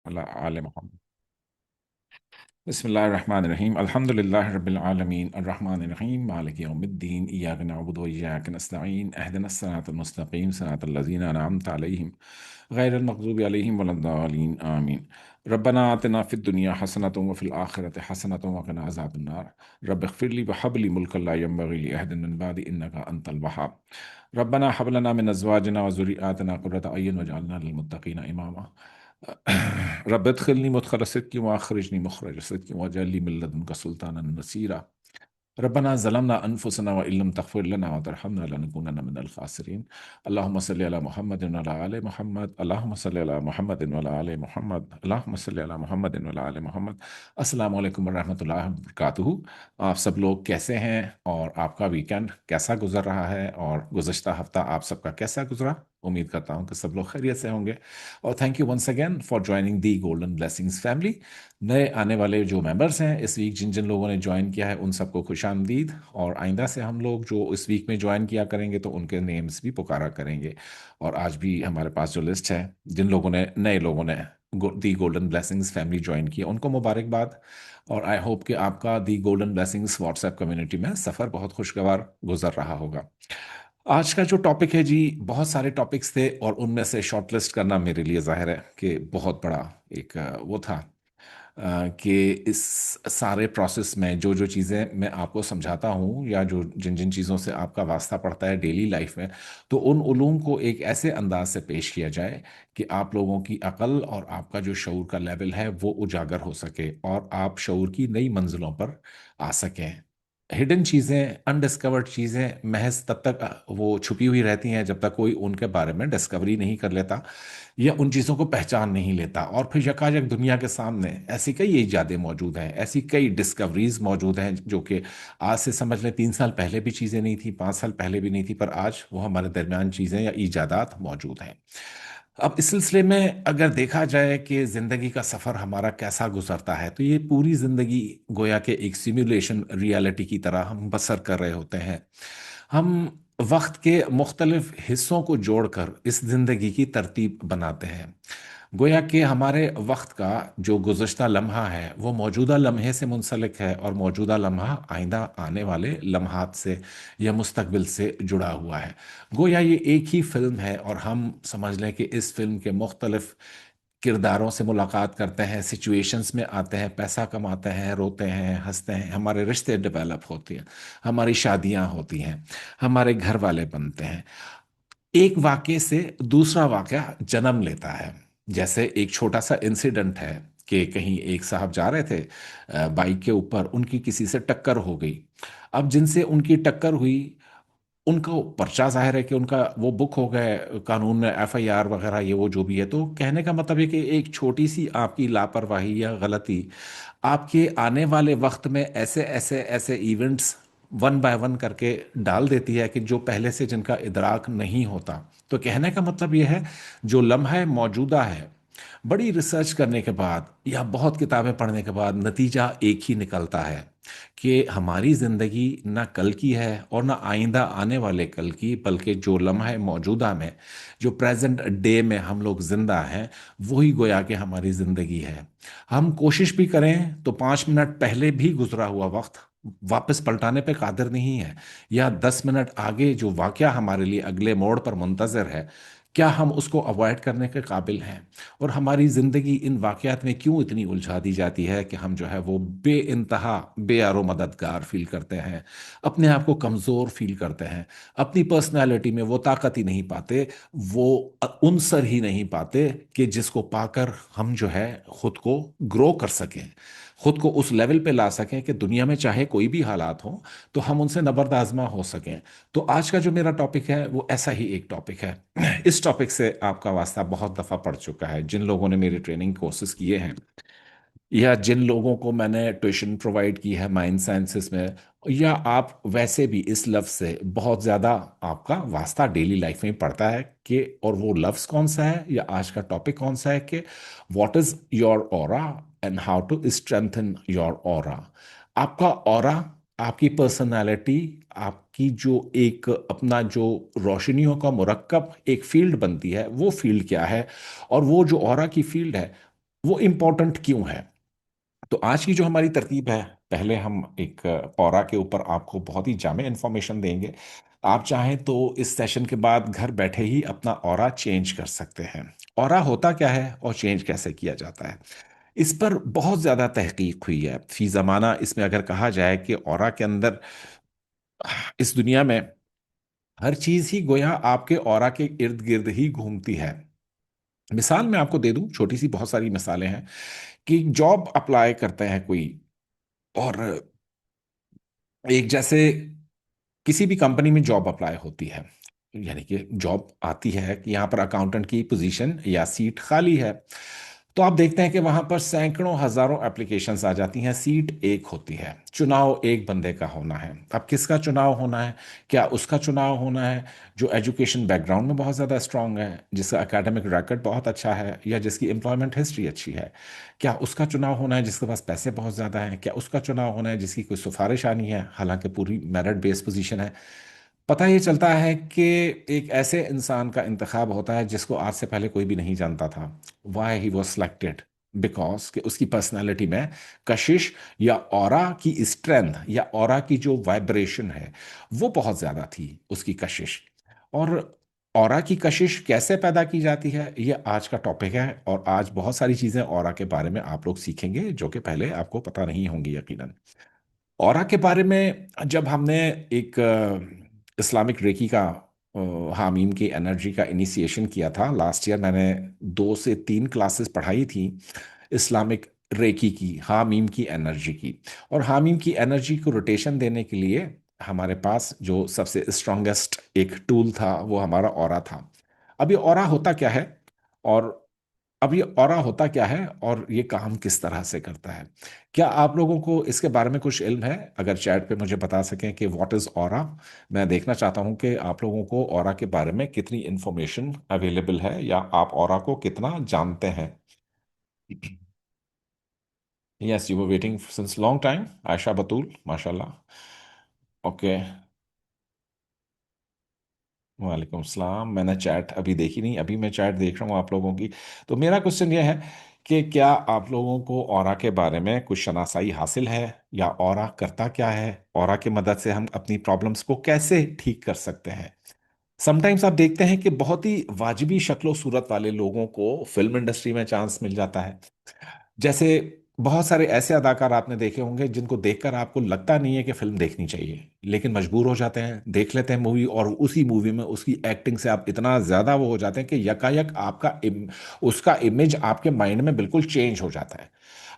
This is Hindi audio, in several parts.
अला आले मोहम्मद। बिस्मिल्लाहिर्रहमानिर्रहीम अल्हम्दुलिल्लाहि रब्बिल आलमीन अर्रहमानिर्रहीम मालिकि यौमिद्दीन इय्याका नअबुदु व इय्याका नस्तईन इहदिनस सिरातल मुस्तकीम सिरातल लज़ीना अनअमता अलैहिम गैरिल मग़ज़ूबि अलैहिम वलद्दालिन आमीन। रब्बना आतिना फ़िद दुनिया हसनतन व फ़िल आखिरति हसनतन व क़िना अज़ाबन्नार। रब्बिग़फ़िरली व हब ली मुल्कन ला यंबग़ी लि अहदिन मिन बअदी इन्नका अंतल वहाब। रब्बना हब लना मिन अज़वाजिना व ज़ुर्रिय्यातिना क़ुर्रता अय्युन वजअलना लिल मुत्तक़ीना इमामा। रब अदखिलनी मुदखल सिद्क़ व अखरिजनी मुखरज सिद्क़ वजअल ली मिन लदुनका सुल्तानन नसीरा। रब्बना ज़लमना अनफुसना व इल्लम तग़फ़िर लना व तरहमना लनकूनन्ना मिनल ख़ासिरीन। अल्लाहुम्मा सल्लि अला मुहम्मदिन व अला आलि मुहम्मद। अल्लाहुम्मा सल्लि अला मुहम्मदिन व अला आलि मुहम्मद। अल्लाहुम्मा सल्लि अला मुहम्मदिन व अला आलि मुहम्मद। अस्सलामु अलैकुम व रहमतुल्लाहि व बरकातुहू। आप सब लोग कैसे हैं और आपका वीकेंड कैसा गुजर रहा है और गुज़श्ता हफ्ता आप सबका कैसा गुजरा? उम्मीद करता हूँ कि सब लोग खैरियत से होंगे। और thank you once again for joining the golden blessings family. नए आने वाले जो मेंबर्स हैं इस वीक, जिन जिन लोगों ने ज्वाइन किया है उन सबको खुशामदीद। और आइंदा से हम लोग जो इस वीक में ज्वाइन किया करेंगे तो उनके नेम्स भी पुकारा करेंगे। और आज भी हमारे पास जो लिस्ट है, जिन लोगों ने, नए लोगों ने दी गोल्डन ब्लेसिंग्स फैमिली ज्वाइन किया, उनको मुबारकबाद। और आई होप कि आपका दी गोल्डन ब्लेसिंग्स व्हाट्सएप कम्युनिटी में सफ़र बहुत खुशगवार गुजर रहा होगा। आज का जो टॉपिक है जी, बहुत सारे टॉपिक्स थे और उनमें से शॉर्टलिस्ट करना मेरे लिए जाहिर है कि बहुत बड़ा एक वो था, कि इस सारे प्रोसेस में जो जो चीज़ें मैं आपको समझाता हूँ या जो जिन जिन चीज़ों से आपका वास्ता पड़ता है डेली लाइफ में, तो उन उलूम को एक ऐसे अंदाज से पेश किया जाए कि आप लोगों की अकल और आपका जो शऊर का लेवल है वो उजागर हो सके और आप शऊर की नई मंजिलों पर आ सकें। हिडन चीज़ें, अनडिस्कवर्ड चीज़ें महज तब तक वो छुपी हुई रहती हैं जब तक कोई उनके बारे में डिस्कवरी नहीं कर लेता या उन चीज़ों को पहचान नहीं लेता। और फिर यकायक दुनिया के सामने ऐसी कई ईजादें मौजूद हैं, ऐसी कई डिस्कवरीज मौजूद हैं जो कि आज से समझ लें 3 साल पहले भी चीज़ें नहीं थी, 5 साल पहले भी नहीं थी, पर आज वो हमारे दरमियान चीज़ें या ईजादात मौजूद हैं। अब इस सिलसिले में अगर देखा जाए कि ज़िंदगी का सफ़र हमारा कैसा गुजरता है, तो ये पूरी ज़िंदगी गोया के एक सिमुलेशन रियलिटी की तरह हम बसर कर रहे होते हैं। हम वक्त के मुख्तलिफ हिस्सों को जोड़कर इस ज़िंदगी की तरतीब बनाते हैं। गोया कि हमारे वक्त का जो गुज़श्ता लम्हा है वो मौजूदा लम्हे से मुंसलिक है और मौजूदा लम्हा आइंदा आने वाले लम्हात से या मुस्तकबिल से जुड़ा हुआ है। गोया ये एक ही फिल्म है और हम समझ लें कि इस फिल्म के मुख्तलिफ किरदारों से मुलाकात करते हैं, सिचुएशंस में आते हैं, पैसा कमाते हैं, रोते हैं, हंसते हैं, हमारे रिश्ते डेवलप होते हैं, हमारी शादियां होती हैं, हमारे घर वाले बनते हैं। एक वाक्य से दूसरा वाक्य जन्म लेता है। जैसे एक छोटा सा इंसिडेंट है कि कहीं एक साहब जा रहे थे बाइक के ऊपर, उनकी किसी से टक्कर हो गई। अब जिनसे उनकी टक्कर हुई उनका पर्चा जाहिर है कि उनका वो बुक हो गए कानून में, एफआईआर वगैरह ये वो जो भी है। तो कहने का मतलब है कि एक छोटी सी आपकी लापरवाही या गलती आपके आने वाले वक्त में ऐसे ऐसे ऐसे इवेंट्स वन बाय वन करके डाल देती है कि जो पहले से जिनका इदराक नहीं होता। तो कहने का मतलब यह है, जो लम्हा मौजूदा है, बड़ी रिसर्च करने के बाद या बहुत किताबें पढ़ने के बाद नतीजा एक ही निकलता है कि हमारी ज़िंदगी ना कल की है और ना आइंदा आने वाले कल की, बल्कि जो लम्हा मौजूदा में, जो प्रेजेंट डे में हम लोग जिंदा हैं, वही गोया कि हमारी ज़िंदगी है। हम कोशिश भी करें तो 5 मिनट पहले भी गुजरा हुआ वक्त वापस पलटाने पे कादिर नहीं है, या 10 मिनट आगे जो वाकया हमारे लिए अगले मोड़ पर मुंतजर है, क्या हम उसको अवॉइड करने के काबिल हैं? और हमारी ज़िंदगी इन वाक़यात में क्यों इतनी उलझा दी जाती है कि हम जो है वो बे इंतहा बेयारो मददगार फील करते हैं, अपने आप को कमज़ोर फील करते हैं, अपनी पर्सनैलिटी में वो ताकत ही नहीं पाते, वो उनसर ही नहीं पाते कि जिसको पाकर हम जो है खुद को ग्रो कर सकें, खुद को उस लेवल पे ला सकें कि दुनिया में चाहे कोई भी हालात हो तो हम उनसे नबर्द आजमा हो सकें। तो आज का जो मेरा टॉपिक है वो ऐसा ही एक टॉपिक है। इस टॉपिक से आपका वास्ता बहुत दफ़ा पड़ चुका है, जिन लोगों ने मेरी ट्रेनिंग कोर्सेज किए हैं या जिन लोगों को मैंने ट्यूशन प्रोवाइड की है माइंड साइंसेस में, या आप वैसे भी इस लफ्ज़ से बहुत ज़्यादा आपका वास्ता डेली लाइफ में पड़ता है कि, और वो लफ्ज़ कौन सा है या आज का टॉपिक कौन सा है कि what is your aura and how to strengthen your aura. आपका ऑरा, आपकी पर्सनालिटी, आपकी जो एक अपना जो रोशनियों का मुरक्कब एक फील्ड बनती है, वो फील्ड क्या है? और वो जो ऑरा की फील्ड है वो इम्पोर्टेंट क्यों है? तो आज की जो हमारी तरतीब है, पहले हम एक ऑरा के ऊपर आपको बहुत ही जामे इंफॉर्मेशन देंगे। आप चाहें तो इस सेशन के बाद घर बैठे ही अपना ऑरा चेंज कर सकते हैं। ऑरा होता क्या है और चेंज कैसे किया जाता है, इस पर बहुत ज़्यादा तहकीक हुई है फी ज़माना। इसमें अगर कहा जाए कि ऑरा के अंदर इस दुनिया में हर चीज़ ही गोया आपके ऑरा के इर्द गिर्द ही घूमती है। मिसाल मैं आपको दे दूं, छोटी सी बहुत सारी मिसालें हैं कि जॉब अप्लाई करते हैं कोई, और एक जैसे किसी भी कंपनी में जॉब अप्लाई होती है, यानी कि जॉब आती है कि यहाँ पर अकाउंटेंट की पोजीशन या सीट खाली है। तो आप देखते हैं कि वहां पर सैकड़ों हजारों एप्लीकेशंस आ जाती हैं, सीट एक होती है, चुनाव एक बंदे का होना है। अब किसका चुनाव होना है? क्या उसका चुनाव होना है जो एजुकेशन बैकग्राउंड में बहुत ज़्यादा स्ट्रांग है, जिसका एकेडमिक रिकॉर्ड बहुत अच्छा है, या जिसकी एम्प्लॉयमेंट हिस्ट्री अच्छी है? क्या उसका चुनाव होना है जिसके पास पैसे बहुत ज़्यादा हैं? क्या उसका चुनाव होना है जिसकी कोई सिफारिश आनी है, हालांकि पूरी मेरिट बेस्ड पोजीशन है? पता ये चलता है कि एक ऐसे इंसान का इंतखाब होता है जिसको आज से पहले कोई भी नहीं जानता था। Why he was selected? Because कि उसकी पर्सनालिटी में कशिश या ऑरा की स्ट्रेंथ या ऑरा की जो वाइब्रेशन है वो बहुत ज्यादा थी, उसकी कशिश। और ऑरा की कशिश कैसे पैदा की जाती है, ये आज का टॉपिक है। और आज बहुत सारी चीजें ऑरा के बारे में आप लोग सीखेंगे जो कि पहले आपको पता नहीं होंगी यकीनन। औरा के बारे में जब हमने एक इस्लामिक रेकी का हामीम की एनर्जी का इनिशिएशन किया था लास्ट ईयर, मैंने 2 से 3 क्लासेस पढ़ाई थी इस्लामिक रेकी की, हामीम की एनर्जी की। और हामीम की एनर्जी को रोटेशन देने के लिए हमारे पास जो सबसे स्ट्रॉन्गेस्ट एक टूल था वो हमारा ऑरा था। अब ये ऑरा होता क्या है, और अब ये ऑरा होता क्या है, और ये काम किस तरह से करता है? क्या आप लोगों को इसके बारे में कुछ इल्म है? अगर चैट पे मुझे बता सकें कि व्हाट इज ऑरा। मैं देखना चाहता हूं कि आप लोगों को ऑरा के बारे में कितनी इंफॉर्मेशन अवेलेबल है, या आप ऑरा को कितना जानते हैं। Yes, you were waiting since long time, Ayesha Batool, माशाल्लाह। ओके। वालेकुम सलाम। मैंने चैट अभी देखी नहीं, अभी मैं चैट देख रहा हूँ आप लोगों की। तो मेरा क्वेश्चन ये है कि क्या आप लोगों को ऑरा के बारे में कुछ शनासाई हासिल है, या ऑरा करता क्या है, ऑरा की मदद से हम अपनी प्रॉब्लम्स को कैसे ठीक कर सकते हैं? समटाइम्स आप देखते हैं कि बहुत ही वाजिबी शक्लो सूरत वाले लोगों को फिल्म इंडस्ट्री में चांस मिल जाता है। जैसे बहुत सारे ऐसे अदाकार आपने देखे होंगे जिनको देखकर आपको लगता नहीं है कि फिल्म देखनी चाहिए, लेकिन मजबूर हो जाते हैं, देख लेते हैं मूवी, और उसी मूवी में उसकी एक्टिंग से आप इतना ज्यादा वो हो जाते हैं कि यकायक उसका इमेज आपके माइंड में बिल्कुल चेंज हो जाता है।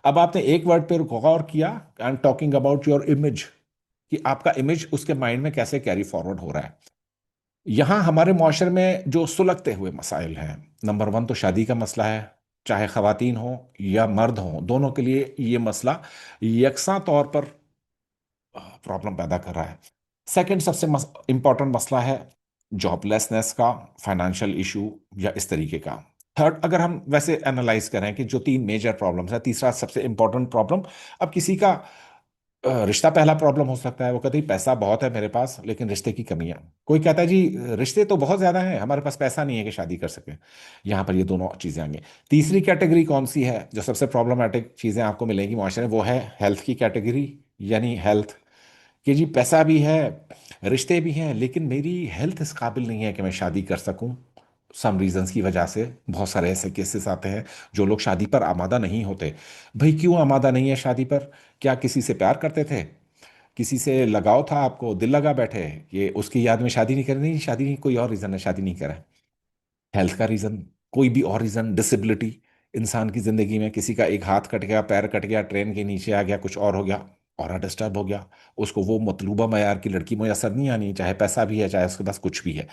अब आपने एक वर्ड पर गौर किया, I am talking about your image, कि आपका इमेज उसके माइंड में कैसे कैरी फॉरवर्ड हो रहा है। यहाँ हमारे माशरे में जो सुलगते हुए मसाइल हैं, नंबर वन तो शादी का मसला है। चाहे खवातीन हो या मर्द हो, दोनों के लिए ये मसला यकसा तौर पर प्रॉब्लम पैदा कर रहा है। सेकंड सबसे इंपॉर्टेंट मसला है जॉबलेसनेस का, फाइनेंशियल इशू या इस तरीके का। थर्ड, अगर हम वैसे एनालाइज करें कि जो 3 मेजर प्रॉब्लम्स है, तीसरा सबसे इंपॉर्टेंट प्रॉब्लम, अब किसी का रिश्ता पहला प्रॉब्लम हो सकता है। वो कहते हैं पैसा बहुत है मेरे पास लेकिन रिश्ते की कमी है। कोई कहता है जी रिश्ते तो बहुत ज्यादा हैं, हमारे पास पैसा नहीं है कि शादी कर सके। यहाँ पर ये दोनों चीजें आएंगी। तीसरी कैटेगरी कौन सी है जो सबसे प्रॉब्लमेटिक चीजें आपको मिलेंगी माशरे में, वो है हेल्थ की कैटेगरी। यानी हेल्थ, कि जी पैसा भी है, रिश्ते भी हैं, लेकिन मेरी हेल्थ इस काबिल नहीं है कि मैं शादी कर सकूं। सम रीजंस की वजह से बहुत सारे ऐसे केसेस आते हैं जो लोग शादी पर आमादा नहीं होते। भाई क्यों आमादा नहीं है शादी पर? क्या किसी से प्यार करते थे, किसी से लगाव था, आपको दिल लगा बैठे ये उसकी याद में शादी नहीं करनी? नहीं, शादी नहीं, कोई और रीजन है शादी नहीं करा। हेल्थ का रीजन, कोई भी और रीजन, डिसेबिलिटी, इंसान की जिंदगी में किसी का एक हाथ कट गया, पैर कट गया, ट्रेन के नीचे आ गया, कुछ और हो गया, और डिस्टर्ब हो गया, उसको वो मतलूबा मयार की लड़की मैसर नहीं आनी, चाहे पैसा भी है चाहे उसके पास कुछ भी है,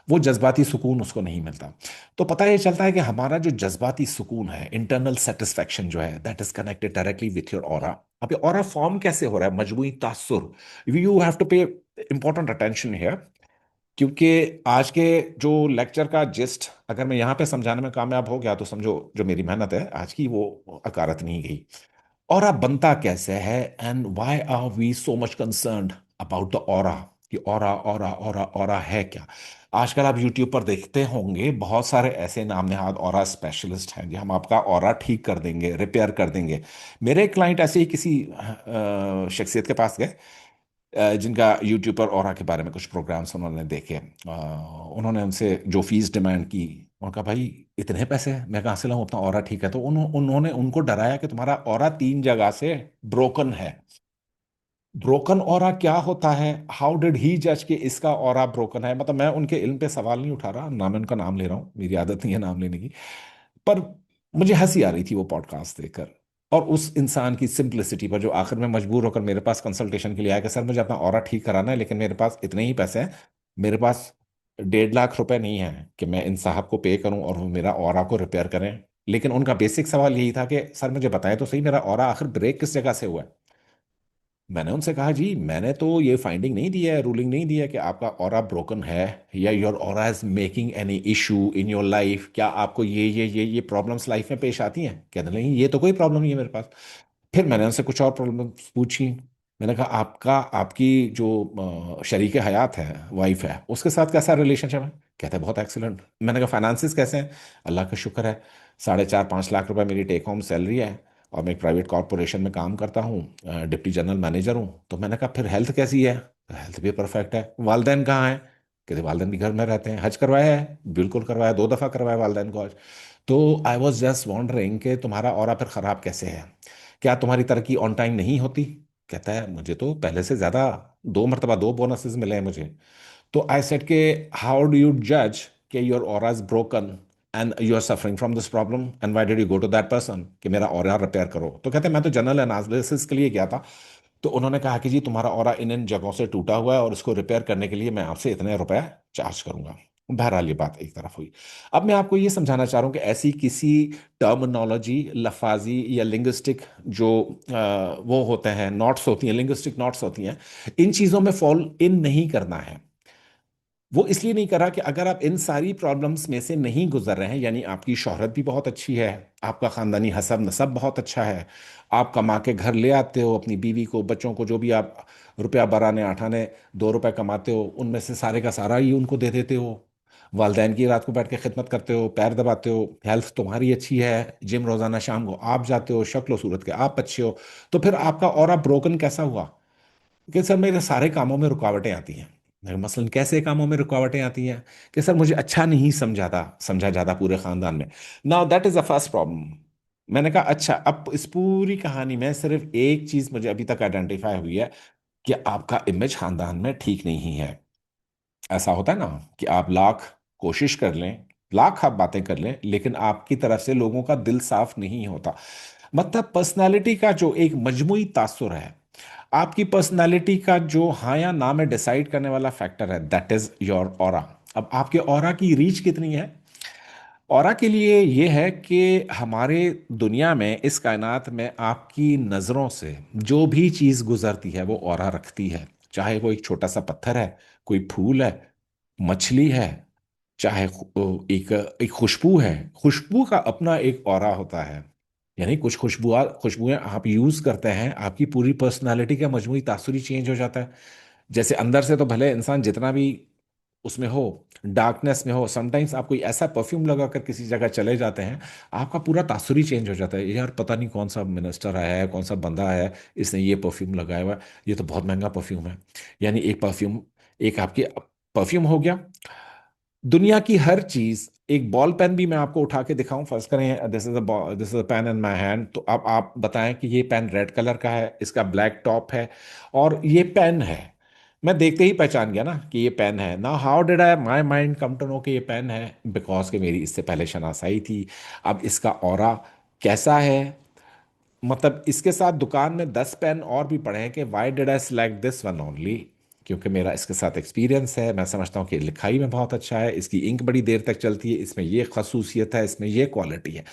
वो जज्बाती सुकून उसको नहीं मिलता। तो पता ये चलता है कि हमारा जो जज्बाती सुकून है, इंटरनल सेटिस्फेक्शन जो है, that is connected directly with your aura. अब ये ऑरा फॉर्म कैसे हो रहा है? मजबूरी तासुर, यू हैव टू पे इंपॉर्टेंट अटेंशन हियर। क्योंकि आज के जो लेक्चर का जिस्ट अगर मैं यहाँ पे समझाने में कामयाब हो गया तो समझो जो मेरी मेहनत है आज की वो अकारत नहीं गई। और अब बनता कैसे है, and why are we so much concerned about the aura? कि ऑरा ऑरा ऑरा ऑरा है क्या। आजकल आप यूट्यूब पर देखते होंगे बहुत सारे ऐसे नाम नहाद ऑरा स्पेशलिस्ट हैं, जो हम आपका ऑरा ठीक कर देंगे, रिपेयर कर देंगे। मेरे क्लाइंट ऐसे ही किसी शख्सियत के पास गए, जिनका यूट्यूब पर ऑरा के बारे में कुछ प्रोग्राम्स उन्होंने देखे। उन्होंने उनसे जो फीस डिमांड की, उन्होंने कहा भाई इतने पैसे मैं कहाँ से लाऊं, अपना ऑरा ठीक है। तो उन्होंने उनको डराया कि तुम्हारा ऑरा 3 जगह से ब्रोकन है। ब्रोकन ऑरा क्या होता है, हाउ डिड ही जज कि इसका ऑरा ब्रोकन है। मतलब मैं उनके इल्म पे सवाल नहीं उठा रहा, ना मैं उनका नाम ले रहा हूँ, मेरी आदत नहीं है नाम लेने की। पर मुझे हंसी आ रही थी वो पॉडकास्ट देखकर, और उस इंसान की सिंप्लिसिटी पर, जो आखिर में मजबूर होकर मेरे पास कंसल्टेशन के लिए आया कि सर मुझे अपना ऑरा ठीक कराना है, लेकिन मेरे पास इतने ही पैसे हैं, मेरे पास 1.5 लाख रुपए नहीं है कि मैं इन साहब को पे करूं और वो मेरा ऑरा को रिपेयर करें। लेकिन उनका बेसिक सवाल यही था कि सर मुझे बताएं तो सही, मेरा ऑरा आखिर ब्रेक किस जगह से हुआ है। मैंने उनसे कहा जी मैंने तो ये फाइंडिंग नहीं दी है, रूलिंग नहीं दी है कि आपका ऑरा ब्रोकन है, या your aura is making any issue in your life, क्या आपको ये प्रॉब्लम्स लाइफ में पेश आती हैं। कहने नहीं ये तो कोई प्रॉब्लम नहीं है मेरे पास। फिर मैंने उनसे कुछ और प्रॉब्लम्स पूछी। मैंने कहा आपका आपकी जो शरीक हयात है, वाइफ है, उसके साथ कैसा रिलेशनशिप है। कहते हैं बहुत एक्सीलेंट। मैंने कहा फाइनेंसिस कैसे हैं। अल्लाह का शुक्र है, 4.5-5 लाख रुपए मेरी टेक होम सैलरी है, और मैं एक प्राइवेट कॉरपोरेशन में काम करता हूँ, डिप्टी जनरल मैनेजर हूँ। तो मैंने कहा फिर हेल्थ कैसी है। हेल्थ भी परफेक्ट है। वालदेन कहाँ हैं। कहते वालदेन भी घर में रहते हैं। हज करवाया है, बिल्कुल करवाया, 2 दफ़ा करवाया वालदेन को हज। तो आई वॉज जस्ट वॉन्डरिंग कि तुम्हारा ऑरा फिर खराब कैसे है, क्या तुम्हारी तरक्की ऑन टाइम नहीं होती। कहता है मुझे तो पहले से ज्यादा 2 मरतबा 2 बोनसेस मिले हैं मुझे। तो आई सेड के हाउ डू यू जज कि your aura is broken and you are suffering from this problem and why did you go to that person कि मेरा ऑरा रिपेयर करो। तो कहते हैं मैं तो जनरल एनालिसिस के लिए गया था। तो उन्होंने कहा कि जी तुम्हारा ऑरा इन इन जगहों से टूटा हुआ है, और इसको रिपेयर करने के लिए मैं आपसे इतने रुपए चार्ज करूंगा। बहरहाल ये बात एक तरफ हुई। अब मैं आपको ये समझाना चाह रहा हूँ कि ऐसी किसी टर्मिनोलॉजी, लफाजी या लिंग्विस्टिक जो वो होते हैं, नॉट्स होती हैं, लिंग्विस्टिक नॉट्स होती हैं, इन चीज़ों में फॉल इन नहीं करना है। वो इसलिए नहीं करा कि अगर आप इन सारी प्रॉब्लम्स में से नहीं गुजर रहे हैं, यानी आपकी शोहरत भी बहुत अच्छी है, आपका खानदानी हसब नसब बहुत अच्छा है, आप कमा के घर ले आते हो, अपनी बीवी को, बच्चों को, जो भी आप रुपया बराने आठाने 2 रुपए कमाते हो, उनमें से सारे का सारा ही उनको दे देते हो, वालदेन की रात को बैठ के खिदमत करते हो, पैर दबाते हो, हेल्थ तुम्हारी अच्छी है, जिम रोजाना शाम को आप जाते हो, शक्ल सूरत के आप अच्छे हो, तो फिर आपका ऑरा ब्रोकन कैसा हुआ। कि सर मेरे सारे कामों में रुकावटें आती हैं। मसलन कैसे कामों में रुकावटें आती हैं कि सर मुझे अच्छा नहीं समझा जाता पूरे खानदान में। Now that is the first problem. मैंने कहा अच्छा, अब इस पूरी कहानी में सिर्फ एक चीज मुझे अभी तक आइडेंटिफाई हुई है कि आपका इमेज खानदान में ठीक नहीं है। ऐसा होता है ना कि आप लाख कोशिश कर लें, लाख आप बातें कर लें, लेकिन आपकी तरफ से लोगों का दिल साफ नहीं होता। मतलब पर्सनालिटी का जो एक मजमुई तासुर है, आपकी पर्सनालिटी का जो हाँ या ना में डिसाइड करने वाला फैक्टर है, दैट इज योर ऑरा। अब आपके ऑरा की रीच कितनी है। ऑरा के लिए ये है कि हमारे दुनिया में, इस कायनात में, आपकी नज़रों से जो भी चीज़ गुजरती है वो ऑरा रखती है। चाहे वो एक छोटा सा पत्थर है, कोई फूल है, मछली है, चाहे एक एक खुशबू है। खुशबू का अपना एक ऑरा होता है। यानी कुछ खुशबुएं आप यूज करते हैं, आपकी पूरी पर्सनालिटी का मजमूई तासुर चेंज हो जाता है। जैसे अंदर से तो भले इंसान जितना भी उसमें हो, डार्कनेस में हो, समटाइम्स आप कोई ऐसा परफ्यूम लगा कर किसी जगह चले जाते हैं, आपका पूरा तासुर ही चेंज हो जाता है। यार पता नहीं कौन सा मिनिस्टर आया है, कौन सा बंदा आया है, इसने ये परफ्यूम लगाया हुआ है, ये तो बहुत महंगा परफ्यूम है। यानी एक परफ्यूम, एक आपकी परफ्यूम हो गया। दुनिया की हर चीज, एक बॉल पेन भी मैं आपको उठा के दिखाऊं, फर्ज करें this is a pain in my hand, तो अब आप बताएं कि ये पेन रेड कलर का है, इसका ब्लैक टॉप है, और ये पेन है। मैं देखते ही पहचान गया ना कि ये पेन है ना। How did I my mind come to know कि ये पेन है, बिकॉज कि मेरी इससे पहले शनासाई थी। अब इसका ऑरा कैसा है, मतलब इसके साथ दुकान में 10 पेन और भी पड़े हैं कि why did I select this one only, क्योंकि मेरा इसके साथ एक्सपीरियंस है, मैं समझता हूँ कि लिखाई में बहुत अच्छा है, इसकी इंक बड़ी देर तक चलती है, इसमें ये खसूसियत है, इसमें ये क्वालिटी है।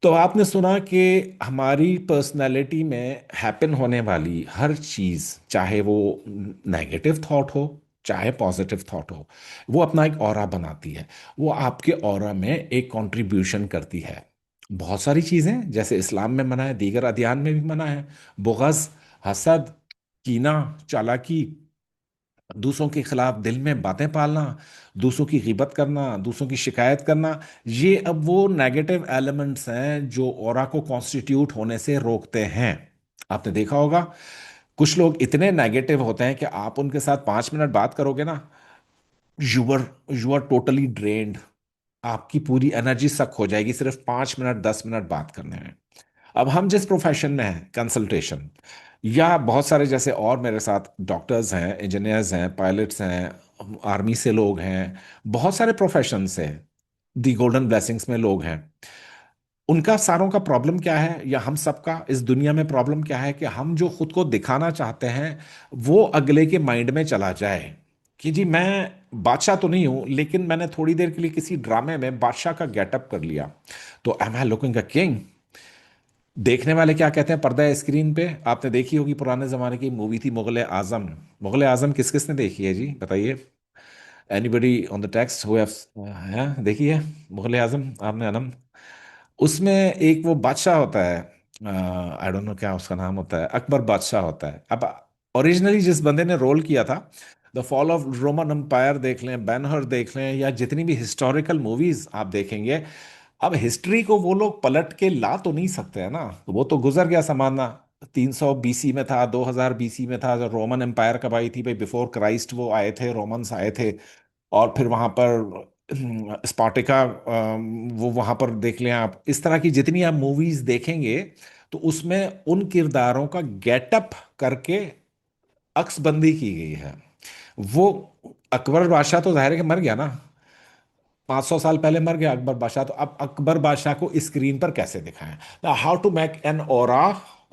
तो आपने सुना कि हमारी पर्सनालिटी में हैपन होने वाली हर चीज़, चाहे वो नेगेटिव थॉट हो, चाहे पॉजिटिव थॉट हो, वो अपना एक ऑरा बनाती है। वो आपके ऑरा में एक कंट्रीब्यूशन करती है। बहुत सारी चीज़ें जैसे इस्लाम में मना है, दीगर अदियान में भी मना है, बुग़्ज़, हसद, कीना, चालाकी, दूसरों के खिलाफ दिल में बातें पालना, दूसरों की गीबत करना, दूसरों की शिकायत करना, ये अब वो नेगेटिव एलिमेंट्स हैं जो ऑरा को कॉन्स्टिट्यूट होने से रोकते हैं। आपने देखा होगा कुछ लोग इतने नेगेटिव होते हैं कि आप उनके साथ 5 मिनट बात करोगे ना, यूआर यूआर टोटली ड्रेन्ड। आपकी पूरी एनर्जी सक हो जाएगी सिर्फ 5 मिनट 10 मिनट बात करने में। अब हम जिस प्रोफेशन में हैं, कंसल्टेशन, या बहुत सारे जैसे और मेरे साथ डॉक्टर्स हैं, इंजीनियर्स हैं, पायलट्स हैं, आर्मी से लोग हैं, बहुत सारे प्रोफेशन से दी गोल्डन ब्लेसिंग्स में लोग हैं। उनका सारों का प्रॉब्लम क्या है, या हम सबका इस दुनिया में प्रॉब्लम क्या है, कि हम जो खुद को दिखाना चाहते हैं वो अगले के माइंड में चला जाए कि जी मैं बादशाह तो नहीं हूं, लेकिन मैंने थोड़ी देर के लिए किसी ड्रामे में बादशाह का गेटअप कर लिया, तो am I looking a king. देखने वाले क्या कहते हैं पर्दा स्क्रीन पे? आपने देखी होगी पुराने जमाने की मूवी थी मुगले आजम। मुगले आजम किस किस ने देखी है जी, बताइए? Anybody on the text who have देखी है मुगले आजम? आपने अनम? उसमें एक वो बादशाह होता है, आई डोंट नो क्या उसका नाम होता है, अकबर बादशाह होता है। अब ओरिजिनली जिस बंदे ने रोल किया था, the fall of Roman Empire देख लें, बैनहर देख लें, या जितनी भी हिस्टोरिकल मूवीज आप देखेंगे, अब हिस्ट्री को वो लोग पलट के ला तो नहीं सकते है ना, वो तो गुजर गया जमाना। 300 बीसी में था, 2000 बीसी में था, जब रोमन एम्पायर कब आई थी भाई, बिफोर क्राइस्ट वो आए थे, रोमन्स आए थे। और फिर वहां पर स्पार्टिका, वो वहां पर देख लें आप, इस तरह की जितनी आप मूवीज देखेंगे, तो उसमें उन किरदारों का गेटअप करके अक्सबंदी की गई है। वो अकबर बादशाह तो जाहिर है कि मर गया ना, 500 साल पहले मर गया अकबर बादशाह, तो अब अकबर बादशाह को स्क्रीन पर कैसे दिखाएं? How to make an aura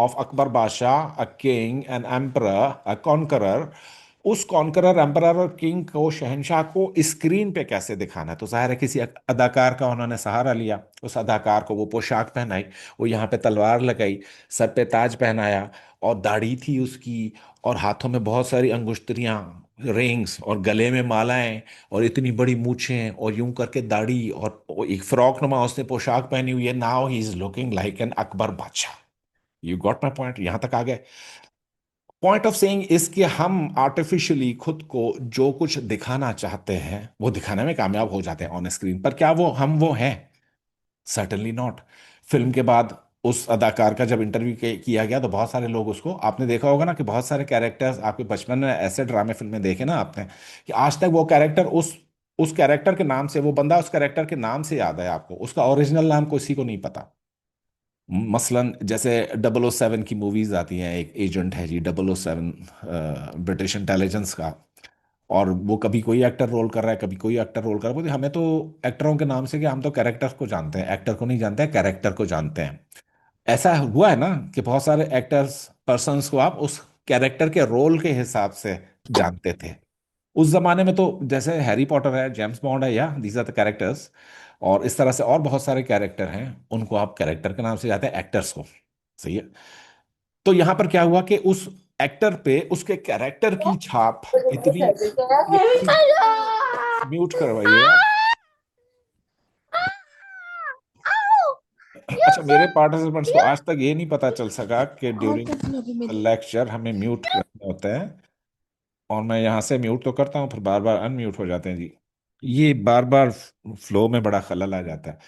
of Akbar badshah, a king, an emperor, a conqueror. उस कॉन्करर, एम्परर और किंग को, शहनशाह को स्क्रीन पे कैसे दिखाना है? तो जाहिर है किसी अदाकार का उन्होंने सहारा लिया, उस अदाकार को वो पोशाक पहनाई, वो यहाँ पे तलवार लगाई, सर पे ताज पहनाया, और दाढ़ी थी उसकी, और हाथों में बहुत सारी अंगुश्तरियां, रिंग्स, और गले में मालाएं, और इतनी बड़ी मूछें, और यूं करके दाढ़ी, और वो एक फ्रॉक नुमा उसने पोशाक पहनी हुई है। Now he is looking like an Akbar badshah. You got my point? यहां तक आ गए? पॉइंट ऑफ सेइंग इस कि हम आर्टिफिशियली खुद को जो कुछ दिखाना चाहते हैं वो दिखाने में कामयाब हो जाते हैं ऑन स्क्रीन पर। क्या वो हम वो हैं? Certainly not. फिल्म के बाद उस अदाकार का जब इंटरव्यू किया गया, तो बहुत सारे लोग उसको, आपने देखा होगा ना कि बहुत सारे कैरेक्टर्स आपके बचपन में ऐसे ड्रामे फिल्में देखे ना आपने, कि आज तक वो कैरेक्टर उस कैरेक्टर के नाम से, वो बंदा उस कैरेक्टर के नाम से याद है आपको, उसका ओरिजिनल नाम किसी को नहीं पता। मसलन जैसे 007 की मूवीज आती हैं, एक एजेंट है जी 007, ब्रिटिश इंटेलिजेंस का, और वो कभी कोई एक्टर रोल कर रहा है, कभी कोई एक्टर रोल कर रहा है, बोलते हमें तो एक्टरों के नाम से, कि हम तो कैरेक्टर्स को जानते हैं, एक्टर को नहीं जानते हैं, कैरेक्टर को जानते हैं। ऐसा हुआ है ना कि बहुत सारे एक्टर्स, पर्सन्स को आप उस कैरेक्टर के रोल के हिसाब से जानते थे। उस जमाने में तो जैसे हैरी पॉटर है, जेम्स बॉन्ड है, या दीज आर द कैरेक्टर्स, और इस तरह से और बहुत सारे कैरेक्टर हैं, उनको आप कैरेक्टर के नाम से जाते हैं, एक्टर्स को। सही है। तो यहां पर क्या हुआ कि उस एक्टर पे उसके कैरेक्टर की छाप इतनी, इतनी, म्यूट करवाइएगा। अच्छा, मेरे पार्टिसिपेंट्स को आज तक ये नहीं पता चल सका कि ड्यूरिंग लेक्चर हमें म्यूट करने होते हैं, और मैं यहाँ से म्यूट तो करता हूँ, फिर बार बार अनम्यूट हो जाते हैं जी। ये बार बार फ्लो में बड़ा खलल आ जाता है।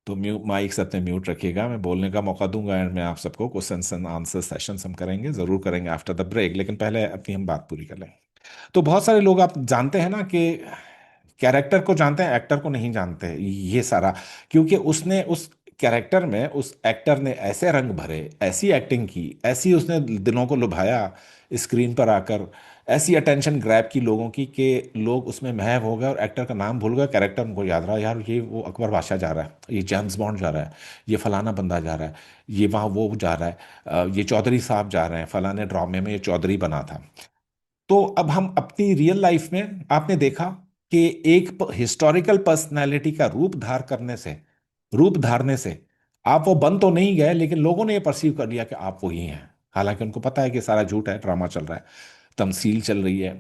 तो माइक सब में म्यूट रखिएगा, मैं बोलने का मौका दूंगा एंड में आप सबको। क्वेश्चन एंड आंसर सेशन हम करेंगे, जरूर करेंगे आफ्टर द ब्रेक, लेकिन पहले अपनी हम बात पूरी कर लें। तो बहुत सारे लोग आप जानते हैं ना कि कैरेक्टर को जानते हैं, एक्टर को नहीं जानते, ये सारा क्योंकि उसने उस कैरेक्टर में, उस एक्टर ने ऐसे रंग भरे, ऐसी एक्टिंग की, ऐसी उसने दिलों को लुभाया स्क्रीन पर आकर, ऐसी अटेंशन ग्रैब की लोगों की कि लोग उसमें महव हो गए और एक्टर का नाम भूल गए, कैरेक्टर उनको याद रहा, यार ये वो अकबर बादशाह जा रहा है, ये जेम्स बॉन्ड जा रहा है, ये फलाना बंदा जा रहा है, ये वहाँ वो जा रहा है, ये चौधरी साहब जा रहे हैं, फलाने ड्रामे में ये चौधरी बना था। तो अब हम अपनी रियल लाइफ में आपने देखा कि एक हिस्टोरिकल पर्सनैलिटी का रूप धारने से आप वो बन तो नहीं गए, लेकिन लोगों ने ये परसीव कर लिया कि आप वही हैं, हालांकि उनको पता है कि सारा झूठ है, ड्रामा चल रहा है, तमसील चल रही है,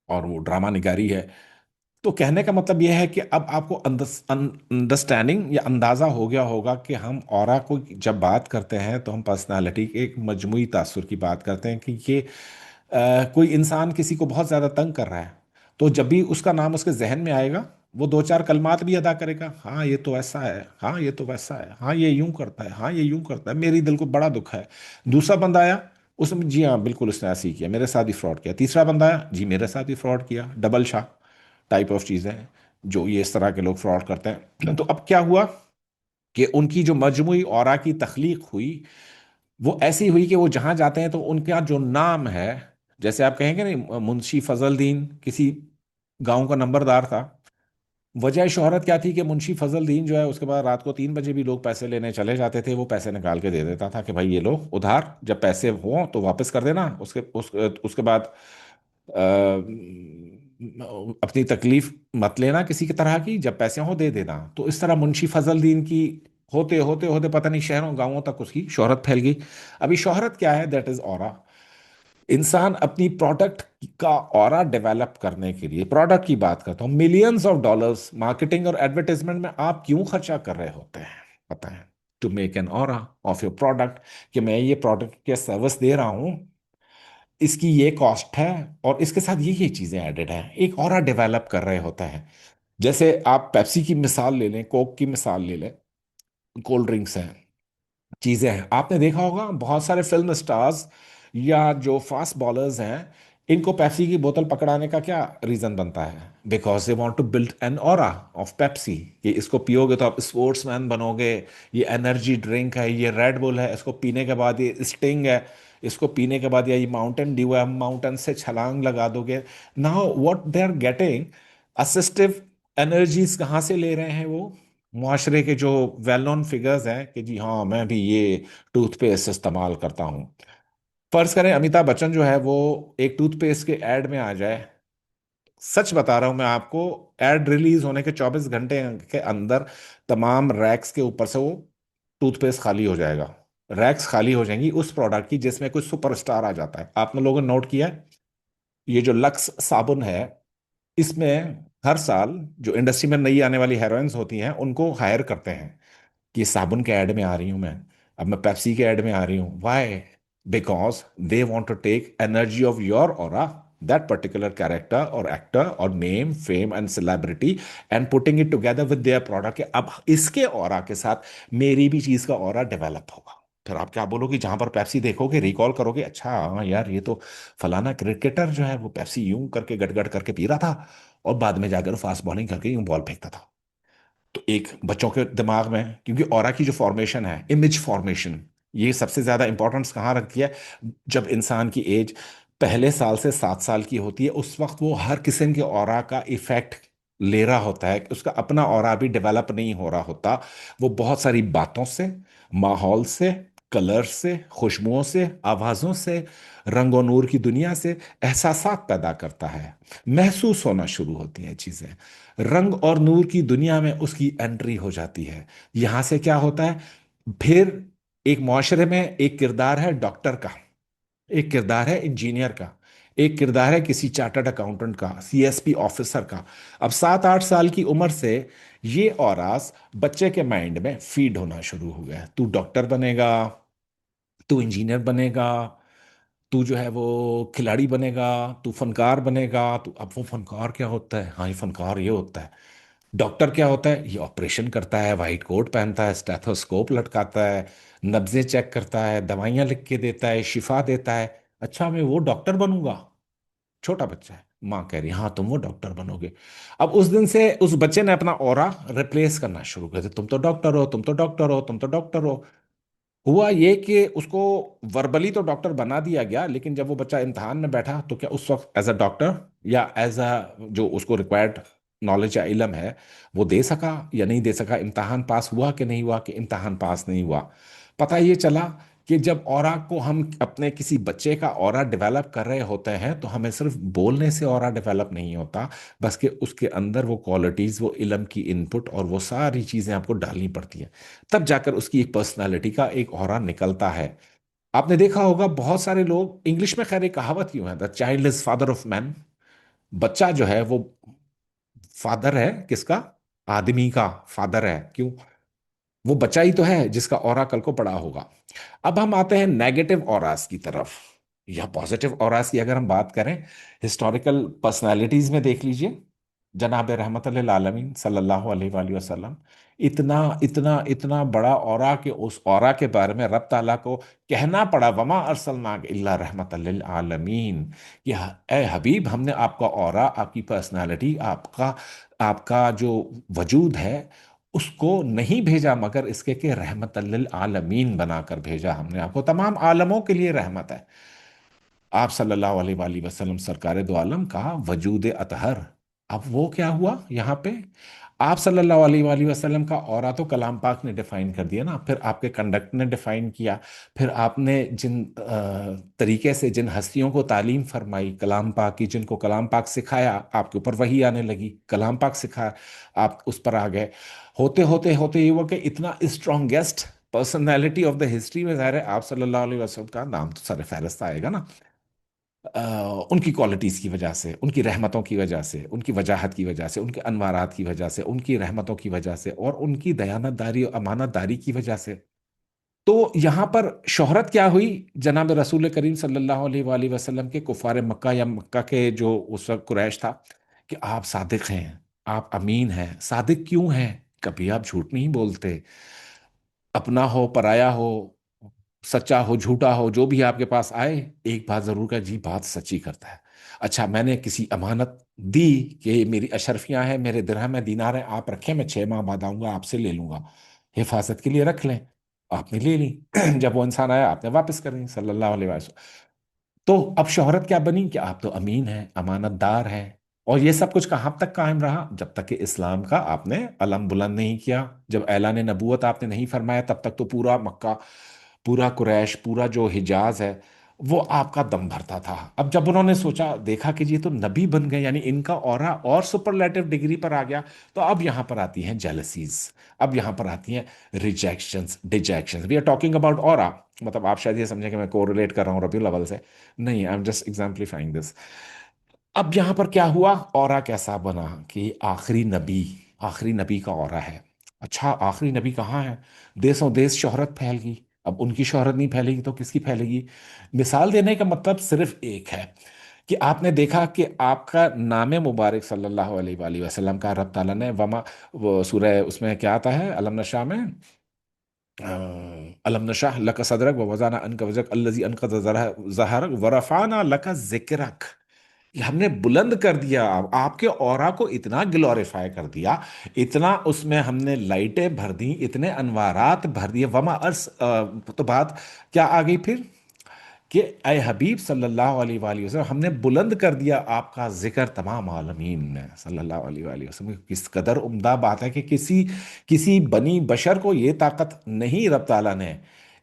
और वो ड्रामा निगारी है। तो कहने का मतलब यह है कि अब आपको अंडरस्टैंडिंग या अंदाजा हो गया होगा कि हम ऑरा को जब बात करते हैं तो हम पर्सनालिटी के एक मजमुई तासुर की बात करते हैं, कि ये कोई इंसान किसी को बहुत ज्यादा तंग कर रहा है, तो जब भी उसका नाम उसके जहन में आएगा, वो दो चार कलमात भी अदा करेगा। हाँ ये तो ऐसा है, हाँ ये तो वैसा है, हाँ ये यूं करता है, हाँ ये यूं करता है, मेरी दिल को बड़ा दुख है। दूसरा बंदा आया, उसने जी हाँ बिल्कुल उसने ऐसे ही किया, मेरे साथ ही फ्रॉड किया। तीसरा बंदा आया, जी मेरे साथ ही फ्रॉड किया। डबल शाह टाइप ऑफ चीजें हैं जो ये इस तरह के लोग फ्रॉड करते हैं। तो अब क्या हुआ कि उनकी जो मजमूई ऑरा की तख्लीक हुई, वो ऐसी हुई कि वो जहां जाते हैं तो उनका जो नाम है, जैसे आप कहेंगे नहीं, मुंशी फजल दीन किसी गांव का नंबरदार था। वजह शोहरत क्या थी कि मुंशी फजल दीन जो है, उसके बाद रात को 3 बजे भी लोग पैसे लेने चले जाते थे, वो पैसे निकाल के दे देता था कि भाई ये लो उधार, जब पैसे हों तो वापस कर देना। उसके बाद अपनी तकलीफ मत लेना किसी की तरह की, जब पैसे हों दे देना। तो इस तरह मुंशी फजल दीन की होते होते होते पता नहीं शहरों गांवों तक उसकी शोहरत फैल गई। अभी शोहरत क्या है? That is aura. इंसान अपनी प्रोडक्ट का ऑरा डेवलप करने के लिए, प्रोडक्ट की बात करता हूँ, मिलियंस ऑफ डॉलर्स मार्केटिंग और एडवर्टाइजमेंट में आप क्यों खर्चा कर रहे होते हैं पता है? To make an aura of your product, कि मैं ये प्रोडक्ट या सर्विस दे रहा हूँ, इसकी ये कॉस्ट है, और इसके साथ ये चीजें एडेड हैं, एक ऑरा डेवलप कर रहे होता है। जैसे आप पेप्सी की मिसाल ले लें, कोक की मिसाल ले लें, कोल्ड ड्रिंक्स हैं, चीजें हैं। आपने देखा होगा बहुत सारे फिल्म स्टार्स या जो फास्ट बॉलर्स हैं, इनको पेप्सी की बोतल पकड़ाने का क्या रीजन बनता है? Because they want to build an aura of Pepsi, कि इसको पियोगे तो आप स्पोर्ट्समैन बनोगे, ये एनर्जी ड्रिंक है, ये रेड बुल है, इसको पीने के बाद ये स्टिंग है, इसको पीने के बाद, या ये माउंटेन ड्यू है, माउंटेन से छलांग लगा दोगे। Now what they are getting, assistive energies कहाँ से ले रहे हैं वो? मुआशरे के जो वेल नोन फिगर्स हैं कि जी हाँ मैं भी ये टूथपेस्ट इस्तेमाल करता हूँ। फर्ज करें अमिताभ बच्चन जो है वो एक टूथपेस्ट के एड में आ जाए, सच बता रहा हूं मैं आपको, एड रिलीज होने के 24 घंटे के अंदर तमाम रैक्स के ऊपर से वो टूथपेस्ट खाली हो जाएगा। रैक्स खाली हो जाएंगी उस प्रोडक्ट की जिसमें कोई सुपरस्टार आ जाता है। आपने लोगों ने नोट किया है, ये जो लक्स साबुन है, इसमें हर साल जो इंडस्ट्री में नई आने वाली हेरोइंस होती हैं उनको हायर करते हैं कि साबुन के ऐड में आ रही हूं मैं, अब मैं पेप्सी के ऐड में आ रही हूँ। Why? Because they want to take energy of your aura, that particular character और एक्टर और name fame and celebrity, and putting it together with their product. अब इसके ऑरा के साथ मेरी भी चीज का ऑरा डेवलप होगा। फिर आप क्या बोलोगे? जहां पर पेप्सी देखोगे रिकॉल करोगे, अच्छा हाँ यार ये तो फलाना क्रिकेटर जो है वो पेप्सी यूं करके गटगट करके पी रहा था, और बाद में जाकर फास्ट बॉलिंग करके यूं बॉल फेंकता था। तो एक बच्चों के दिमाग में, क्योंकि ऑरा की जो फॉर्मेशन है, इमेज फॉर्मेशन, ये सबसे ज्यादा इंपॉर्टेंस कहाँ रखती है? जब इंसान की एज पहले साल से 7 साल की होती है, उस वक्त वो हर किस्म के ऑरा का इफेक्ट ले रहा होता है, उसका अपना ऑरा भी डेवलप नहीं हो रहा होता। वो बहुत सारी बातों से, माहौल से, कलर से, खुशबुओं से, आवाजों से, रंग और नूर की दुनिया से एहसासात पैदा करता है, महसूस होना शुरू होती हैं चीजें। रंग और नूर की दुनिया में उसकी एंट्री हो जाती है। यहां से क्या होता है? फिर एक मुआशरे में एक किरदार है डॉक्टर का, एक किरदार है इंजीनियर का, एक किरदार है किसी चार्टर्ड अकाउंटेंट का, सीएसपी ऑफिसर का। अब 7-8 साल की उम्र से ये औरास बच्चे के माइंड में फीड होना शुरू हो गया है। तू डॉक्टर बनेगा, तू इंजीनियर बनेगा, तू जो है वो खिलाड़ी बनेगा, तू फनकार बनेगा। तू, अब वो फनकार क्या होता है? हाँ ये फनकार ये होता है। डॉक्टर क्या होता है? ये ऑपरेशन करता है, वाइट कोट पहनता है, स्टेथोस्कोप लटकाता है, नब्जें चेक करता है, दवाइयां लिख के देता है, शिफा देता है। अच्छा मैं वो डॉक्टर बनूंगा? छोटा बच्चा है, माँ कह रही हाँ तुम वो डॉक्टर बनोगे। अब उस दिन से उस बच्चे ने अपना ऑरा रिप्लेस करना शुरू कर दिया, तुम तो डॉक्टर हो, तुम तो डॉक्टर हो, तुम तो डॉक्टर हो। हुआ ये कि उसको वर्बली तो डॉक्टर बना दिया गया, लेकिन जब वो बच्चा इम्तहान में बैठा तो क्या उस वक्त एज अ डॉक्टर या एज अ जो उसको रिक्वायर्ड नॉलेज या इल्म है वो दे सका या नहीं दे सका? इम्तहान पास हुआ कि नहीं हुआ? कि इम्तहान पास नहीं हुआ। पता ये चला कि जब ऑरा को हम अपने किसी बच्चे का ऑरा डेवलप कर रहे होते हैं तो हमें सिर्फ बोलने से ऑरा डेवलप नहीं होता, बस कि उसके अंदर वो क्वालिटीज, वो इल्म की इनपुट और वो सारी चीजें आपको डालनी पड़ती हैं, तब जाकर उसकी एक पर्सनालिटी का एक ऑरा निकलता है। आपने देखा होगा बहुत सारे लोग, इंग्लिश में खैर एक कहावत यूं है, the child is father of man. बच्चा जो है वो फादर है किसका? आदमी का फादर है। क्यों? वो बच्चा ही तो है जिसका ऑरा कल को बड़ा होगा। अब हम आते हैं नेगेटिव ऑरास की तरफ। या पॉजिटिव ऑरास की अगर हम बात करें, हिस्टोरिकल पर्सनालिटीज में देख लीजिए, जनाब रहमतुल्लिल आलमीन सल्लल्लाहु अलैहि वसल्लम, इतना इतना इतना बड़ा ऑरा, के उस ऑरा के बारे में रब ताला को कहना पड़ा, वमा अरसलनाक इल्ला रहमतुल्लिल आलमीन, कि ए हबीब, हमने आपका ऑरा, आपकी पर्सनालिटी, आपका आपका जो वजूद है, उसको नहीं भेजा मगर इसके कि रहमतुल्लिल आलमीन बनाकर भेजा हमने आपको, तमाम आलमों के लिए रहमत है। आप सल्लल्लाहु अलैहि वसल्लम सरकार दो आलम का वजूद अतहर। अब वो क्या हुआ यहाँ पे, आप सल्लल्लाहु अलैहि वसल्लम का औरा तो कलाम पाक ने डिफाइन कर दिया ना, फिर आपके कंडक्ट ने डिफाइन किया, फिर आपने जिन तरीके से जिन हस्तियों को तालीम फरमाई कलाम पाक की, जिनको कलाम पाक सिखाया, आपके ऊपर वही आने लगी, कलाम पाक सिखाया, आप उस पर आ गए। होते होते होते ये हुआ कि इतना strongest personality of the history में, ज़ाहिर है आप सल्लल्लाहु अलैहि वसल्लम का नाम तो सर फहरिस्त आएगा ना। उनकी क्वालिटीज़ की वजह से, उनकी रहमतों की वजह से, उनकी वजाहत की वजह से, उनके अनवारात की वजह से, उनकी रहमतों की वजह से, और उनकी दयानतदारी और अमानतदारी की वजह से। तो यहाँ पर शोहरत क्या हुई, जनाब रसूल करीम सल्लल्लाहु अलैहि वसल्लम के कुफार मक्का, या मक्का के जो उस वक्त कुरैश था, कि आप सादिक हैं, आप अमीन हैं। सादिक क्यों हैं? कभी आप झूठ नहीं बोलते, अपना हो पराया हो, सच्चा हो झूठा हो, जो भी आपके पास आए, एक बात जरूर का, जी बात सच्ची करता है। अच्छा, मैंने किसी अमानत दी कि मेरी अशरफियां हैं, मेरे दिरहम है दीनार है, आप रखें, मैं 6 माह बाद आऊंगा आपसे ले लूंगा, हिफाजत के लिए रख लें। आपने ले ली जब वो इंसान आया आपने वापस कर दी सल्लल्लाहु अलैहि वसल्लम। तो अब शोहरत क्या बनी कि आप तो अमीन हैं, अमानतदार हैं। और ये सब कुछ कहाँ तक कायम रहा, जब तक कि इस्लाम का आपने अलम बुलंद नहीं किया, जब ऐलान नबूवत आपने नहीं फरमाया, तब तक तो पूरा मक्का, पूरा कुरैश, पूरा जो हिजाज है, वो आपका दम भरता था। अब जब उन्होंने सोचा, देखा कि ये तो नबी बन गए, यानी इनका ऑरा और सुपरलेटिव डिग्री पर आ गया, तो अब यहां पर आती हैं जेलसीज, अब यहां पर आती हैं rejections, dejections. We are talking about aura, मतलब आप शायद ये समझे कि मैं कोरिलेट कर रहा हूँ रबी लेवल से, नहीं, आई एम जस्ट एग्जाम्प्लीफाइंग दिस। अब यहां पर क्या हुआ, औरा कैसा बना कि आखिरी नबी का औरा है। अच्छा, आखिरी नबी कहाँ है? देशों देश शोहरत फैल गई। अब उनकी शोहरत नहीं फैलेगी तो किसकी फैलेगी? मिसाल देने का मतलब सिर्फ एक है, कि आपने देखा कि आपका नाम मुबारक सल्लल्लाहु अलैहि वसल्लम का रब ताला ने वमा, वो सूरह उसमें क्या आता है, अलम नशा में, अ, अलम नशा लक सदरक व वज़ाना अनका वज़रक अल्लज़ी अनक़ज़ ज़हरक व रफ़अना लक ज़िक्रक। कि हमने बुलंद कर दिया, आपके ऑरा को इतना ग्लोरीफाई कर दिया, इतना उसमें हमने लाइटें भर दी, इतने अनवारात भर दिए, वमा अर्स, तो बात क्या आ गई फिर, कि अय हबीब सल्लल्लाहु अलैहि वसल्लम, हमने बुलंद कर दिया आपका जिक्र तमाम आलमीन में सल्लल्लाहु अलैहि वसल्लम। किस कदर उम्दा बात है कि किसी किसी बनी बशर को ये ताकत नहीं रब ताला ने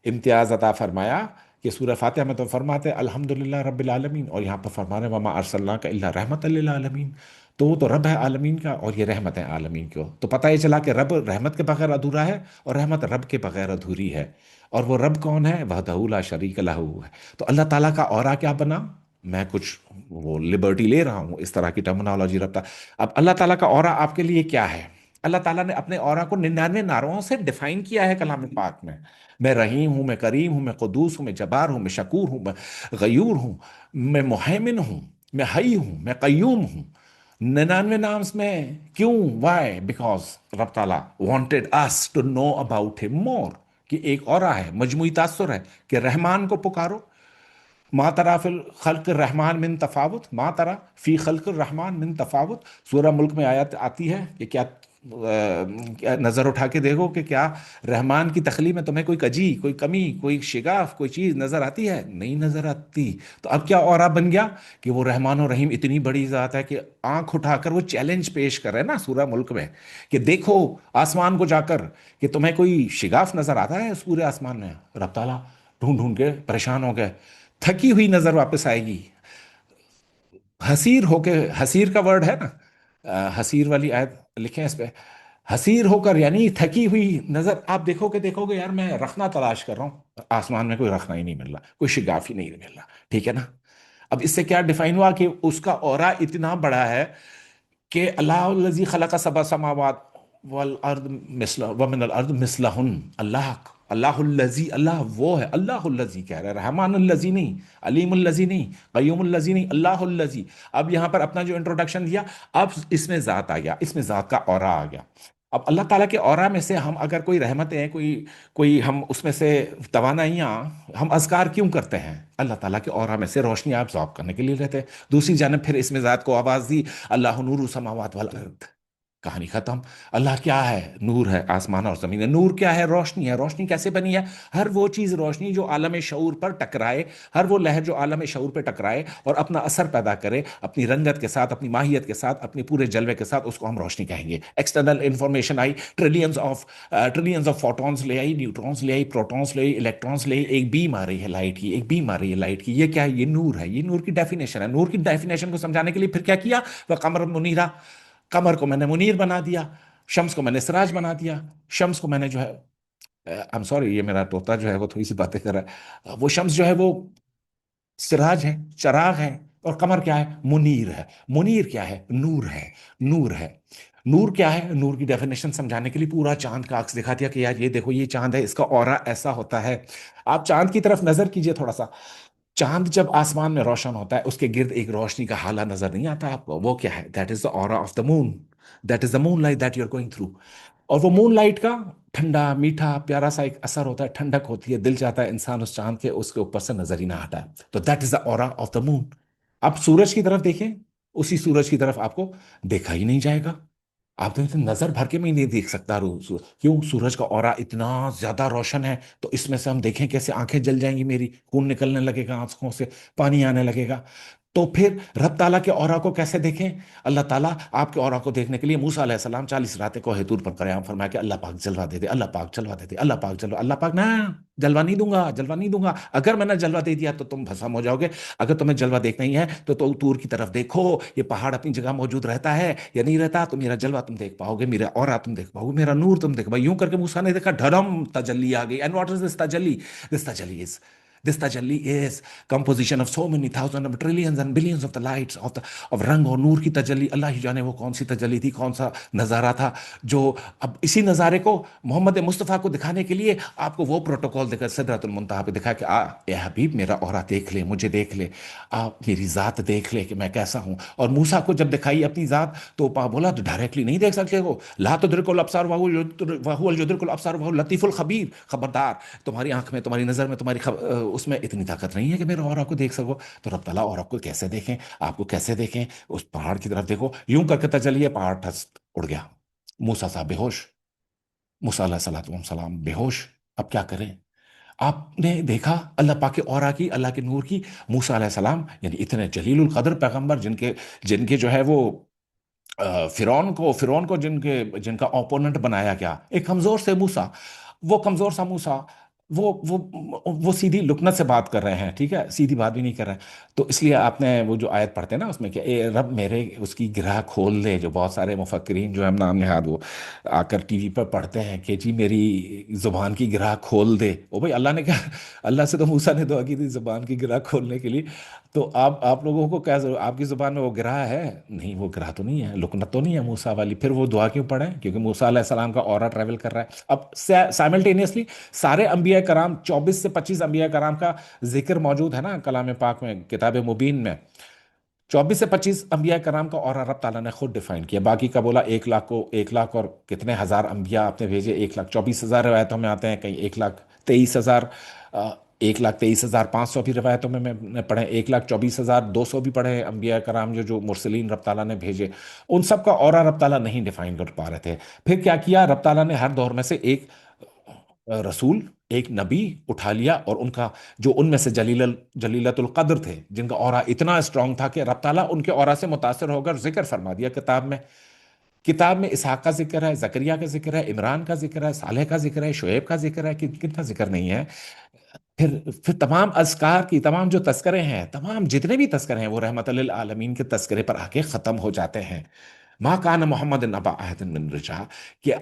इम्तियाज अता फरमाया, कि सूरह फातिहा में तो फरमाते हैं अल्हम्दुलिल्लाह रब्बिल आलमीन, और यहाँ पर फरमा रहे हैं वमा अरसलनाका इल्ला रहमतल लिल आलमीन। तो वो तो रब है आलमीन का, और ये रहमत है आलमीन को। तो पता ये चला कि रब रहमत के बगैर अधूरा है, और रहमत रब के बगैर अधूरी है। और वो रब कौन है? वहदहू ला शरीक लहू है। तो अल्लाह ताला का औरा क्या बना? मैं कुछ वो लिबर्टी ले रहा हूँ, इस तरह की टर्मिनोलॉजी रखता। अब अल्लाह ताला का औरा आपके लिए क्या है? अल्लाह ताला ने अपने औरा को 99 नारों से डिफाइन किया है कलाम पाक में। मैं रहीम हूँ, मैं करीम हूँ, मैं कुद्दूस हूँ, मैं जब्बार हूँ, मैं शकूर हूँ, मैं गयूर हूँ, मैं मुहैमिन हूँ, मैं हई हूँ, मैं कय्यूम हूँ। 99 नाम्स में क्यों? वाई? बिकॉज रब ताला wanted us to know about him more, कि एक और है, मजमुई तासुर है, कि रहमान को पुकारो। मा तरा फिल खल्क रहमान मिन तफावत, मा तरा फी खल्क रहमान मिन तफावत। सूरह मुल्क में आयत आती है कि क्या, क्या नजर उठा के देखो कि क्या रहमान की तखलीक में तुम्हें कोई कजी, कोई कमी, कोई शिगाफ, कोई चीज नजर आती है? नहीं नजर आती। तो अब क्या औरा बन गया, कि वो रहमान और रहीम इतनी बड़ी जात है कि आंख उठाकर वो चैलेंज पेश कर रहे हैं ना सूरह मुल्क में, कि देखो आसमान को जाकर, कि तुम्हें कोई शिगाफ नजर आता है उस पूरे आसमान में? रब ताला ढूंढ ढूंढ के परेशान हो गए, थकी हुई नजर वापस आएगी, हसीर होके, हसीर का वर्ड है ना, हसीर वाली आयत लिखे हैं इस पे, हसीर होकर यानी थकी हुई नजर आप देखोगे, देखोगे यार मैं रखना तलाश कर रहा हूं, आसमान में कोई रखना ही नहीं मिल रहा, कोई शिगाफ ही नहीं मिल रहा, ठीक है ना। अब इससे क्या डिफाइन हुआ, कि उसका औरा इतना बड़ा है, कि अल्लाह खलक सबा समावात वल अर्द मिस्ला व मिनल अर्द मिस्लहुन। अल्लाह अल्लाहुल्लजी, अल्लाह वो है, अल्लाहुल्लजी कह रहा है, रहमानुल्लजी नहीं, अलीमुल्लजी नहीं, कय्यूमुल्लजी नहीं, अल्लाहुल्लजी। अब यहां पर अपना जो इंट्रोडक्शन दिया, अब इसमें जात आ गया, इसमें जात का औरा आ गया। अब अल्लाह ताला के औरा में से हम अगर कोई रहमतें, कोई कोई हम उसमें से तवानाइयाँ, हम अज़कार क्यों करते हैं? अल्लाह ताला के औरा में से रोशनी एब्जॉर्ब करने के लिए रहते हैं। दूसरी जानब फिर इसमें ज़ात को आवाज़ दी, अल्लाह नूरु समावात वल अर्द, कहानी खत्म। अल्लाह क्या है? नूर है, आसमान और जमीन है। नूर क्या है? रोशनी है। रोशनी कैसे बनी है? हर वो चीज रोशनी जो आलम शऊर पर टकराए, हर वो लहर जो आलम शऊर पर टकराए और अपना असर पैदा करे अपनी रंगत के साथ, अपनी माहियत के साथ, अपने पूरे जलवे के साथ, उसको हम रोशनी कहेंगे। External information I, trillions of photons ले आई, न्यूट्रॉन्स ले आई, प्रोटॉन्स ले आई, इलेक्ट्रॉन्स ले आई, एक बीम आ रही है लाइट की, एक बीम आ रही है लाइट की। ये क्या है? ये नूर है। ये नूर की डेफिनेशन है। नूर की डेफिनेशन को समझाने के लिए फिर क्या किया? वह कमर मुनीरा, कमर को मैंने मुनीर बना दिया, शम्स को मैंने सिराज बना दिया। शम्स को मैंने जो है, आई एम सॉरी, ये मेरा तोता जो है वो थोड़ी सी बातें कर रहा है। वो शम्स जो है वो सिराज है, चराग है। और कमर क्या है? मुनीर है। मुनीर क्या है? नूर है। नूर है। नूर क्या है? नूर की डेफिनेशन समझाने के लिए पूरा चांद का अक्स दिखा दिया कि यार ये देखो, ये चांद है, इसका ऑरा ऐसा होता है। आप चांद की तरफ नजर कीजिए थोड़ा सा। चांद जब आसमान में रोशन होता है, उसके गिर्द एक रोशनी का हाला नजर नहीं आता आपको? वो क्या है? That is the aura of the moon. That is the moon light that you are going through. और वो मून लाइट का ठंडा मीठा प्यारा सा एक असर होता है, ठंडक होती है, दिल चाहता है इंसान उस चांद के उसके ऊपर से नजर ही ना हटाए। तो that is the aura of the moon. आप सूरज की तरफ देखें, उसी सूरज की तरफ आपको देखा ही नहीं जाएगा। आप तो इतनी नजर भर के भी नहीं देख सकता क्यों? सूरज का ऑरा इतना ज्यादा रोशन है। तो इसमें से हम देखें कैसे आंखें जल जाएंगी मेरी, खून निकलने लगेगा आंखों से, पानी आने लगेगा। तो फिर रब ताला के औरा को कैसे देखें? अल्लाह ताला आपके औरा को देखने के लिए मूसा अलैहिस्सलाम 40 रातें कोहे तूर पर कयाम फरमाया कि अल्लाह पाक जलवा दे दे, अल्लाह पाक जलवा दे दे, अल्लाह पाक जलवा। अल्लाह पाक ना, जलवा नहीं दूंगा, जलवा नहीं दूंगा। अगर मैंने जलवा दे दिया तो तुम भस्म हो जाओगे। अगर तुम्हें जलवा देखना ही है तो तूर की तरफ देखो, ये पहाड़ अपनी जगह मौजूद रहता है या नहीं रहता, तो मेरा जलवा तुम देख पाओगे, मेरा औरा तुम देख पाओगे, मेरा नूर तुम देख पाओगे। यूं करके मूसा ने देखा, धड़म तजल्ली आ गई। And what is this tajalli? This tajalli is This tajalli is composition of so many thousands of trillions and billions of the lights of रंग और नूर की तजल्ली। अल्लाह ही जाने वो कौन सी तजल्ली थी, कौन सा नज़ारा था, जो अब इसी नज़ारे को मोहम्मद मुस्तफ़ा को दिखाने के लिए आपको वो प्रोटोकॉल देकर सिदरतुल मुंतहा पे दिखा कि ए हबीब मेरा औरा देख ले, मुझे देख ले, आप मेरी ज़ात देख ले कि मैं कैसा हूँ। और मूसा को जब दिखाई अपनी ज़ात तो बोला तो डायरेक्टली नहीं देख सकते हो। ला तुदरिकुल अब्सार वहुवल युदरिकुल अब्सार वहुवल लतीफुल खबीर, खबरदार तुम्हारी आंख में, तुम्हारी नज़र में, तुम्हारी उसमें इतनी ताकत नहीं है कि मेरे औरा को देख सको। तो रब तआला औरा को कैसे देखें, आपको कैसे देखें? उस पहाड़ की तरफ देखो, यूं करके तजल्ली, पहाड़ ठस उड़ गया, मूसा साहब बेहोश, मूसा अलैहिस्सलाम बेहोश। अब क्या करें? आपने देखा अल्लाह पाक के औरा की, अल्लाह के नूर की। मूसा अलैहिस्सलाम यानी इतने जलीलुल कदर पैगंबर, जिनके जिनके जो है वो फिरौन को जिनके जिनका ओपोनेंट बनाया गया, एक कमजोर से मूसा। वो कमजोर सा मूसा, वो सीधी लुकनत से बात कर रहे हैं, ठीक है, सीधी बात भी नहीं कर रहे हैं। तो इसलिए आपने वो जो आयत पढ़ते हैं ना उसमें कि ए रब मेरे उसकी गिरह खोल दे, जो बहुत सारे मुफक्किरीन जो हम नाम निहाद वो आकर टीवी पर पढ़ते हैं कि जी मेरी जुबान की गिरह खोल दे। ओ भाई, अल्लाह ने क्या, अल्लाह से तो मूसा ने दुआ की थी जुबान की गिरह खोलने के लिए। तो आप लोगों को क्या जरूरत? आपकी जुबान में वो गिरह है? नहीं, वो गिरह तो नहीं है, लुकनत तो नहीं है मूसा वाली। फिर वो दुआ क्यों पढ़े? क्योंकि मूसा अलैहिस्सलाम का औरा ट्रैवल कर रहा है। अब साइमल्टेनियसली सारे अंबिया कराम, 24 से 25 अंबिया कराम का जिक्र मौजूद है ना कलाम पाक में, किताब मुबीन में। 24 से 25 अंबिया कराम का और रब ताला ने खुद डिफाइन किया। बाकी का बोला 1 लाख को, 1 लाख और कितने हजार अंबिया आपने भेजे, 1,24,000 रवायतों में आते हैं, कहीं 1,23,000, 1,23,500 भी रवायतों में मैंने पढ़े, 1,24,200 भी पढ़े अंबिया कराम जो जो मुरसलीन रब ताला ने भेजे। उन सब का और रब ताला नहीं डिफाइन कर पा रहे थे। फिर क्या किया रब ताला ने? हर दौर में से एक रसूल, एक नबी उठा लिया, और उनका जो उनमें से जलीलतुल कद्र थे, जिनका औरा इतना स्ट्रांग था कि रब ताला उनके औरा से मुतासिर होकर जिक्र फरमा दिया किताब में। किताब में इसहाक का जिक्र है, जकरिया का जिक्र है, इमरान का जिक्र है, सालेह का जिक्र है, शुएब का जिक्र है, किन का जिक्र नहीं है? फिर तमाम अज़कार की तमाम जो तस्करे हैं, तमाम जितने भी तस्करे हैं, वो रहमतुल आलमीन के तस्करे पर आके खत्म हो जाते हैं। मा कान मोहम्मद नबा अहद मिन रिजा, कि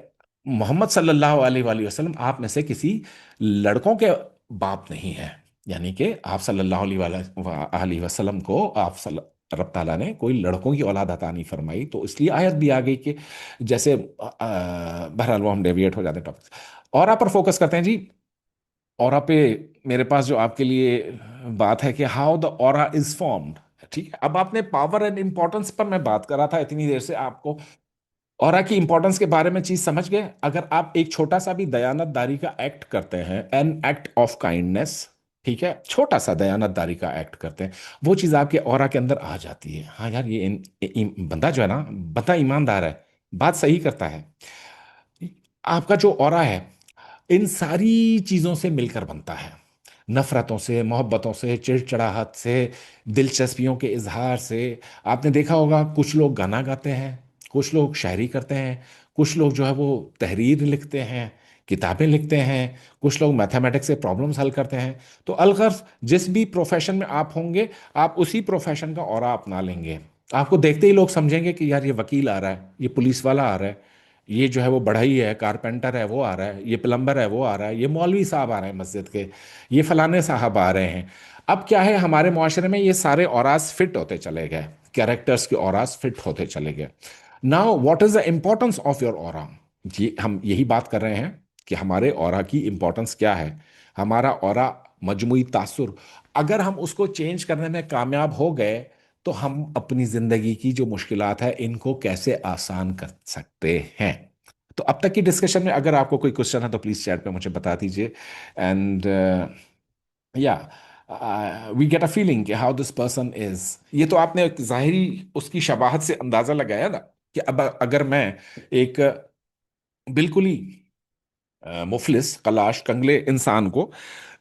मोहम्मद सल्लल्लाहु अलैहि वसल्लम आप में से किसी लड़कों के बाप नहीं है। यानी कि आप सल्लल्लाहु अलैहि वसल्लम को रब ताला ने कोई लड़कों की औलाद अता नहीं फरमाई। तो इसलिए आयत भी आ गई कि जैसे बहरहाल वो हम डेविएट हो जाते हैं टॉपिक, और आप पर फोकस करते हैं जी। ऑरा पे मेरे पास जो आपके लिए बात है कि how the aura is formed. ठीक है, अब आपने पावर एंड इंपॉर्टेंस पर मैं बात कर रहा था इतनी देर से आपको, ऑरा की इंपॉर्टेंस के बारे में चीज समझ गए। अगर आप एक छोटा सा भी दयानतदारी का एक्ट करते हैं, एन एक्ट ऑफ काइंडनेस, ठीक है, छोटा सा दयानतदारी का एक्ट करते हैं, वो चीज आपके ऑरा के अंदर आ जाती है। हाँ यार, ये बंदा जो है ना, बंदा ईमानदार है, बात सही करता है। आपका जो ऑरा है इन सारी चीजों से मिलकर बनता है। नफरतों से, मोहब्बतों से, चिड़चिड़ाहट से, दिलचस्पियों के इजहार से। आपने देखा होगा कुछ लोग गाना गाते हैं, कुछ लोग शायरी करते हैं, कुछ लोग जो है वो तहरीर लिखते हैं, किताबें लिखते हैं, कुछ लोग मैथमेटिक्स से प्रॉब्लम्स हल करते हैं। तो अलगर्ज जिस भी प्रोफेशन में आप होंगे, आप उसी प्रोफेशन का ऑरा अपना लेंगे। आपको देखते ही लोग समझेंगे कि यार ये वकील आ रहा है, ये पुलिस वाला आ रहा है, ये जो है वो बढ़ई है, कारपेंटर है वो आ रहा है, ये प्लम्बर है वो आ रहा है, ये मौलवी साहब आ रहे हैं मस्जिद के, ये फलाने साहब आ रहे हैं। अब क्या है, हमारे मुआशरे में ये सारे औरास फिट होते चले गए, कैरेक्टर्स के औरास फिट होते चले गए। Now what is the importance of your aura? जी, हम यही बात कर रहे हैं कि हमारे ऑरा की इंपॉर्टेंस क्या है। हमारा ऑरा मजमुई तासुर, अगर हम उसको चेंज करने में कामयाब हो गए, तो हम अपनी जिंदगी की जो मुश्किलात है इनको कैसे आसान कर सकते हैं। तो अब तक की डिस्कशन में अगर आपको कोई क्वेश्चन है तो प्लीज चैट पे मुझे बता दीजिए। एंड या वी गेट अ फीलिंग कि हाउ दिस पर्सन इज। ये तो आपने एक जाहिरी उसकी शबाहत से अंदाजा लगाया ना, कि अब अगर मैं एक बिल्कुल ही मुफलिस कलाश कंगले इंसान को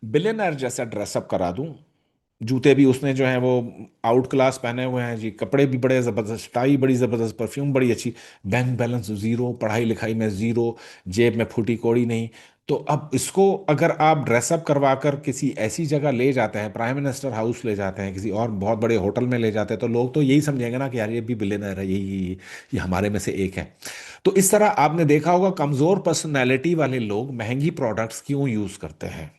बिलियनर जैसा ड्रेसअप करा दूं, जूते भी उसने जो है वो आउट क्लास पहने हुए हैं जी, कपड़े भी बड़े ज़बरदस्त, टाई बड़ी ज़बरदस्त, परफ्यूम बड़ी अच्छी, बैंक बैलेंस ज़ीरो, पढ़ाई लिखाई में ज़ीरो, जेब में फूटी कौड़ी नहीं। तो अब इसको अगर आप ड्रेसअप करवा कर किसी ऐसी जगह ले जाते हैं, प्राइम मिनिस्टर हाउस ले जाते हैं, किसी और बहुत बड़े होटल में ले जाते हैं, तो लोग तो यही समझेंगे ना कि यार ये भी बिलियनर है, ये हमारे में से एक है। तो इस तरह आपने देखा होगा कमज़ोर पर्सनैलिटी वाले लोग महंगी प्रोडक्ट्स क्यों यूज़ करते हैं।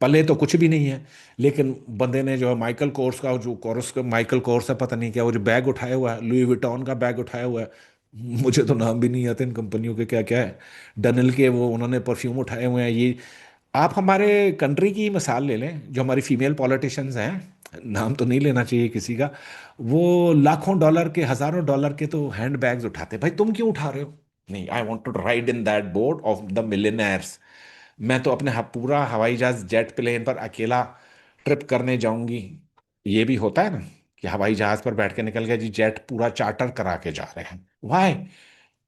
पले तो कुछ भी नहीं है, लेकिन बंदे ने जो है माइकल कोर्स का, जो कोर्स का माइकल कोर्स है, पता नहीं क्या, वो जो बैग उठाया हुआ है, लुई विटॉन का बैग उठाया हुआ है, मुझे तो नाम भी नहीं आते इन कंपनियों के क्या क्या है, डनल के वो उन्होंने परफ्यूम उठाए हुए हैं। ये आप हमारे कंट्री की मिसाल ले लें, जो हमारी फीमेल पॉलिटिशियंस हैं, नाम तो नहीं लेना चाहिए किसी का, वो लाखों डॉलर के, हजारों डॉलर के तो हैंड बैग्स उठाते हैं। भाई तुम क्यों उठा रहे हो? नहीं, I want to ride in that boat of the millionaires. मैं तो अपने पूरा हवाई जहाज जेट प्लेन पर अकेला ट्रिप करने जाऊंगी। ये भी होता है ना कि हवाई जहाज पर बैठ के निकल गया जी, जेट पूरा चार्टर करा के जा रहे हैं। वाई?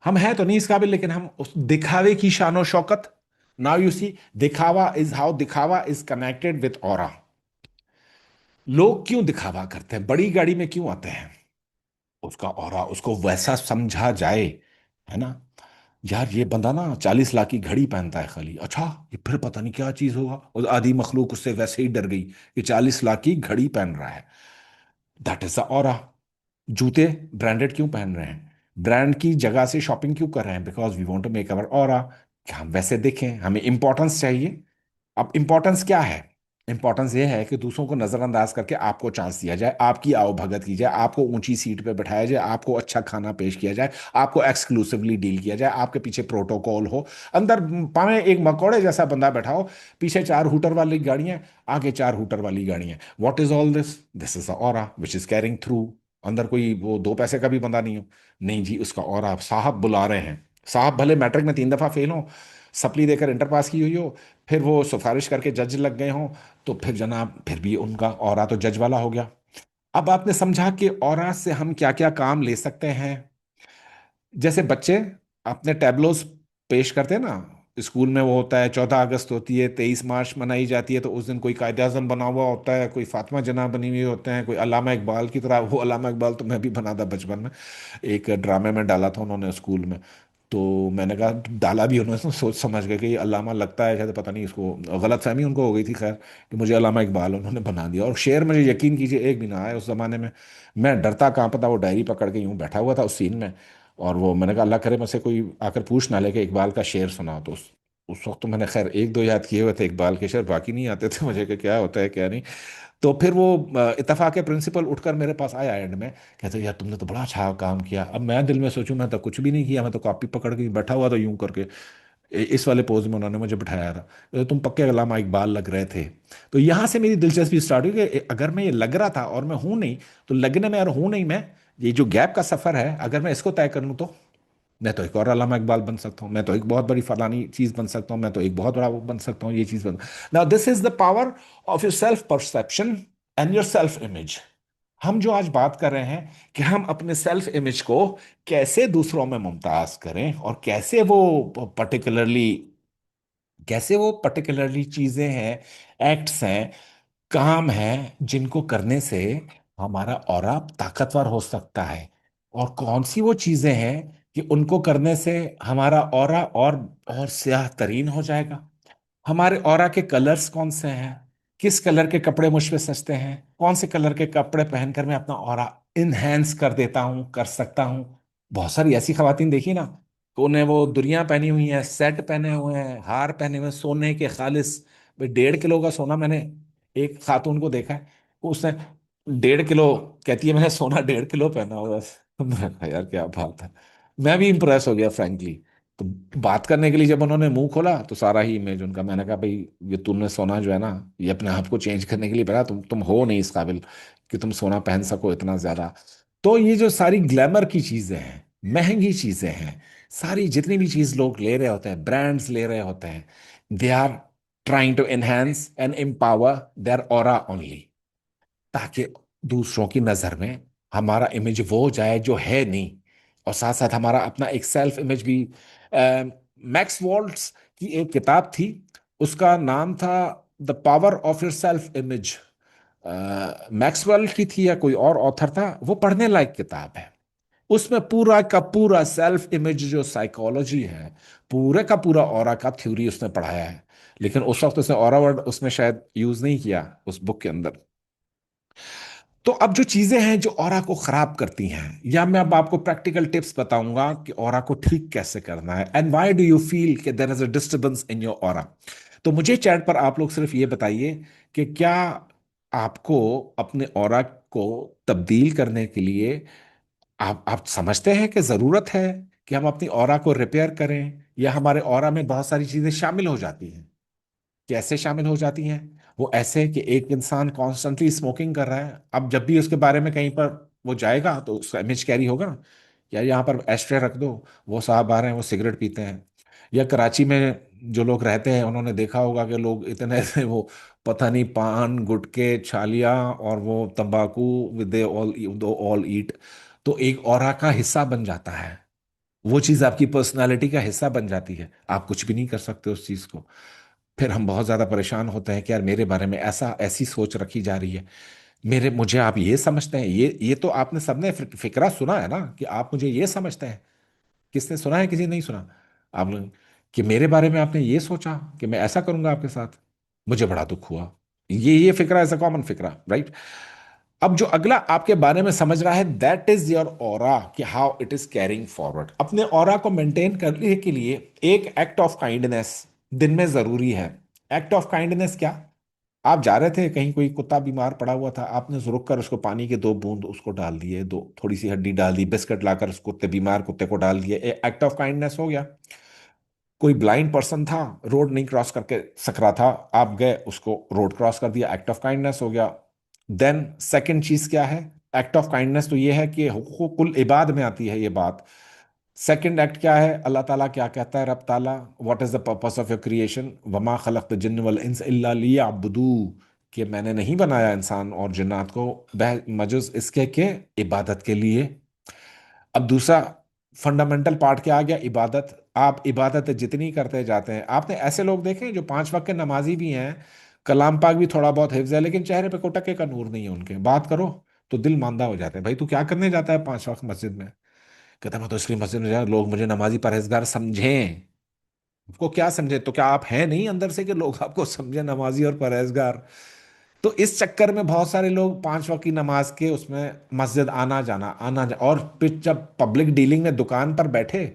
हम हैं तो नहीं इस काबिल, लेकिन हम उस दिखावे की शानो शौकत। नाउ यू सी, दिखावा इज हाउ दिखावा इज कनेक्टेड विथ ऑरा। लोग क्यों दिखावा करते हैं, बड़ी गाड़ी में क्यों आते हैं? उसका ऑरा, उसको वैसा समझा जाए, है ना। यार ये बंदा ना 40 लाख की घड़ी पहनता है खाली, अच्छा, ये फिर पता नहीं क्या चीज होगा, और आधी मखलूक उससे वैसे ही डर गई कि 40 लाख की घड़ी पहन रहा है। That is the aura. जूते ब्रांडेड क्यों पहन रहे हैं, ब्रांड की जगह से शॉपिंग क्यों कर रहे हैं? Because we want to make our aura, कि हम वैसे दिखें, हमें इंपॉर्टेंस चाहिए। अब इंपॉर्टेंस क्या है? इंपॉर्टेंस ये है कि दूसरों को नजरअंदाज करके आपको चांस दिया जाए, आपकी आवभगत की जाए, आपको ऊंची सीट पे बैठाया जाए, आपको अच्छा खाना पेश किया जाए, आपको एक्सक्लूसिवली डील किया जाए, आपके पीछे प्रोटोकॉल हो, अंदर पावे एक मकोड़े जैसा बंदा बैठा हो, पीछे 4 हूटर वाली गाड़ियां, आगे 4 हूटर वाली गाड़ियां। What is all this? This is the aura which is carrying through. अंदर कोई वो 2 पैसे का भी बंदा नहीं हो, नहीं जी, उसका ऑरा। साहब बुला रहे हैं, साहब भले मैट्रिक में 3 दफा फेल हो, सप्ली देकर इंटर पास की हुई हो, फिर वो सिफारिश करके जज लग गए हों, तो फिर जनाब फिर भी उनका ऑरा तो जज वाला हो गया। अब आपने समझा कि ऑरा से हम क्या क्या काम ले सकते हैं। जैसे बच्चे अपने टैबलोस पेश करते हैं ना, स्कूल में वो होता है, 14 अगस्त होती है, 23 मार्च मनाई जाती है, तो उस दिन कोई कायदे आज़म बना हुआ होता है, कोई फातिमा जना बनी हुई होते हैं, कोई अल्लामा इकबाल की तरह। वो अल्लामा इकबाल तो मैं भी बना था बचपन में, एक ड्रामे में डाला था उन्होंने स्कूल में। तो मैंने कहा, डाला भी उन्होंने तो सोच समझ के कि ये अल्लामा लगता है, शायद पता नहीं इसको गलत फहमी उनको हो गई थी, खैर, कि मुझे अल्लामा इकबाल उन्होंने बना दिया। और शेर मुझे यकीन कीजिए एक भी ना आया उस जमाने में। मैं डरता कांपता वो डायरी पकड़ के यूं बैठा हुआ था उस सीन में। और वो मैंने कहा अल्लाह करे मुझसे कोई आकर पूछ ना ले कि इकबाल का शेर सुना। तो उस वक्त तो मैंने खैर एक दो याद किए हुए थे इकबाल के शेर, बाकी नहीं आते थे मुझे कि क्या होता है क्या नहीं। तो फिर वो इत्तफाक के प्रिंसिपल उठकर मेरे पास आया एंड में, कहते यार तुमने तो बड़ा अच्छा काम किया। अब मैं दिल में सोचूं, मैं तो कुछ भी नहीं किया, मैं तो कॉपी पकड़ के बैठा हुआ था यूं करके। इस वाले पोज में उन्होंने मुझे बिठाया था, तो तुम पक्के अल्लामा इकबाल लग रहे थे। तो यहाँ से मेरी दिलचस्पी स्टार्ट हुई कि अगर मैं ये लग रहा था और मैं हूं नहीं, तो लगने में और हूं नहीं मैं, ये जो गैप का सफर है, अगर मैं इसको तय कर लूं तो मैं तो एक और अल्लामा इकबाल बन सकता हूँ, मैं तो एक बहुत बड़ी फलानी चीज बन सकता हूँ, मैं तो एक बहुत बड़ा वो बन सकता हूँ, ये चीज बन। Now this is the power of your self perception and your self image. हम जो आज बात कर रहे हैं कि हम अपने सेल्फ इमेज को कैसे दूसरों में मुमताज करें, और कैसे वो पर्टिकुलरली चीजें हैं, एक्ट्स हैं, काम हैं, जिनको करने से हमारा ऑरा ताकतवर हो सकता है, और कौन सी वो चीजें हैं कि उनको करने से हमारा ऑरा और स्याह तरीन हो जाएगा। हमारे ऑरा के कलर्स कौन से हैं, किस कलर के कपड़े मुझ पे सजते हैं, कौन से कलर के कपड़े पहनकर मैं अपना ऑरा इनहेंस कर देता हूं, कर सकता हूं। बहुत सारी ऐसी खवातीन देखी ना, तो उन्हें वो दुनिया पहनी हुई है, सेट पहने हुए हैं, हार पहने हुए हैं, सोने के खालिस। भाई 1.5 किलो का सोना, मैंने एक खातून को देखा है, उसने 1.5 किलो, कहती है मैंने सोना 1.5 किलो पहना हुआ है। मैंने कहा यार क्या बात है। मैं भी इंप्रेस हो गया फ्रेंकली। तो बात करने के लिए जब उन्होंने मुंह खोला तो सारा ही इमेज उनका, मैंने कहा भाई ये तुमने सोना जो है ना, ये अपने आप को चेंज करने के लिए पहना, तुम हो नहीं इस काबिल कि तुम सोना पहन सको इतना ज्यादा। तो ये जो सारी ग्लैमर की चीजें हैं, महंगी चीजें हैं, सारी जितनी भी चीज लोग ले रहे होते हैं, ब्रांड्स ले रहे होते हैं, they are trying to enhance and empower their aura only, ताकि दूसरों की नजर में हमारा इमेज वो हो जाए जो है नहीं, और साथ साथ हमारा अपना एक सेल्फ इमेज भी। मैक्स वॉल्ट्स की एक किताब थी, उसका नाम था the power of your self image. Maxwell की थी या कोई और ऑथर था, वो पढ़ने लायक किताब है। उसमें पूरा का पूरा सेल्फ इमेज जो साइकोलॉजी है, पूरे का पूरा ऑरा का थ्योरी उसने पढ़ाया है। लेकिन उस वक्त उसने ऑरा वर्ड उसमें शायद यूज नहीं किया उस बुक के अंदर। तो अब जो चीजें हैं जो ऑरा को खराब करती हैं, या मैं अब आपको प्रैक्टिकल टिप्स बताऊंगा कि ऑरा को ठीक कैसे करना है, and why do you feel कि there is a disturbance in your aura. तो मुझे चैट पर आप लोग सिर्फ ये बताइए कि क्या आपको अपने ऑरा को तब्दील करने के लिए, आप समझते हैं कि जरूरत है कि हम अपनी ऑरा को रिपेयर करें, या हमारे ऑरा में बहुत सारी चीजें शामिल हो जाती हैं। कैसे शामिल हो जाती हैं? वो ऐसे कि एक इंसान कॉन्स्टेंटली स्मोकिंग कर रहा है, अब जब भी उसके बारे में कहीं पर वो जाएगा तो उसका इमेज कैरी होगा ना, या यहाँ पर एस्ट्रे रख दो, वो साहब आ रहे हैं वो सिगरेट पीते हैं। या कराची में जो लोग रहते हैं उन्होंने देखा होगा कि लोग इतने से वो पता नहीं पान गुटखे छालियाँ और वो तंबाकू विद दे ऑल ईट, तो एक ऑरा का हिस्सा बन जाता है। वो चीज आपकी पर्सनालिटी का हिस्सा बन जाती है, आप कुछ भी नहीं कर सकते उस चीज को। फिर हम बहुत ज्यादा परेशान होते हैं कि यार मेरे बारे में ऐसा ऐसी सोच रखी जा रही है, मेरे मुझे आप ये समझते हैं, ये तो आपने सबने फिक्रा सुना है ना कि आप मुझे ये समझते हैं। किसने सुना है, किसी ने नहीं सुना। आप लोग कि मेरे बारे में आपने ये सोचा कि मैं ऐसा करूंगा आपके साथ, मुझे बड़ा दुख हुआ। ये फिक्रा ऐसा कॉमन फिक्रा, राइट। अब जो अगला आपके बारे में समझ रहा है, दैट इज योर ऑरा, कि how it is carrying forward. अपने ऑरा को मेंटेन करने के लिए एक एक्ट ऑफ काइंडनेस दिन में जरूरी है। एक्ट ऑफ काइंडनेस क्या? आप जा रहे थे कहीं, कोई कुत्ता बीमार पड़ा हुआ था, आपने रुक कर उसको पानी के 2 बूंद उसको डाल दिए, दो थोड़ी सी हड्डी डाल दी, बिस्किट लाकर उस कुत्ते बीमार कुत्ते को डाल दिए, एक्ट ऑफ काइंडनेस हो गया। कोई ब्लाइंड पर्सन था, रोड नहीं क्रॉस करके सक रहा था, आप गए उसको रोड क्रॉस कर दिया, एक्ट ऑफ काइंडनेस हो गया। देन सेकंड चीज क्या है? एक्ट ऑफ काइंडनेस तो ये है कि हुकूकुल इबाद में आती है ये बात। सेकंड एक्ट क्या है? अल्लाह ताला क्या कहता है, रब ताला, what is the purpose of your creation, वमा खलक़त जिन्न वल इंस इल्ला लियअबुदू, कि मैंने नहीं बनाया इंसान और जिन्नात को मजुज इसके के इबादत के लिए। अब दूसरा फंडामेंटल पार्ट क्या आ गया? इबादत। आप इबादत जितनी करते जाते हैं, आपने ऐसे लोग देखे हैं जो 5 वक्त के नमाजी भी हैं, कलाम पाक भी थोड़ा बहुत हिफ्ज है, लेकिन चेहरे पे कोटके का नूर नहीं है उनके, बात करो तो दिल मांदा हो जाते हैं। भाई तू क्या करने जाता है 5 वक्त मस्जिद में? कहता मैं तो इसलिए मस्जिद में जा, लोग मुझे नमाजी परहेजगार समझें। आपको क्या समझे? तो क्या आप हैं नहीं अंदर से कि लोग आपको समझे नमाजी और परहेजगार? तो इस चक्कर में बहुत सारे लोग 5 वक्त की नमाज के उसमें मस्जिद और फिर जब पब्लिक डीलिंग में दुकान पर बैठे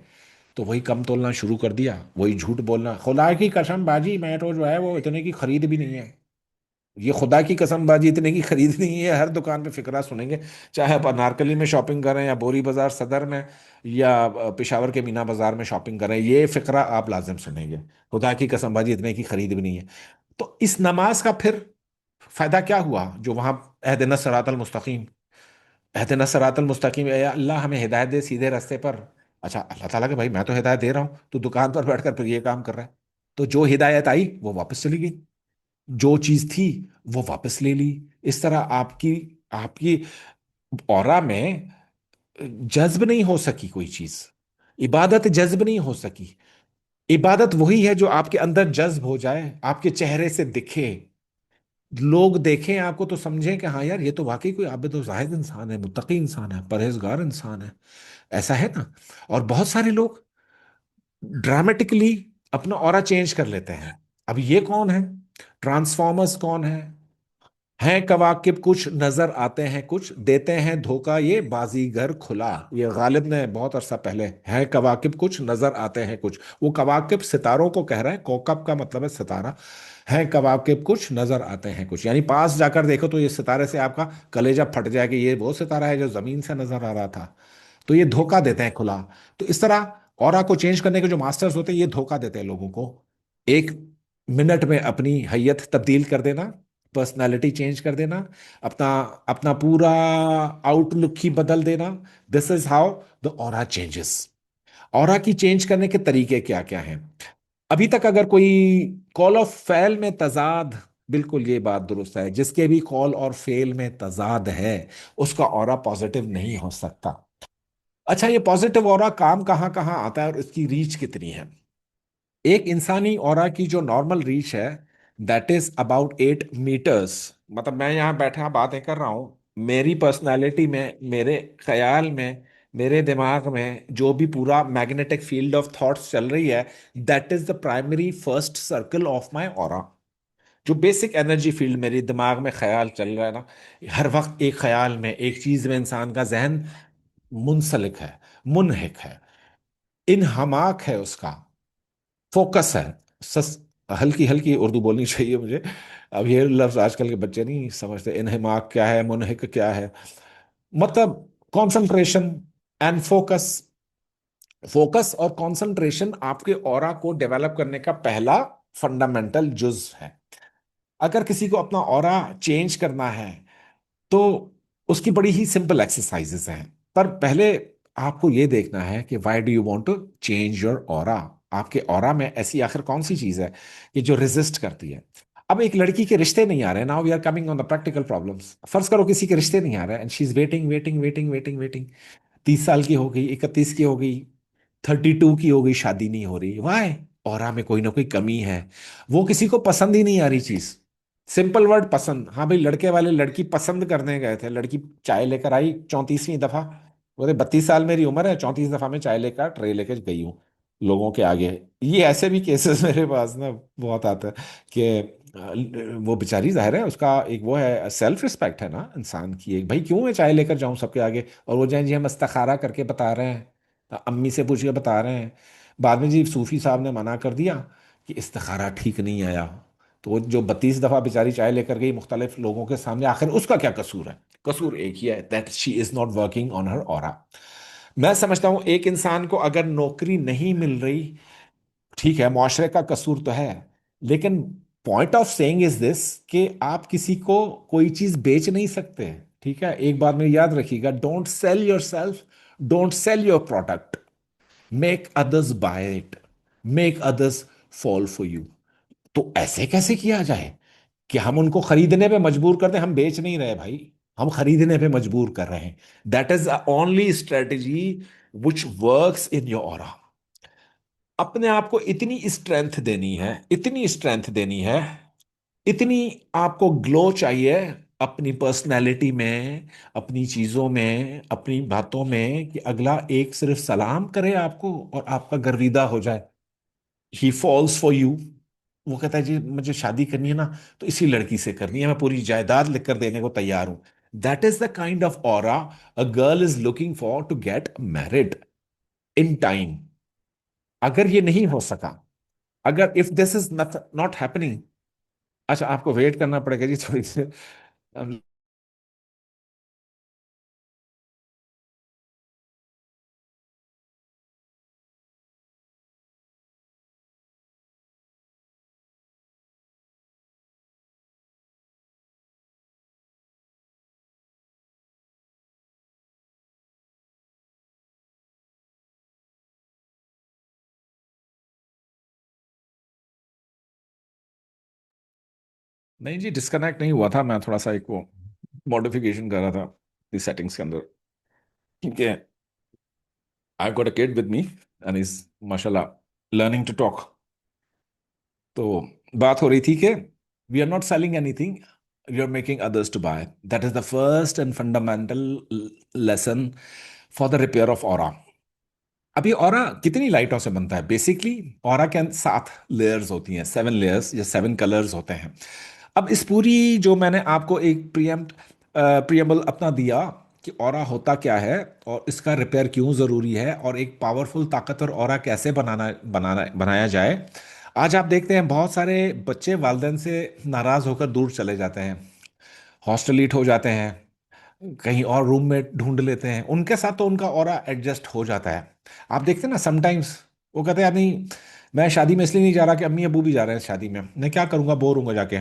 तो वही कम तोलना शुरू कर दिया, वही झूठ बोलना, खुदा की कसम बाजी मैं तो जो है वो इतने की खरीद भी नहीं है। ये खुदा की कसमबाजी इतने की खरीद नहीं है, हर दुकान पे फिकरा सुनेंगे। चाहे आप अनारकली में शॉपिंग करें या बोरी बाजार सदर में या पेशावर के मीना बाजार में शॉपिंग करें, ये फिकरा आप लाजिम सुनेंगे। खुदा की कसमबाजी इतने की खरीद भी नहीं है। तो इस नमाज का फिर फायदा क्या हुआ जो वहां एहदिना सरातल मुस्तकीम, एहदिना सरातल मुस्तकीम, या अल्लाह हमें हिदायत दे सीधे रास्ते पर। अच्छा, अल्लाह ताला के भाई मैं तो हिदायत दे रहा हूं, तू दुकान पर बैठकर फिर ये काम कर रहा है। तो जो हिदायत आई वो वापस चली गई, जो चीज थी वो वापस ले ली। इस तरह आपकी आपकी औरा में जज्ब नहीं हो सकी कोई चीज, इबादत जज्ब नहीं हो सकी। इबादत वही है जो आपके अंदर जज्ब हो जाए, आपके चेहरे से दिखे, लोग देखें आपको तो समझें कि हाँ यार ये तो वाकई कोई आबिद और जाहिद इंसान है, मुत्तकी इंसान है, परहेजगार इंसान है। ऐसा है ना। और बहुत सारे लोग ड्रामेटिकली अपना ऑरा चेंज कर लेते हैं। अब ये कौन है? ट्रांसफॉर्मर्स कौन है? हैं कवाकिब कुछ नजर आते हैं कुछ, देते हैं धोखा ये बाजीगर खुला। ये गालिब ने बहुत अरसा पहले, हैं कवाकिब कुछ नजर आते हैं कुछ, वो कवाकिब सितारों को कह रहा है, कौकब का मतलब है सितारा। हैं कवाकिब कुछ नजर आते हैं कुछ, यानी पास जाकर देखो तो ये सितारे से आपका कलेजा फट जाए कि ये वो सितारा है जो जमीन से नजर आ रहा था। तो ये धोखा देते हैं खुला। तो इस तरह ऑरा को चेंज करने के जो मास्टर्स होते हैं ये धोखा देते हैं लोगों को। एक मिनट में अपनी हैयत तब्दील कर देना, पर्सनालिटी चेंज कर देना, अपना अपना पूरा आउटलुक ही बदल देना। This is how the aura changes. Aura की चेंज करने के तरीके क्या क्या हैं? अभी तक अगर कोई कॉल ऑफ फेल में तजाद, बिल्कुल ये बात दुरुस्त है, जिसके भी कॉल और फेल में तजाद है उसका ऑरा पॉजिटिव नहीं हो सकता। अच्छा, ये पॉजिटिव ऑरा काम कहाँ कहाँ आता है और इसकी रीच कितनी है? एक इंसानी ऑरा की जो नॉर्मल रीच है दैट इज अबाउट 8 मीटर्स। मतलब मैं यहाँ बैठा बातें कर रहा हूँ, मेरी पर्सनालिटी में, मेरे ख्याल में, मेरे दिमाग में जो भी पूरा मैग्नेटिक फील्ड ऑफ थॉट्स चल रही है, that is the primary first circle of my aura. जो बेसिक एनर्जी फील्ड मेरे दिमाग में ख्याल चल रहा है ना, हर वक्त एक ख्याल में, एक चीज में इंसान का जहन मुंसलिक है, मुनहिक है, इनहमाक है उसका, फोकस है। सस हल्की हल्की उर्दू बोलनी चाहिए मुझे। अब ये लफ्ज आजकल के बच्चे नहीं समझते, इन्हिमाक क्या है, मुनहिक क्या है। मतलब कंसंट्रेशन एंड फोकस। फोकस और कंसंट्रेशन आपके ऑरा को डेवलप करने का पहला फंडामेंटल जुज है। अगर किसी को अपना ऑरा चेंज करना है तो उसकी बड़ी ही सिंपल एक्सरसाइजेस हैं। पर पहले आपको यह देखना है कि why do you want to change your aura. आपके ऑरा में ऐसी आखिर कौन सी चीज है कि जो रेजिस्ट करती है? अब एक लड़की के रिश्ते नहीं आ रहे, now we are coming on the practical problems. फर्ज करो किसी के रिश्ते नहीं आ रहे and she is waiting waiting waiting waiting waiting. 30 साल की हो गई, 31 की हो गई, 32 की हो गई, शादी नहीं हो रही। वाई? ऑरा में कोई ना कोई कमी है। वो किसी को पसंद ही नहीं आ रही चीज। सिंपल वर्ड पसंद। हाँ भाई, लड़के वाले लड़की पसंद करने गए थे, लड़की चाय लेकर आई 34वीं दफा। बोले 32 साल मेरी उम्र है, 34 दफा मैं चाय लेकर ट्रे लेकर गई हूँ लोगों के आगे। ये ऐसे भी केसेस मेरे पास ना बहुत आता है कि वो बेचारी, जाहिर है उसका एक वो है, सेल्फ रिस्पेक्ट है ना इंसान की, एक भाई क्यों मैं चाय लेकर जाऊं सबके आगे, और वो जाए जी हम इस्तिखारा करके बता रहे हैं, अम्मी से पूछ के बता रहे हैं। बाद में जी सूफी साहब ने मना कर दिया कि इस्तिखारा ठीक नहीं आया। तो वो जो 32 दफा बेचारी चाय लेकर गई मुख्तलिफ लोगों के सामने, आखिर उसका क्या कसूर है? कसूर एक ही है, that she is not working on her aura. मैं समझता हूं एक इंसान को अगर नौकरी नहीं मिल रही, ठीक है मुआशरे का कसूर तो है, लेकिन point of saying is this कि आप किसी को कोई चीज बेच नहीं सकते। ठीक है, एक बात में याद रखिएगा, don't sell yourself, don't sell your product, make others buy it, make others fall for you. तो ऐसे कैसे किया जाए कि हम उनको खरीदने पे मजबूर कर दें? हम बेच नहीं रहे भाई, हम खरीदने पे मजबूर कर रहे हैं। That is the only strategy which works in your aura. अपने आप को इतनी स्ट्रेंथ देनी है, इतनी स्ट्रेंथ देनी है, इतनी आपको ग्लो चाहिए अपनी पर्सनैलिटी में, अपनी चीजों में, अपनी बातों में, कि अगला एक सिर्फ सलाम करे आपको और आपका गर्विदा हो जाए। ही फॉल्स फॉर यू। वो कहता है जी मुझे शादी करनी है ना, तो इसी लड़की से करनी है, मैं पूरी जायदाद लिख कर देने को तैयार हूं। That is the kind of aura a girl is looking for to get married in time. अगर ये नहीं हो सका, अगर if this is not happening, अच्छा, आपको वेट करना पड़ेगा जी थोड़ी सी। नहीं जी, डिस्कनेक्ट नहीं हुआ था, मैं थोड़ा सा एक वो मॉडिफिकेशन कर रहा था सेटिंग्स के अंदर। ठीक है, I got a kid with me and is माशाल्लाह लर्निंग टू टॉक। तो बात हो रही थी कि we are not selling anything, we are making others to buy. That is the first and fundamental lesson for the repair of aura. अब ये ऑरा कितनी लाइटों से बनता है? बेसिकली ऑरा के अंदर 7 लेयर्स होती हैं, 7 लेयर्स या 7 कलर्स होते हैं। अब इस पूरी जो मैंने आपको एक प्रियम्बल अपना दिया कि ऑरा होता क्या है और इसका रिपेयर क्यों ज़रूरी है और एक पावरफुल ताकतवर ऑरा कैसे बनाया जाए। आज आप देखते हैं बहुत सारे बच्चे वालिदैन से नाराज़ होकर दूर चले जाते हैं, हॉस्टलीट हो जाते हैं, कहीं और रूममेट ढूंढ लेते हैं, उनके साथ तो उनका ऑरा एडजस्ट हो जाता है। आप देखते हैं ना समटाइम्स, वो कहते हैं नहीं, मैं शादी में इसलिए नहीं जा रहा कि अम्मी अबू भी जा रहे हैं शादी में, मैं क्या करूंगा, बोर होऊंगा जाके।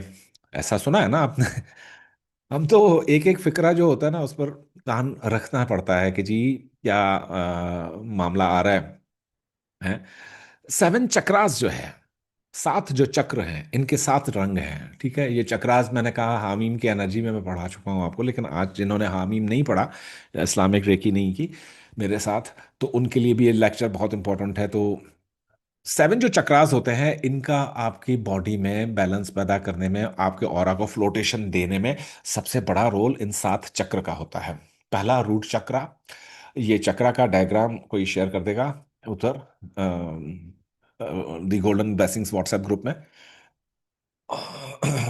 ऐसा सुना है ना आपने? हम तो एक एक फिक्रा जो होता है ना उस पर कान रखना पड़ता है कि जी क्या मामला आ रहा है। 7 चक्रास जो है, 7 जो चक्र हैं, इनके 7 रंग हैं। ठीक है, ये चक्रास मैंने कहा हामीम की एनर्जी में मैं पढ़ा चुका हूँ आपको, लेकिन आज जिन्होंने हामीम नहीं पढ़ा, इस्लामिक रेकी नहीं की मेरे साथ, तो उनके लिए भी ये लेक्चर बहुत इंपॉर्टेंट है। तो 7 जो चक्रास होते हैं, इनका आपकी बॉडी में बैलेंस पैदा करने में, आपके ऑरा को फ्लोटेशन देने में सबसे बड़ा रोल इन 7 चक्र का होता है। पहला रूट चक्रा, ये चक्रा का डायग्राम कोई शेयर कर देगा उधर, दी गोल्डन ब्लेसिंग्स व्हाट्सएप ग्रुप में।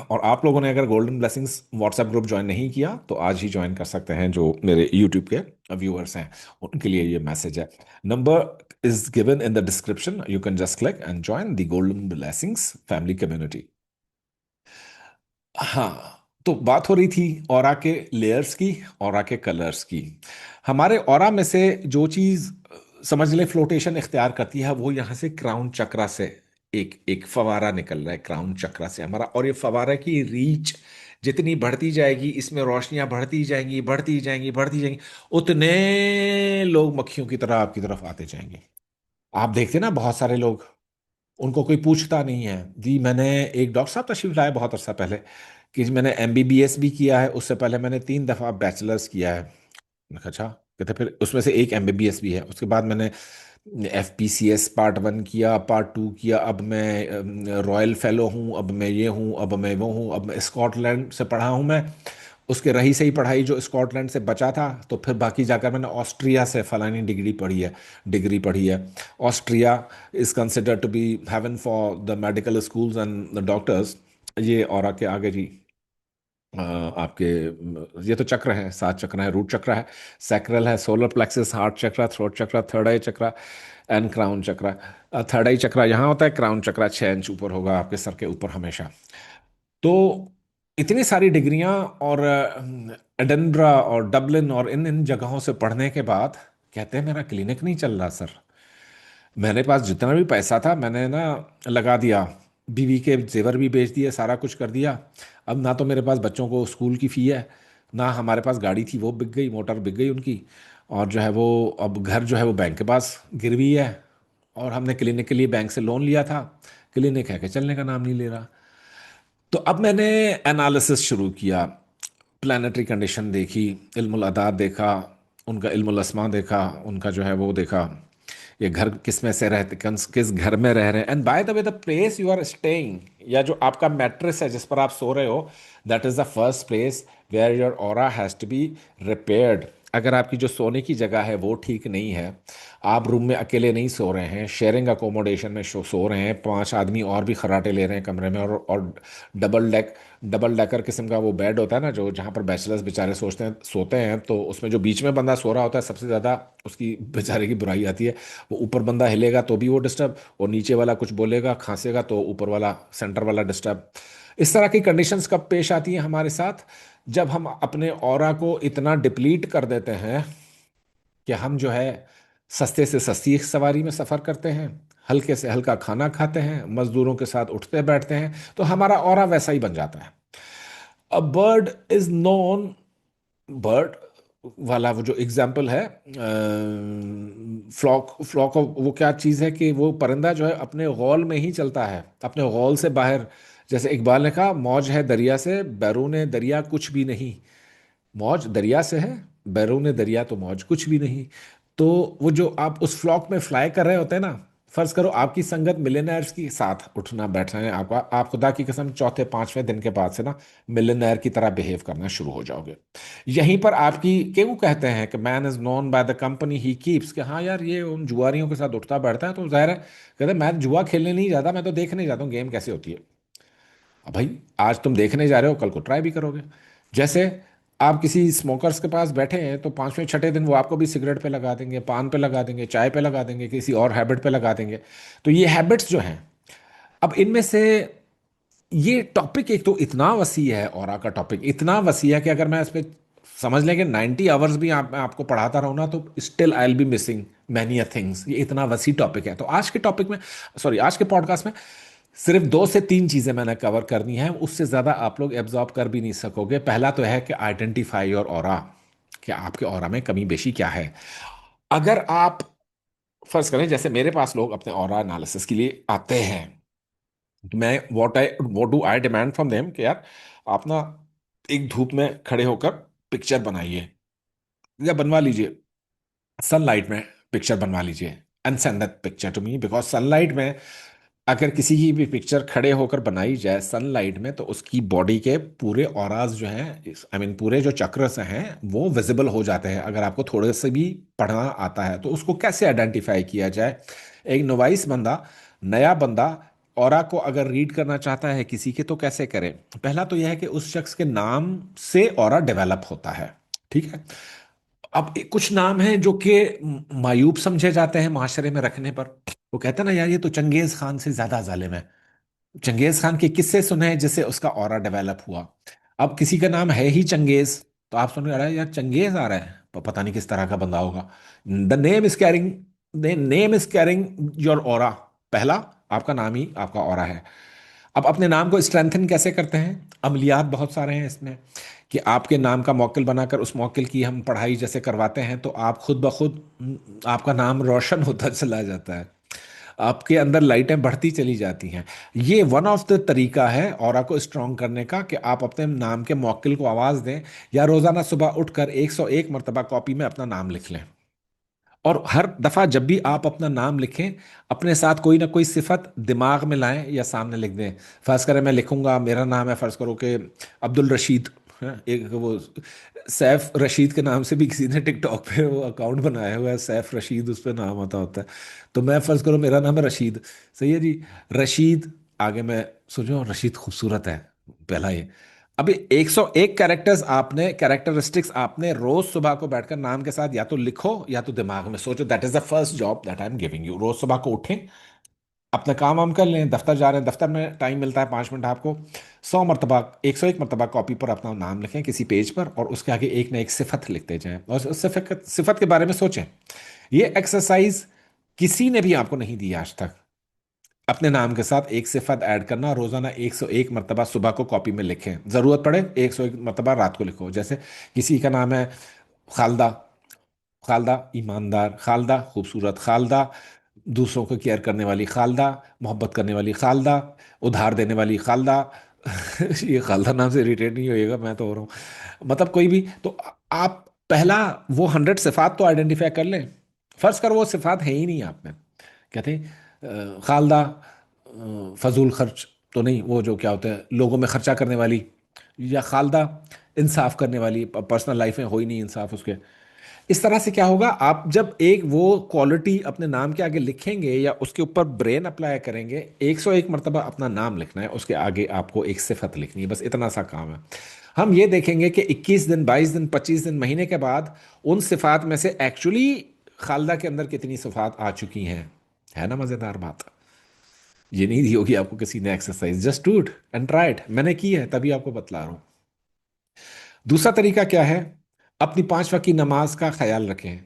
और आप लोगों ने अगर golden blessings WhatsApp group join नहीं किया तो आज ही ज्वाइन कर सकते हैं, जो मेरे यूट्यूब के व्यूअर्स हैं उनके लिए ये मैसेज है। Number is given in the description, you can just click and join the golden blessings family community. हाँ, तो बात हो रही थी ऑरा के लेयर्स की, ऑरा के कलर्स की। हमारे ऑरा में से जो चीज समझ ले फ्लोटेशन इख्तियार करती है, वो यहाँ से क्राउन चक्रा से एक एक फवारा निकल रहा है, क्राउन चक्रा से हमारा। और ये फवारा की रीच जितनी बढ़ती जाएगी, इसमें रोशनियां बढ़ती जाएंगी, बढ़ती जाएंगी, बढ़ती जाएंगी, उतने लोग मक्खियों की तरह आपकी तरफ आते जाएंगे। आप देखते ना बहुत सारे लोग, उनको कोई पूछता नहीं है जी। मैंने एक डॉक्टर साहब तशरीफ लाए बहुत अर्सा पहले कि जी मैंने एमबीबीएस भी किया है, उससे पहले मैंने 3 दफा बैचलर्स किया है। मैंने कहा अच्छा, कहते फिर उसमें से एक एमबीबीएस भी है, उसके बाद मैंने एफपीसीएस पार्ट 1 किया, पार्ट 2 किया, अब मैं रॉयल फेलो हूँ, अब मैं ये हूँ, अब मैं वो हूँ, अब मैं स्कॉटलैंड से पढ़ा हूँ मैं। उसके रही सही पढ़ाई जो स्कॉटलैंड से बचा था, तो फिर बाकी जाकर मैंने ऑस्ट्रिया से फलानी डिग्री पढ़ी है। Austria is considered to be heaven for the medical schools and the doctors. ये और आगे आगे जी, आपके ये तो चक्र है, 7 चक्र है, रूट चक्र है, सैक्रल है, सोलर प्लेक्सस, हार्ट चक्र, थ्रोट चक्र, थर्ड आई चक्र एंड क्राउन चक्र। थर्ड आई चक्र यहाँ होता है, क्राउन चक्र 6 इंच ऊपर होगा आपके सर के ऊपर हमेशा। तो इतनी सारी डिग्रियां और एडिनब्रा और डबलिन और इन इन जगहों से पढ़ने के बाद कहते हैं मेरा क्लिनिक नहीं चल रहा सर। मेरे पास जितना भी पैसा था मैंने ना लगा दिया, बीवी के जेवर भी बेच दिए, सारा कुछ कर दिया। अब ना तो मेरे पास बच्चों को स्कूल की फ़ी है, ना हमारे पास गाड़ी थी वो बिक गई, मोटर बिक गई उनकी। और जो है वो अब घर जो है वो बैंक के पास गिरवी है, और हमने क्लिनिक के लिए बैंक से लोन लिया था, क्लिनिक है कि चलने का नाम नहीं ले रहा। तो अब मैंने एनालिसिस शुरू किया, प्लानिटरी कंडीशन देखी, इल्मुल अदाद देखा, उनका इल्मुल अस्मा देखा, उनका जो है वो देखा, ये घर किस में से रहते, किस घर में रह रहे हैं। And by the way the place you are staying, या जो आपका मैट्रेस है जिस पर आप सो रहे हो, that is the first place where your aura has to be repaired. अगर आपकी जो सोने की जगह है वो ठीक नहीं है, आप रूम में अकेले नहीं सो रहे हैं, शेयरिंग अकोमोडेशन में सो रहे हैं, 5 आदमी और भी खर्राटे ले रहे हैं कमरे में, और डबल डेकर किस्म का वो बेड होता है ना, जो जहाँ पर बैचलर्स बेचारे सोते हैं, तो उसमें जो बीच में बंदा सो रहा होता है सबसे ज़्यादा उसकी बेचारे की बुराई आती है। वो ऊपर बंदा हिलेगा तो भी वो डिस्टर्ब, और नीचे वाला कुछ बोलेगा खांसेगा तो ऊपर वाला सेंटर वाला डिस्टर्ब। इस तरह की कंडीशंस कब पेश आती हैं हमारे साथ? जब हम अपने ऑरा को इतना डिप्लीट कर देते हैं कि हम जो है सस्ते से सस्ती सवारी में सफर करते हैं, हल्के से हल्का खाना खाते हैं, मजदूरों के साथ उठते बैठते हैं, तो हमारा ऑरा वैसा ही बन जाता है। A bird is known, bird वाला वो जो एग्जाम्पल है, फ्लॉक फ्लॉक वो क्या चीज़ है कि वो परिंदा जो है अपने गौल में ही चलता है, अपने गौल से बाहर। जैसे इकबाल ने कहा, मौज है दरिया से बैरून दरिया कुछ भी नहीं। मौज दरिया से है, बैरून दरिया तो मौज कुछ भी नहीं। तो वो जो आप उस फ्लॉक में फ्लाई कर रहे होते हैं ना, फर्ज करो आपकी संगत मिलेनियर्स के साथ उठना बैठना है आपका, आप खुदा की कसम चौथे पांचवें दिन के बाद से ना मिलेनियर की तरह बिहेव करना शुरू हो जाओगे। यहीं पर आपकी, क्यों कहते हैं कि man is known by the company he keeps, कि हाँ यार ये उन जुआरियों के साथ उठता बैठता है तो जाहिर है, कहते हैं मैं जुआ खेलने नहीं जाता, मैं तो देखने जाता हूँ गेम कैसे होती है। अब भाई आज तुम देखने जा रहे हो, कल को ट्राई भी करोगे। जैसे आप किसी स्मोकर्स के पास बैठे हैं तो पांचवें छठे दिन वो आपको भी सिगरेट पे लगा देंगे, पान पे लगा देंगे, चाय पे लगा देंगे, किसी और हैबिट पे लगा देंगे। तो ये हैबिट्स जो हैं, अब इनमें से ये टॉपिक एक तो इतना वसी है, और का टॉपिक इतना वसी है कि अगर मैं इस पे समझ लें कि 90 आवर्स भी मैं आपको पढ़ाता रहूँ ना, तो still I will be missing many a things. ये इतना वसी टॉपिक है। तो आज के टॉपिक में, सॉरी आज के पॉडकास्ट में सिर्फ 2 से 3 चीजें मैंने कवर करनी है, उससे ज्यादा आप लोग एब्जॉर्ब कर भी नहीं सकोगे। पहला तो है कि आइडेंटिफाई योर ऑरा, कि आपके ऑरा में कमी बेशी क्या है। अगर आप फर्ज करें, जैसे मेरे पास लोग अपने ऑरा एनालिसिस के लिए आते हैं, तो मैं what do I demand from them कि यार आप ना एक धूप में खड़े होकर पिक्चर बनाइए, या बनवा लीजिए सनलाइट में, पिक्चर बनवा लीजिए and send that picture to me. Because sunlight में अगर किसी की भी पिक्चर खड़े होकर बनाई जाए सनलाइट में, तो उसकी बॉडी के पूरे ऑराज जो हैं, आई मीन पूरे जो चक्र हैं, वो विजिबल हो जाते हैं। अगर आपको थोड़े से भी पढ़ना आता है तो उसको कैसे आइडेंटिफाई किया जाए? एक नोवाइस बंदा, नया बंदा ऑरा को अगर रीड करना चाहता है किसी के, तो कैसे करे? पहला तो यह है कि उस शख्स के नाम से ऑरा डेवलप होता है, ठीक है। अब कुछ नाम हैं जो कि मायूब समझे जाते हैं माशरे में रखने पर। वो कहते हैं ना यार ये तो चंगेज खान से ज्यादा जालिम है। चंगेज खान के किस्से सुने हैं जिससे उसका ऑरा डेवलप हुआ। अब किसी का नाम है ही चंगेज, तो आप सुन रहे हैं यार चंगेज आ रहा है, पता नहीं किस तरह का बंदा होगा। The name is carrying your aura. पहला, आपका नाम ही आपका ऑरा है। अब अपने नाम को स्ट्रेंथन कैसे करते हैं? अमलियात बहुत सारे हैं इसमें, कि आपके नाम का मौकिल बनाकर उस मौकिल की हम पढ़ाई जैसे करवाते हैं, तो आप खुद ब खुद आपका नाम रोशन होता चला जाता है, आपके अंदर लाइटें बढ़ती चली जाती हैं। ये वन ऑफ द तरीका है ऑरा को स्ट्रांग करने का, कि आप अपने नाम के मौकिल को आवाज़ दें, या रोज़ाना सुबह उठकर 101 मरतबा कॉपी में अपना नाम लिख लें। और हर दफा जब भी आप अपना नाम लिखें, अपने साथ कोई ना कोई सिफत दिमाग में लाएं या सामने लिख दें। फर्ज करें मैं लिखूंगा, मेरा नाम है, फर्ज करो कि अब्दुल रशीद है, एक वो सैफ रशीद के नाम से भी किसी ने टिकटॉक पे वो अकाउंट बनाया हुआ है, सैफ रशीद उस पर नाम आता होता है। तो मैं फर्ज करो मेरा नाम है रशीद, सही है जी, रशीद। आगे मैं सोचो रशीद खूबसूरत है, पहला ये। अभी 101 कैरेक्टरिस्टिक्स आपने रोज सुबह को बैठकर नाम के साथ या तो लिखो या तो दिमाग में सोचो। That is the first job that I am giving you. रोज सुबह को उठें, अपना काम वाम कर लें, दफ्तर जा रहे हैं, दफ्तर में टाइम मिलता है 5 मिनट आपको, 100 मरतबा, 101 मरतबा कॉपी पर अपना नाम लिखें किसी पेज पर, और उसके आगे एक ना एक सिफत लिखते जाएं, और उस सिफत के बारे में सोचें। ये एक्सरसाइज किसी ने भी आपको नहीं दी आज तक। अपने नाम के साथ एक सिफत ऐड करना, रोजाना 101 मरतबा सुबह को कॉपी में लिखें, जरूरत पड़े 101 मरतबा रात को लिखो। जैसे किसी का नाम है खालदा, खालदा ईमानदार, खालदा खूबसूरत, खालदा दूसरों को केयर करने वाली, खालदा मोहब्बत करने वाली, खालदा उधार देने वाली, खालदा ये खालदा नाम से इरिटेट नहीं होएगा, मैं तो हो रहा हूँ। मतलब कोई भी तो, आप पहला वो 100 सिफात तो आइडेंटिफाई कर लें। फर्ज कर वो सिफात है ही नहीं आप में, कहते खालदा फजूल खर्च तो नहीं, वो जो क्या होता है लोगों में खर्चा करने वाली, या खालदा इंसाफ करने वाली, पर्सनल लाइफ में हो ही नहीं इंसाफ उसके। इस तरह से क्या होगा, आप जब एक वो क्वालिटी अपने नाम के आगे लिखेंगे या उसके ऊपर ब्रेन अप्लाई करेंगे, 101 मरतबा अपना नाम लिखना है, उसके आगे आपको एक सिफत लिखनी है, बस इतना सा काम है। हम ये देखेंगे कि 21 दिन, 22 दिन, 25 दिन, महीने के बाद उन सिफात में से एक्चुअली खालदा के अंदर कितनी सिफात आ चुकी हैं। है ना मजेदार बात? ये नहीं दी होगी आपको किसी ने exercise, just do it and try it. मैंने की है तभी आपको बतला रहा हूं। दूसरा तरीका क्या है? अपनी 5 वक्त की नमाज का ख्याल रखें,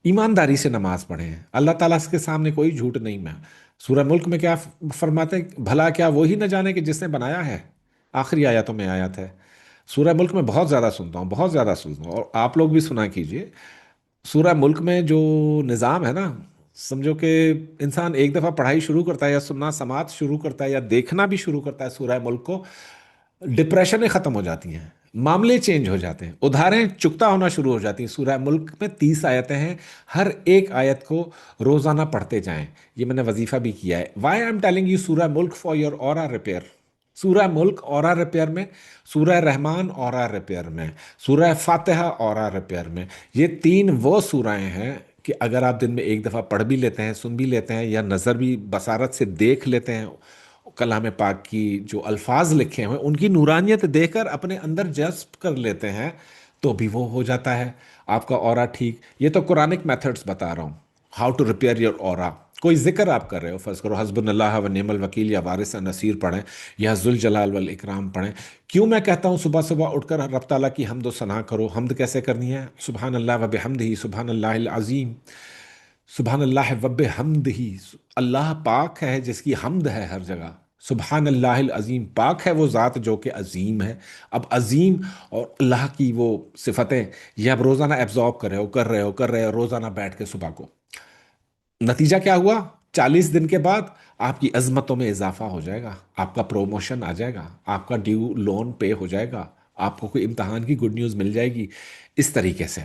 ईमानदारी से नमाज पढ़ें, अल्लाह ताला के सामने कोई झूठ नहीं। मैं सूरह मुल्क में क्या फरमाते हैं, भला क्या वही न जाने कि जिसने बनाया है। आखिरी आयतों में आयत है। सूरह मुल्क में बहुत ज़्यादा सुनता हूँ, बहुत ज़्यादा सुनता हूँ, और आप लोग भी सुना कीजिए। सूरह मुल्क में जो निज़ाम है ना, समझो कि इंसान एक दफ़ा पढ़ाई शुरू करता है या सुनना समात शुरू करता है या देखना भी शुरू करता है सूरह मुल्क को, डिप्रेशनें खत्म हो जाती हैं, मामले चेंज हो जाते हैं, उधारें चुकता होना शुरू हो जाती हैं। सूरह मुल्क में 30 आयतें हैं। हर एक आयत को रोजाना पढ़ते जाएं। ये मैंने वजीफा भी किया है। Why I am telling you surah Mulk for your aura repair. सूरह मुल्क ऑरा रिपेयर में, सूरह रहमान ऑरा रिपेयर में, सूरह फातिहा ऑरा रिपेयर में। ये तीन वो सूराएं हैं कि अगर आप दिन में एक दफ़ा पढ़ भी लेते हैं, सुन भी लेते हैं, या नज़र भी बसारत से देख लेते हैं कलाम पाक की जो अल्फाज लिखे हुए उनकी नूरानियत देखकर अपने अंदर जज्ब कर लेते हैं, तो भी वो हो जाता है आपका ऑरा ठीक। ये तो कुरानिक मेथड्स बता रहा हूँ, how to repair your aura. कोई जिक्र आप कर रहे हो, फर्ज करो हस्बुनल्लाह व निअमल वकील या वारिस नसीर पढ़ें या जुल जलाल वल इकराम पढ़ें। क्यों मैं कहता हूँ सुबह सुबह उठकर रब ताला की हम्द व सना करो? हम्द कैसे करनी है? सुबहान अल्लाह व बिहम्दिही सुबहान अल्लाहिल अज़ीम, सुबहान अल्लाह वब्बे हमद ही। अल्लाह पाक है जिसकी हमद है हर जगह। सुबहान अल्लाहिल अजीम, पाक है वो ज़ात जो कि अजीम है। अब अजीम और अल्लाह की वो सिफतें, ये आप रोज़ाना एब्जॉर्ब कर रहे हो, कर रहे हो, कर रहे हो, रोज़ाना बैठ के सुबह को। नतीजा क्या हुआ? 40 दिन के बाद आपकी अजमतों में इजाफा हो जाएगा, आपका प्रोमोशन आ जाएगा, आपका ड्यू लोन पे हो जाएगा, आपको कोई इम्तहान की गुड न्यूज़ मिल जाएगी। इस तरीके से,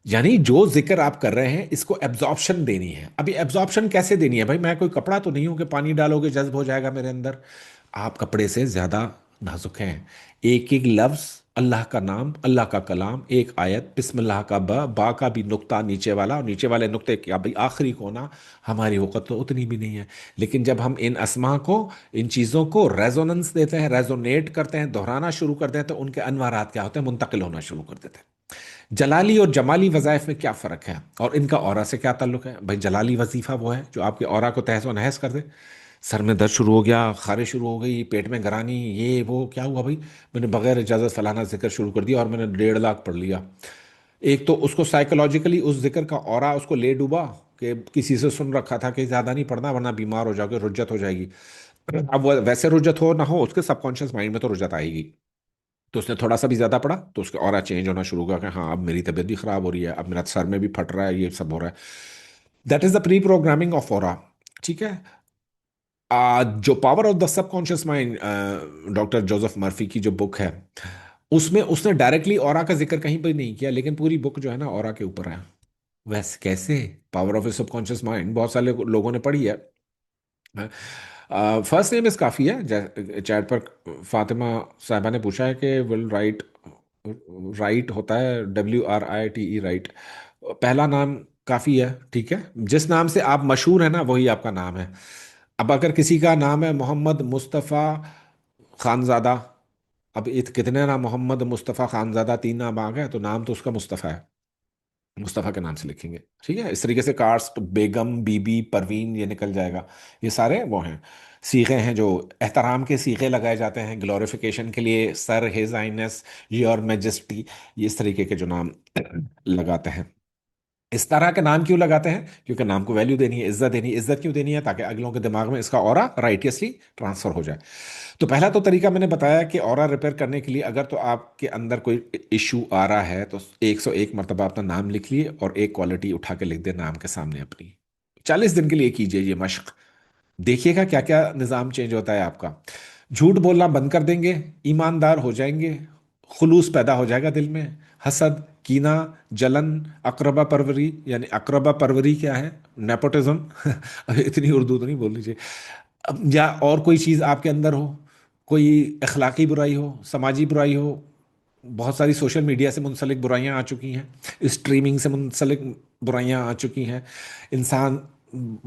यानी जो जिक्र आप कर रहे हैं इसको एब्जॉर्प्शन देनी है। अभी एब्जॉर्प्शन कैसे देनी है भाई? मैं कोई कपड़ा तो नहीं हूं कि पानी डालोगे जज्ब हो जाएगा मेरे अंदर। आप कपड़े से ज्यादा नाजुक हैं। एक एक लफ्ज अल्लाह का नाम, अल्लाह का कलाम, एक आयत बिस्मिल्लाह का बा का भी नुक्ता नीचे वाला, और नीचे वाले नुक्ते का भाई आखिरी कोना। हमारी औकत तो उतनी भी नहीं है। लेकिन जब हम इन अस्मा को, इन चीज़ों को रेजोनेंस देते हैं, रेजोनेट करते हैं, दोहराना शुरू करते हैं, तो उनके अनवारात क्या होते हैं? मुंतकिल होना शुरू कर देते हैं। जलाली और जमाली वज़ाइफ में क्या फ़र्क है और इनका औरा से क्या ताल्लुक है? भाई जलाली वजीफ़ा वो है जो आपके औरा को तहस व नहस कर दे। सर में दर्द शुरू हो गया, खारिश शुरू हो गई, पेट में गरानी, ये वो क्या हुआ भाई? मैंने बगैर इजाज़त फलाना जिक्र शुरू कर दिया और मैंने 1.5 लाख पढ़ लिया। एक तो उसको साइकोलॉजिकली उस जिक्र का औरा उसको ले डूबा कि किसी से सुन रखा था कि ज़्यादा नहीं पढ़ना वरना बीमार हो जाओगे, रुज्जत हो जाएगी। अब वो वैसे रुज्जत हो ना हो, उसके सबकॉन्शियस माइंड में तो रुज्जत आएगी। तो उसने थोड़ा सा भी ज्यादा पढ़ा तो उसका ऑरा चेंज होना शुरू हुआ कि हाँ अब मेरी तबीयत भी खराब हो रही है, अब मेरा सर में भी फट रहा है, ये सब हो रहा है। That is the pre programming of aura. ठीक है। जो power of the subconscious mind, doctor Joseph Murphy की जो बुक है, उसमें उसने डायरेक्टली ऑरा का जिक्र कहीं पर नहीं किया, लेकिन पूरी बुक जो है ना ऑरा के ऊपर है। वैसे कैसे? पावर ऑफ सबकॉन्शियस माइंड बहुत सारे लोगों ने पढ़ी है। फर्स्ट नेम इज काफ़ी है। चैट पर फातिमा साहिबा ने पूछा है कि विल राइट, राइट होता है WRITE, राइट। पहला नाम काफ़ी है, ठीक है। जिस नाम से आप मशहूर है ना वही आपका नाम है। अब अगर किसी का नाम है मोहम्मद मुस्तफ़ा खानज़ादा, अब कितने नाम मोहम्मद मुस्तफ़ा खानज़ादा, 3 नाम आ गए, तो नाम तो उसका मुस्तफ़ा है, मुस्तफ़ा के नाम से लिखेंगे। ठीक है। इस तरीके से कास्ट, बेगम, बीबी, परवीन, ये निकल जाएगा। ये सारे वो हैं, सीखे हैं जो एहतराम के सीखे लगाए जाते हैं ग्लोरिफिकेशन के लिए। Sir, his highness, your majesty, ये इस तरीके के जो नाम लगाते हैं। इस तरह के नाम क्यों लगाते हैं? क्योंकि नाम को वैल्यू देनी है, इज्जत देनी है। इज्जत क्यों देनी है? ताकि अगलों के दिमाग में इसका ऑरा राइटियसली ट्रांसफर हो जाए। तो पहला तो तरीका मैंने बताया कि ऑरा रिपेयर करने के लिए अगर तो आपके अंदर कोई इशू आ रहा है तो 101 मरतबा अपना नाम लिख लिए और एक क्वालिटी उठा के लिख दे नाम के सामने अपनी। 40 दिन के लिए कीजिए ये मशक, देखिएगा क्या क्या निज़ाम चेंज होता है आपका। झूठ बोलना बंद कर देंगे, ईमानदार हो जाएंगे, खुलूस पैदा हो जाएगा दिल में। हसद, कीना, जलन, अकरबा परवरी, यानी अकरबा परवरी क्या है? नेपोटिज्म इतनी उर्दू तो नहीं बोलनी चाहिए। अब या और कोई चीज़ आपके अंदर हो, कोई अखलाकी बुराई हो, समाजी बुराई हो। बहुत सारी सोशल मीडिया से मुंसलिक बुराइयां आ चुकी हैं, स्ट्रीमिंग से मुंसलिक बुराइयां आ चुकी हैं। इंसान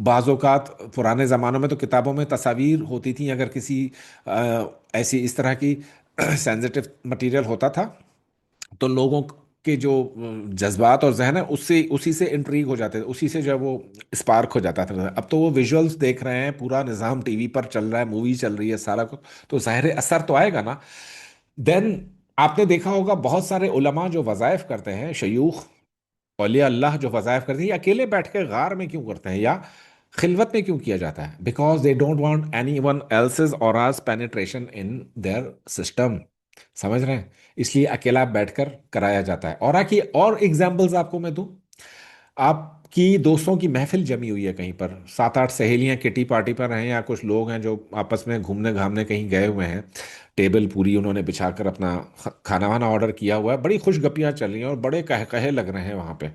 बाज़ोकात पुराने ज़मानों में तो किताबों में तस्वीर होती थी, अगर किसी ऐसी इस तरह की सेंसिटिव मटेरियल होता था तो लोगों के जो जज्बात और जहन है उससे उसी से इंट्रीग हो जाते थे, उसी से जो है वो स्पार्क हो जाता था। अब तो वो विजुअल्स देख रहे हैं, पूरा निज़ाम टीवी पर चल रहा है, मूवी चल रही है, सारा कुछ, तो जाहिर है असर तो आएगा ना। देन आपने देखा होगा बहुत सारे उलमा जो वज़ाइफ करते हैं, शयूख औलिया अल्लाह जो वज़ाइफ करते हैं, ये अकेले बैठ के गार में क्यों करते हैं या खिलवत में क्यों किया जाता है? Because they don't want any one else's और पेनिट्रेशन इन देयर सिस्टम। समझ रहे हैं? इसलिए अकेला बैठकर कराया जाता है। और की और एग्जाम्पल्स आपको मैं दूं, आपकी दोस्तों की महफिल जमी हुई है कहीं पर, सात आठ सहेलियां किटी पार्टी पर हैं, या कुछ लोग हैं जो आपस में घूमने घामने कहीं गए हुए हैं, टेबल पूरी उन्होंने बिछाकर अपना खाना वाना ऑर्डर किया हुआ है, बड़ी खुशगपियां चल रही हैं और बड़े कह कहे लग रहे हैं वहां पे।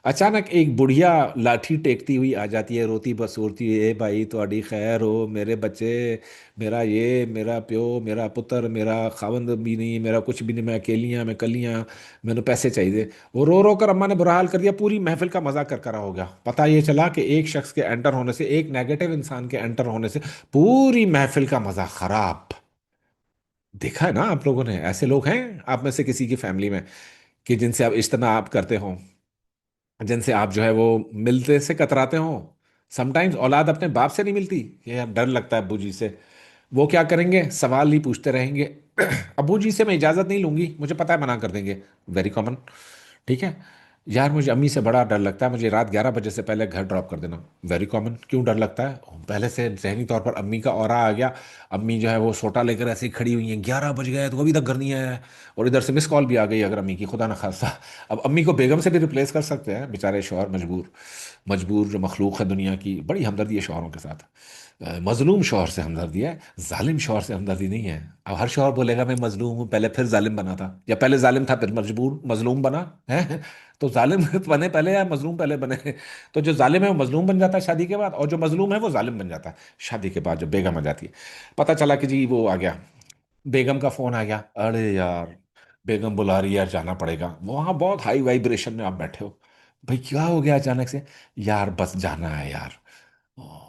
अचानक एक बुढ़िया लाठी टेकती हुई आ जाती है, रोती बसूरती, ए भाई ਤੁਹਾਡੀ खैर हो मेरे बच्चे, मेरा ये, मेरा प्यो, मेरा पुत्र, मेरा खावंद भी नहीं, मेरा कुछ भी नहीं, मैं अकेलियाँ, मैं कलियाँ, मैंने पैसे चाहिए। वो रो रो कर अम्मा ने बुरा हाल कर दिया, पूरी महफिल का मजाक कर करा हो गया। पता ये चला कि एक शख्स के एंटर होने से, एक नेगेटिव इंसान के एंटर होने से पूरी महफिल का मजा खराब। देखा है ना आप लोगों ने? ऐसे लोग हैं आप में से किसी की फैमिली में कि जिनसे आप इज्तना करते हो, जिनसे आप जो है वो मिलते से कतराते हो? समटाइम्स औलाद अपने बाप से नहीं मिलती, ये यार डर लगता है अब्बू जी से। वो क्या करेंगे? सवाल ही पूछते रहेंगे। अब्बू जी से मैं इजाज़त नहीं लूंगी, मुझे पता है मना कर देंगे। Very common. ठीक है। यार मुझे अम्मी से बड़ा डर लगता है, मुझे रात 11 बजे से पहले घर ड्रॉप कर देना। Very common. क्यों डर लगता है? पहले से जहनी तौर पर अम्मी का ऑरा आ गया। अम्मी जो है वो सोटा लेकर ऐसे ही खड़ी हुई हैं, 11 बज गए तो अभी तक घर नहीं आया है। और इधर से मिस कॉल भी आ गई अगर अम्मी की, खुदा ना खास्ता। अब अम्मी को बेगम से भी रिप्लेस कर सकते हैं, बेचारे शौहर मजबूर, मजबूर जो मखलूक है दुनिया की। बड़ी हमदर्दी है शौहरों के साथ। मजलूम शौहर से हमदर्दी है, जालिम शौहर से हमदर्दी नहीं है। अब हर शौहर बोलेगा मैं मजलूम हूं, पहले फिर जालिम बना था, या पहले जालिम था फिर मजबूर मजलूम बना है। तो जालिम बने पहले या मजलूम पहले बने? तो जो जालिम है वो मजलूम बन जाता है शादी के बाद, और जो मजलूम है वो जालिम बन जाता है शादी के बाद, जब बेगम आ जाती है। पता चला कि जी वो आ गया, बेगम का फोन आ गया। अरे यार, बेगम बुला रही है यार, जाना पड़ेगा। वहां बहुत हाई वाइब्रेशन में आप बैठे हो। भाई क्या हो गया अचानक से? यार बस जाना है यार।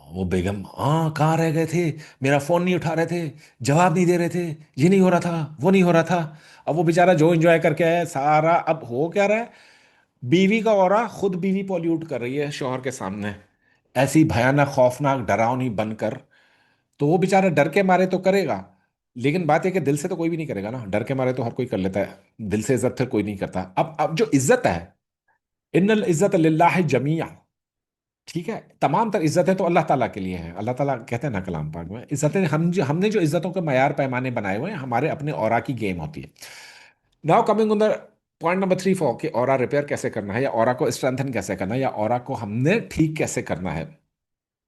वो बेगम, हाँ कहाँ रह गए थे? मेरा फोन नहीं उठा रहे थे, जवाब नहीं दे रहे थे, ये नहीं हो रहा था, वो नहीं हो रहा था। अब वो बेचारा जो एंजॉय करके आया सारा, अब हो क्या रहा है? बीवी का ऑरा खुद बीवी पॉल्यूट कर रही है शौहर के सामने, ऐसी भयानक खौफनाक डरावनी बनकर। तो वो बेचारा डर के मारे तो करेगा, लेकिन बात है कि दिल से तो कोई भी नहीं करेगा ना। डर के मारे तो हर कोई कर लेता है, दिल से इज्जत फिर कोई नहीं करता। अब जो इज्जत है, इन्नल इज्जत लिल्लाह जमीआ। ठीक है, तमाम तर इज्जत है तो अल्लाह ताला के लिए है। अल्लाह ताला कहते हैं ना कलाम पाक में, इज्जतें हमने जो इज्जतों के मयार पैमाने बनाए हुए हैं, हमारे अपने औरा की गेम होती है। Now coming on the point number 3 4, कि औरा रिपेयर कैसे करना है, या औरा को स्ट्रेंथन कैसे करना है, या औरा को हमने ठीक कैसे करना है।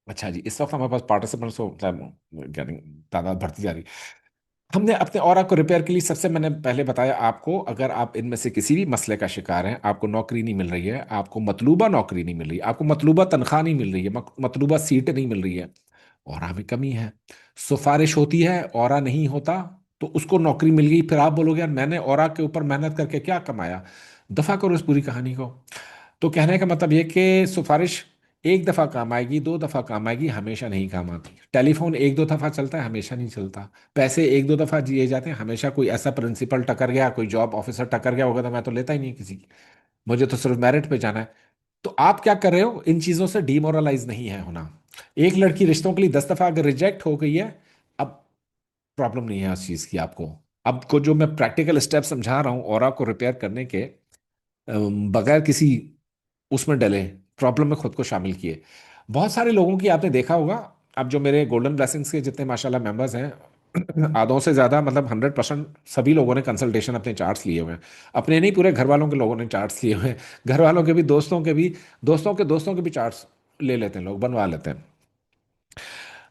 अच्छा जी, इस वक्त हमारे पास पार्टिसिपेंट्स हो गेटिंग, तादाद बढ़ती जा रही। हमने अपने ऑरा को रिपेयर के लिए सबसे, मैंने पहले बताया आपको, अगर आप इनमें से किसी भी मसले का शिकार हैं, आपको नौकरी नहीं मिल रही है, आपको मतलूबा नौकरी नहीं मिल रही, आपको मतलूबा तनख्वाह नहीं मिल रही है, मतलूबा सीट नहीं मिल रही है, ऑरा में कमी है, सिफारिश होती है, ऑरा नहीं होता, तो उसको नौकरी मिल गई, फिर आप बोलोगे यार मैंने ऑरा के ऊपर मेहनत करके क्या कमाया। दफा करो इस पूरी कहानी को। तो कहने का मतलब ये कि सिफारिश एक दफ़ा काम आएगी, दो दफ़ा काम आएगी, हमेशा नहीं काम आती। टेलीफोन एक दो दफ़ा चलता है, हमेशा नहीं चलता। पैसे एक दो दफ़ा दिए जाते हैं, हमेशा कोई ऐसा प्रिंसिपल टकर गया, कोई जॉब ऑफिसर टकर गया होगा तो मैं तो लेता ही नहीं किसी की, मुझे तो सिर्फ मेरिट पे जाना है। तो आप क्या कर रहे हो? इन चीज़ों से डीमोरलाइज नहीं है होना। एक लड़की रिश्तों के लिए 10 दफ़ा अगर रिजेक्ट हो गई है, अब प्रॉब्लम नहीं है उस चीज़ की आपको। अब को जो मैं प्रैक्टिकल स्टेप समझा रहा हूँ और को रिपेयर करने के, बगैर किसी उसमें डले, प्रॉब्लम में खुद को शामिल किए। बहुत सारे लोगों की आपने देखा होगा, अब जो मेरे गोल्डन ब्लेसिंग्स के जितने माशाल्लाह मेंबर्स हैं, आधों से ज़्यादा मतलब 100% सभी लोगों ने कंसल्टेशन अपने चार्ट्स लिए हुए हैं। अपने नहीं, पूरे घर वालों के लोगों ने चार्ट्स लिए हुए हैं। घर वालों के भी, दोस्तों के भी, दोस्तों के भी चार्ट्स ले लेते हैं लोग, बनवा लेते हैं।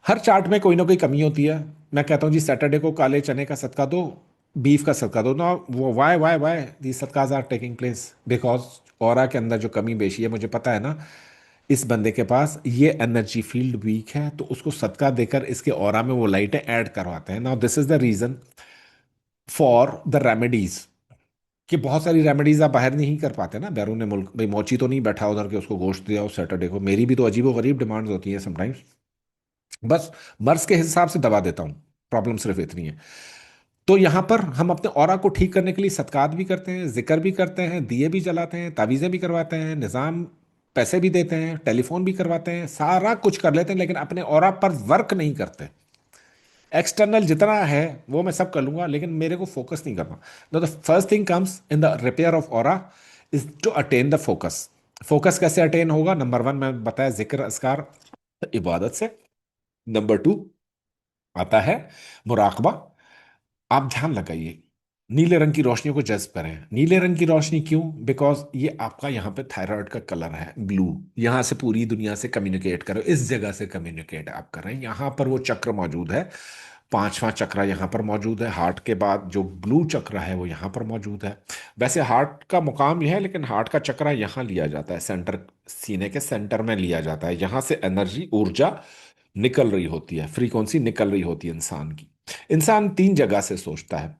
हर चार्ट में कोई ना कोई कमी होती है। मैं कहता हूँ जी सैटरडे को काले चने का सदका दो, बीफ का सदका दो ना। वो why why why the sadqas are taking place, because aura के अंदर जो कमी बेशी है, मुझे पता है ना, इस बंदे के पास ये एनर्जी फील्ड वीक है, तो उसको सदका देकर इसके ऑरा में वो लाइटें ऐड करवाते हैं। Now this is the reason for the remedies, कि बहुत सारी रेमेडीज आप बाहर नहीं कर पाते ना बैरून मुल्क। भाई मोची तो नहीं बैठा उधर के उसको गोश्त दिया उस सैटरडे को, मेरी भी तो अजीब व गरीब डिमांड्स होती है समटाइम्स। बस मर्ज के हिसाब से दवा देता हूँ, प्रॉब्लम सिर्फ इतनी है। तो यहां पर हम अपने ऑरा को ठीक करने के लिए सदकात भी करते हैं, जिक्र भी करते हैं, दिए भी जलाते हैं, तावीज़ें भी करवाते हैं, निज़ाम पैसे भी देते हैं, टेलीफोन भी करवाते हैं, सारा कुछ कर लेते हैं, लेकिन अपने ऑरा पर वर्क नहीं करते। एक्सटर्नल जितना है वो मैं सब कर लूंगा, लेकिन मेरे को फोकस नहीं करना। The first thing comes in the repair of aura is to attain the focus. Focus कैसे अटेन होगा? नंबर वन मैं बताया, जिक्र अस्कार इबादत से। नंबर टू आता है मुराकबा। आप ध्यान लगाइए, नीले रंग की रोशनी को जज्ब करें। नीले रंग की रोशनी क्यों? बिकॉज ये आपका यहाँ पे थायराइड का कलर है ब्लू। यहाँ से पूरी दुनिया से कम्युनिकेट करो, इस जगह से कम्युनिकेट आप कर रहे हैं। यहाँ पर वो चक्र मौजूद है, पांचवा चक्र यहाँ पर मौजूद है। हार्ट के बाद जो ब्लू चक्र है वो यहाँ पर मौजूद है। वैसे हार्ट का मुकाम यह है, लेकिन हार्ट का चक्र यहाँ लिया जाता है, सेंटर, सीने के सेंटर में लिया जाता है। यहाँ से एनर्जी, ऊर्जा निकल रही होती है, फ्रीक्वेंसी निकल रही होती है इंसान की। इंसान तीन जगह से सोचता है,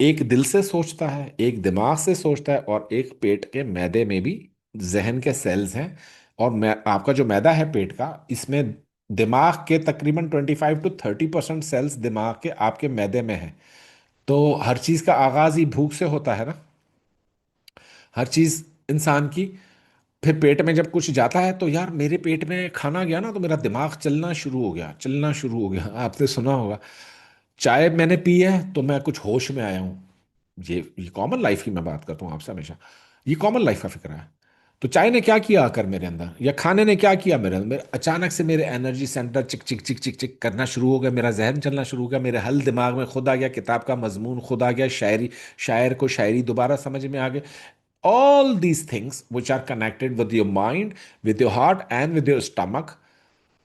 एक दिल से सोचता है, एक दिमाग से सोचता है, और एक पेट के मैदे में भी जहन के सेल्स हैं। और मैं आपका जो मैदा है पेट का, इसमें दिमाग के तकरीबन 25 to 30% सेल्स दिमाग के आपके मैदे में है। तो हर चीज का आगाज ही भूख से होता है ना, हर चीज इंसान की। फिर पेट में जब कुछ जाता है तो यार, मेरे पेट में खाना गया ना तो मेरा दिमाग चलना शुरू हो गया, चलना शुरू हो गया। आपने सुना होगा, चाय मैंने पी है तो मैं कुछ होश में आया हूँ। ये कॉमन लाइफ की मैं बात करता हूँ आपसे हमेशा, ये कॉमन लाइफ का फिक्र है। तो चाय ने क्या किया आकर मेरे अंदर, या खाने ने क्या किया मेरे अंदर? अचानक से मेरे एनर्जी सेंटर चिक चिक चिक चिक चिक करना शुरू हो गया, मेरा जहन चलना शुरू हो गया, मेरे हल दिमाग में खुद आ गया, किताब का मजमून खुद आ गया, शायरी, शायर को शायरी दोबारा समझ में आ गई। All these things which are connected with your mind, with your heart, and with your stomach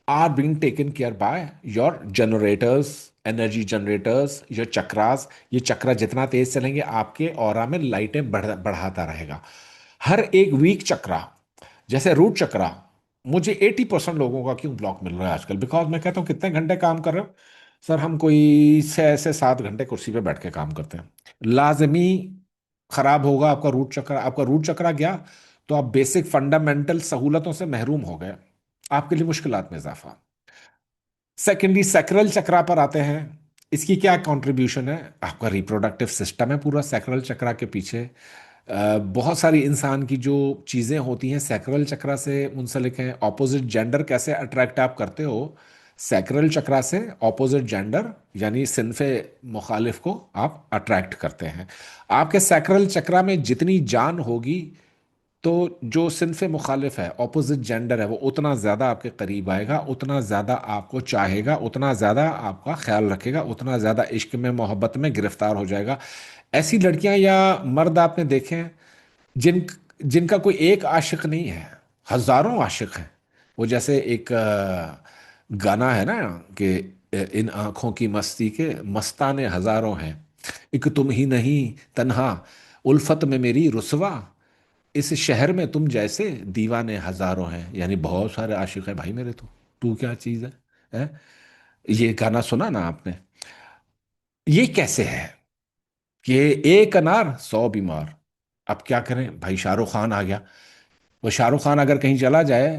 are being taken care by your generators, energy generators, your chakras. ये चक्रा जितना तेज चलेंगे आपके ऑरा में लाइटें बढ़ाता रहेगा। हर एक वीक चक्रा, जैसे रूट चक्रा, मुझे 80% लोगों का क्यों ब्लॉक मिल रहा है आजकल? बिकॉज मैं कहता हूँ कितने घंटे काम कर रहे हो? सर हम कोई 6 से 7 घंटे कुर्सी पे बैठ के काम करते हैं। लाजमी खराब होगा आपका रूट चक्र। आपका रूट चक्र गया तो आप बेसिक फंडामेंटल सहूलतों से महरूम हो गए, आपके लिए मुश्किलात में इजाफा। सेकेंडली सैक्रल चक्रा पर आते हैं। इसकी क्या कंट्रीब्यूशन है? आपका रिप्रोडक्टिव सिस्टम है पूरा सैक्रल चक्रा के पीछे। बहुत सारी इंसान की जो चीज़ें होती हैं सैक्रल चक्रा से मुंसलिक हैं। ऑपोजिट जेंडर कैसे अट्रैक्ट आप करते हो? सैक्रल चक्रा से ऑपोजिट जेंडर यानी सिनफे मुखालिफ को आप अट्रैक्ट करते हैं। आपके सैक्रल चक्रा में जितनी जान होगी, तो जो सिनफे मुखालिफ है, ऑपोजिट जेंडर है, वो उतना ज़्यादा आपके करीब आएगा, उतना ज़्यादा आपको चाहेगा, उतना ज़्यादा आपका ख्याल रखेगा, उतना ज़्यादा इश्क में, मोहब्बत में गिरफ्तार हो जाएगा। ऐसी लड़कियां या मर्द आपने देखे हैं जिनका कोई एक आशिक नहीं है, हजारों आशिक हैं। वो जैसे एक गाना है ना कि इन आंखों की मस्ती के मस्ताने हजारों हैं, एक तुम ही नहीं तन्हा, उल्फत में मेरी रुसवा, इस शहर में तुम जैसे दीवाने हजारों हैं। यानी बहुत सारे आशिक हैं भाई मेरे। तो तू क्या चीज है? ये गाना सुना ना आपने? ये कैसे है कि एक अनार 100 बीमार? अब क्या करें भाई, शाहरुख खान आ गया। वो शाहरुख खान अगर कहीं चला जाए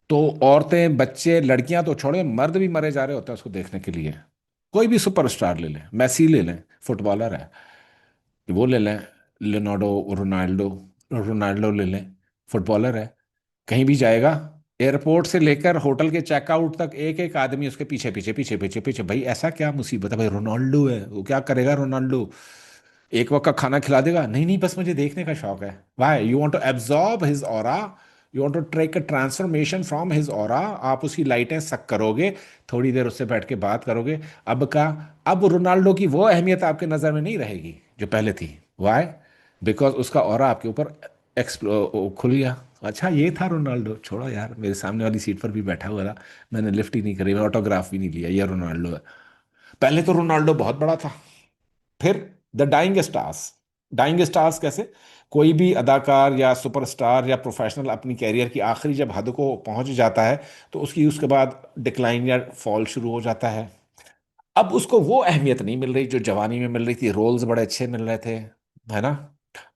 तो औरतें, बच्चे, लड़कियां तो छोड़े, मर्द भी मरे जा रहे होते हैं उसको देखने के लिए। कोई भी सुपरस्टार ले लें, मैसी ले लें, फुटबॉलर है, वो ले लें, लियोनार्डो रोनाल्डो, रोनाल्डो ले लें, फुटबॉलर है, कहीं भी जाएगा, एयरपोर्ट से लेकर होटल के चेकआउट तक एक एक आदमी उसके पीछे पीछे पीछे पीछे पीछे। भाई ऐसा क्या मुसीबत है भाई? रोनाल्डो है, वो क्या करेगा रोनाल्डो? एक वक्त का खाना खिला देगा? नहीं नहीं, बस मुझे देखने का शौक है। Why you want to absorb his aura, you want to take a transformation from his aura. आप उसकी लाइटें सक करोगे, थोड़ी देर उससे बैठ के बात करोगे। अब का, अब रोनाल्डो की वो अहमियत आपके नज़र में नहीं रहेगी जो पहले थी। वाई? बिकॉज उसका ऑरा आपके ऊपर खुल गया। अच्छा ये था रोनाल्डो? छोड़ो यार, मेरे सामने वाली सीट पर भी बैठा हुआ था, मैंने लिफ्ट ही नहीं करी, ऑटोग्राफ भी नहीं लिया, ये रोनाल्डो है। पहले तो रोनाल्डो बहुत बड़ा था। फिर the dying stars. Dying stars कैसे? कोई भी अदाकार या सुपरस्टार या प्रोफेशनल अपनी कैरियर की आखिरी जब हद को पहुंच जाता है तो उसकी उसके बाद डिक्लाइन या फॉल शुरू हो जाता है। अब उसको वो अहमियत नहीं मिल रही जो जवानी में मिल रही थी। रोल्स बड़े अच्छे मिल रहे थे, है ना,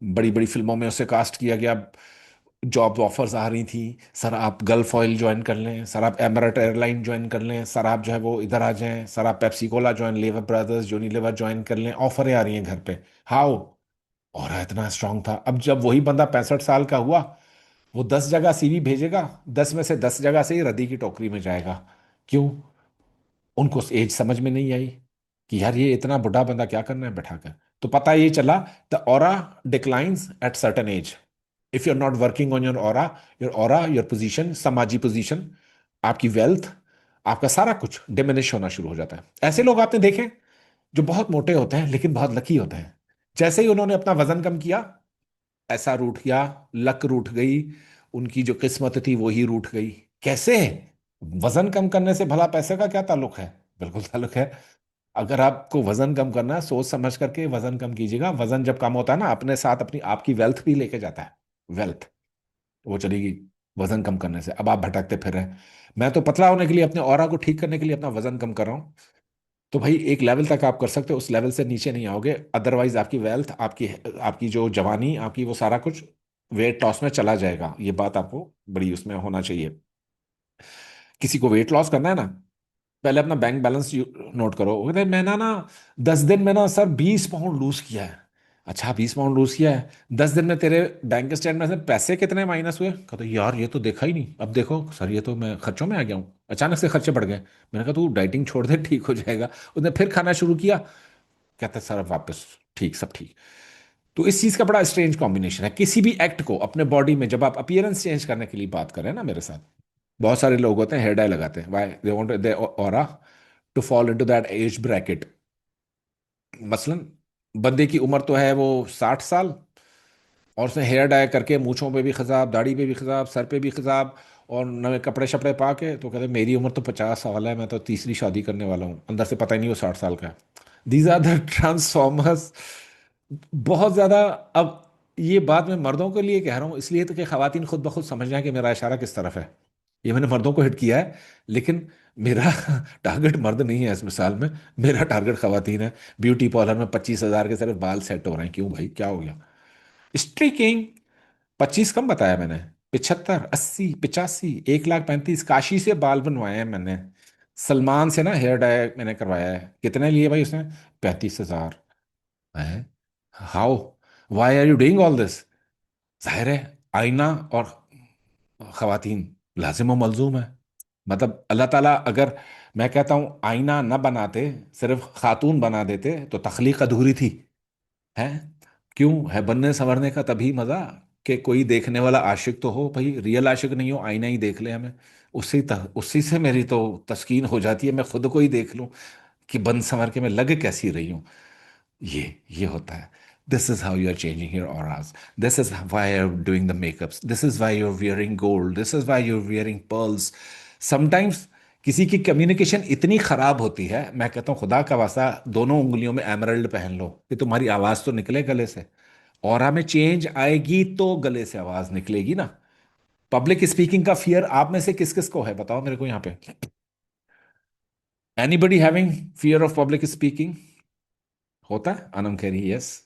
बड़ी बड़ी फिल्मों में उसे कास्ट किया गया, जॉब ऑफर्स आ रही थी, सर आप गल्फ ऑयल ज्वाइन कर लें, सर आप एमराट एयरलाइन ज्वाइन कर लें, सर आप जो है वो इधर आ जाएं, सर आप पेप्सी कोला ज्वाइन, लेवर ब्रदर्स, यूनिलीवर ज्वाइन कर लें, ऑफरें आ रही हैं घर पे। हाउ? और इतना स्ट्रांग था। अब जब वही बंदा 65 साल का हुआ, वो 10 जगह सीवी भेजेगा, 10 में से 10 जगह से ही रद्दी की टोकरी में जाएगा। क्यों? उनको एज समझ में नहीं आई कि यार ये इतना बुढ़ा बंदा क्या करना है बैठाकर। तो पता ये चला, the aura declines at certain age. If you are not working on your aura, your position, समाजी पोजीशन, आपकी वेल्थ, आपका सारा कुछ डिमिनिश होना शुरू हो जाता है। ऐसे लोग आपने देखे जो बहुत मोटे होते हैं लेकिन बहुत लकी होते हैं। जैसे ही उन्होंने अपना वजन कम किया, ऐसा रूठ गया, लक रूठ गई, उनकी जो किस्मत थी वो ही रूठ गई। कैसे? वजन कम करने से भला पैसे का क्या ताल्लुक है? बिल्कुल ताल्लुक है। अगर आपको वजन कम करना है, सोच समझ करके वजन कम कीजिएगा। वजन जब कम होता है ना, अपने साथ अपनी आपकी वेल्थ भी लेके जाता है। वेल्थ वो चलेगी वजन कम करने से। अब आप भटकते फिर रहे हैं। मैं तो पतला होने के लिए, अपने ऑरा को ठीक करने के लिए अपना वजन कम कर रहा हूँ। तो भाई एक लेवल तक आप कर सकते हो, उस लेवल से नीचे नहीं आओगे। अदरवाइज आपकी वेल्थ, आपकी आपकी जो जवानी, आपकी वो सारा कुछ वेट लॉस में चला जाएगा। ये बात आपको बड़ी उसमें होना चाहिए। किसी को वेट लॉस करना है ना, पहले अपना बैंक बैलेंस नोट करो। वो कहते हैं, मैं ना 10 दिन में ना सर 20 पाउंड लूज किया है। अच्छा, 20 पाउंड लूज किया है, 10 दिन में तेरे बैंक स्टेटमेंट में से पैसे कितने माइनस हुए? कहते यार ये तो देखा ही नहीं। अब देखो सर, ये तो मैं खर्चों में आ गया हूँ, अचानक से खर्चे बढ़ गए। मैंने कहा तू डाइटिंग छोड़ दे, ठीक हो जाएगा। उसने फिर खाना शुरू किया, कहते सर अब वापस ठीक, सब ठीक। तो इस चीज का बड़ा स्ट्रेंज कॉम्बिनेशन है। किसी भी एक्ट को अपने बॉडी में, जब आप अपीयरेंस चेंज करने के लिए बात करें ना मेरे साथ, बहुत सारे लोग होते हैं हेयर डाई लगाते हैं, why they want the aura to fall into that age bracket. मसलन बंदे की उम्र तो है वो 60 साल, और उसने हेयर डाई करके मूछों पे भी खिजाब, दाढ़ी पे भी खिजाब, सर पे भी खिजाब, और नए कपड़े शपड़े पा के तो कहते मेरी उम्र तो 50 साल है, मैं तो तीसरी शादी करने वाला हूँ। अंदर से पता ही नहीं वो 60 साल का है। These are the transformers. बहुत ज्यादा। अब ये बात मैं मर्दों के लिए कह रहा हूँ इसलिए तो कि खवातीन खुद ब खुद समझ जाए कि मेरा इशारा किस तरफ है। ये मैंने मर्दों को हिट किया है, लेकिन मेरा टारगेट मर्द नहीं है इस मिसाल में। मेरा टारगेट खवातीन है। ब्यूटी पार्लर में 25,000 के सिर्फ बाल सेट हो रहे हैं, क्यों भाई, क्या हो गया? स्ट्रीकिंग। 25 कम बताया मैंने? 75, 80, 85, 1,35,000 काशी से बाल बनवाए हैं मैंने। सलमान से ना हेयर डाई मैंने करवाया है। कितने लिए भाई उसने? 35,000 है। How? Why are you doing all this? जाहिर है, आईना और खवातीन लाजिम व मलजूम है। मतलब अल्लाह ताला अगर, मैं कहता हूं आईना न बनाते, सिर्फ खातून बना देते तो तख्लीक अधूरी थी। है? क्यों है बनने संवरने का तभी मजा, कि कोई देखने वाला आशिक तो हो। भाई रियल आशिक नहीं हो, आईना ही देख ले हमें। उसी से मेरी तो तस्कीन हो जाती है। मैं खुद को ही देख लूं कि बन संवर के मैं लग कैसी रही हूं। ये होता है। This is how you are changing your auras. This is why you are doing the makeups. This is why you are wearing gold. This is why you are wearing pearls. Sometimes किसी की कम्युनिकेशन इतनी खराब होती है, मैं कहता हूँ खुदा का वास्ता दोनों उंगलियों में एमरल्ड पहन लो कि तुम्हारी आवाज तो निकले गले से। ऑरा में चेंज आएगी तो गले से आवाज निकलेगी ना। पब्लिक स्पीकिंग का फियर आप में से किस किस को है, बताओ मेरे को यहाँ पे। Anybody having fear of public speaking? होता है? अनम कह रही यस।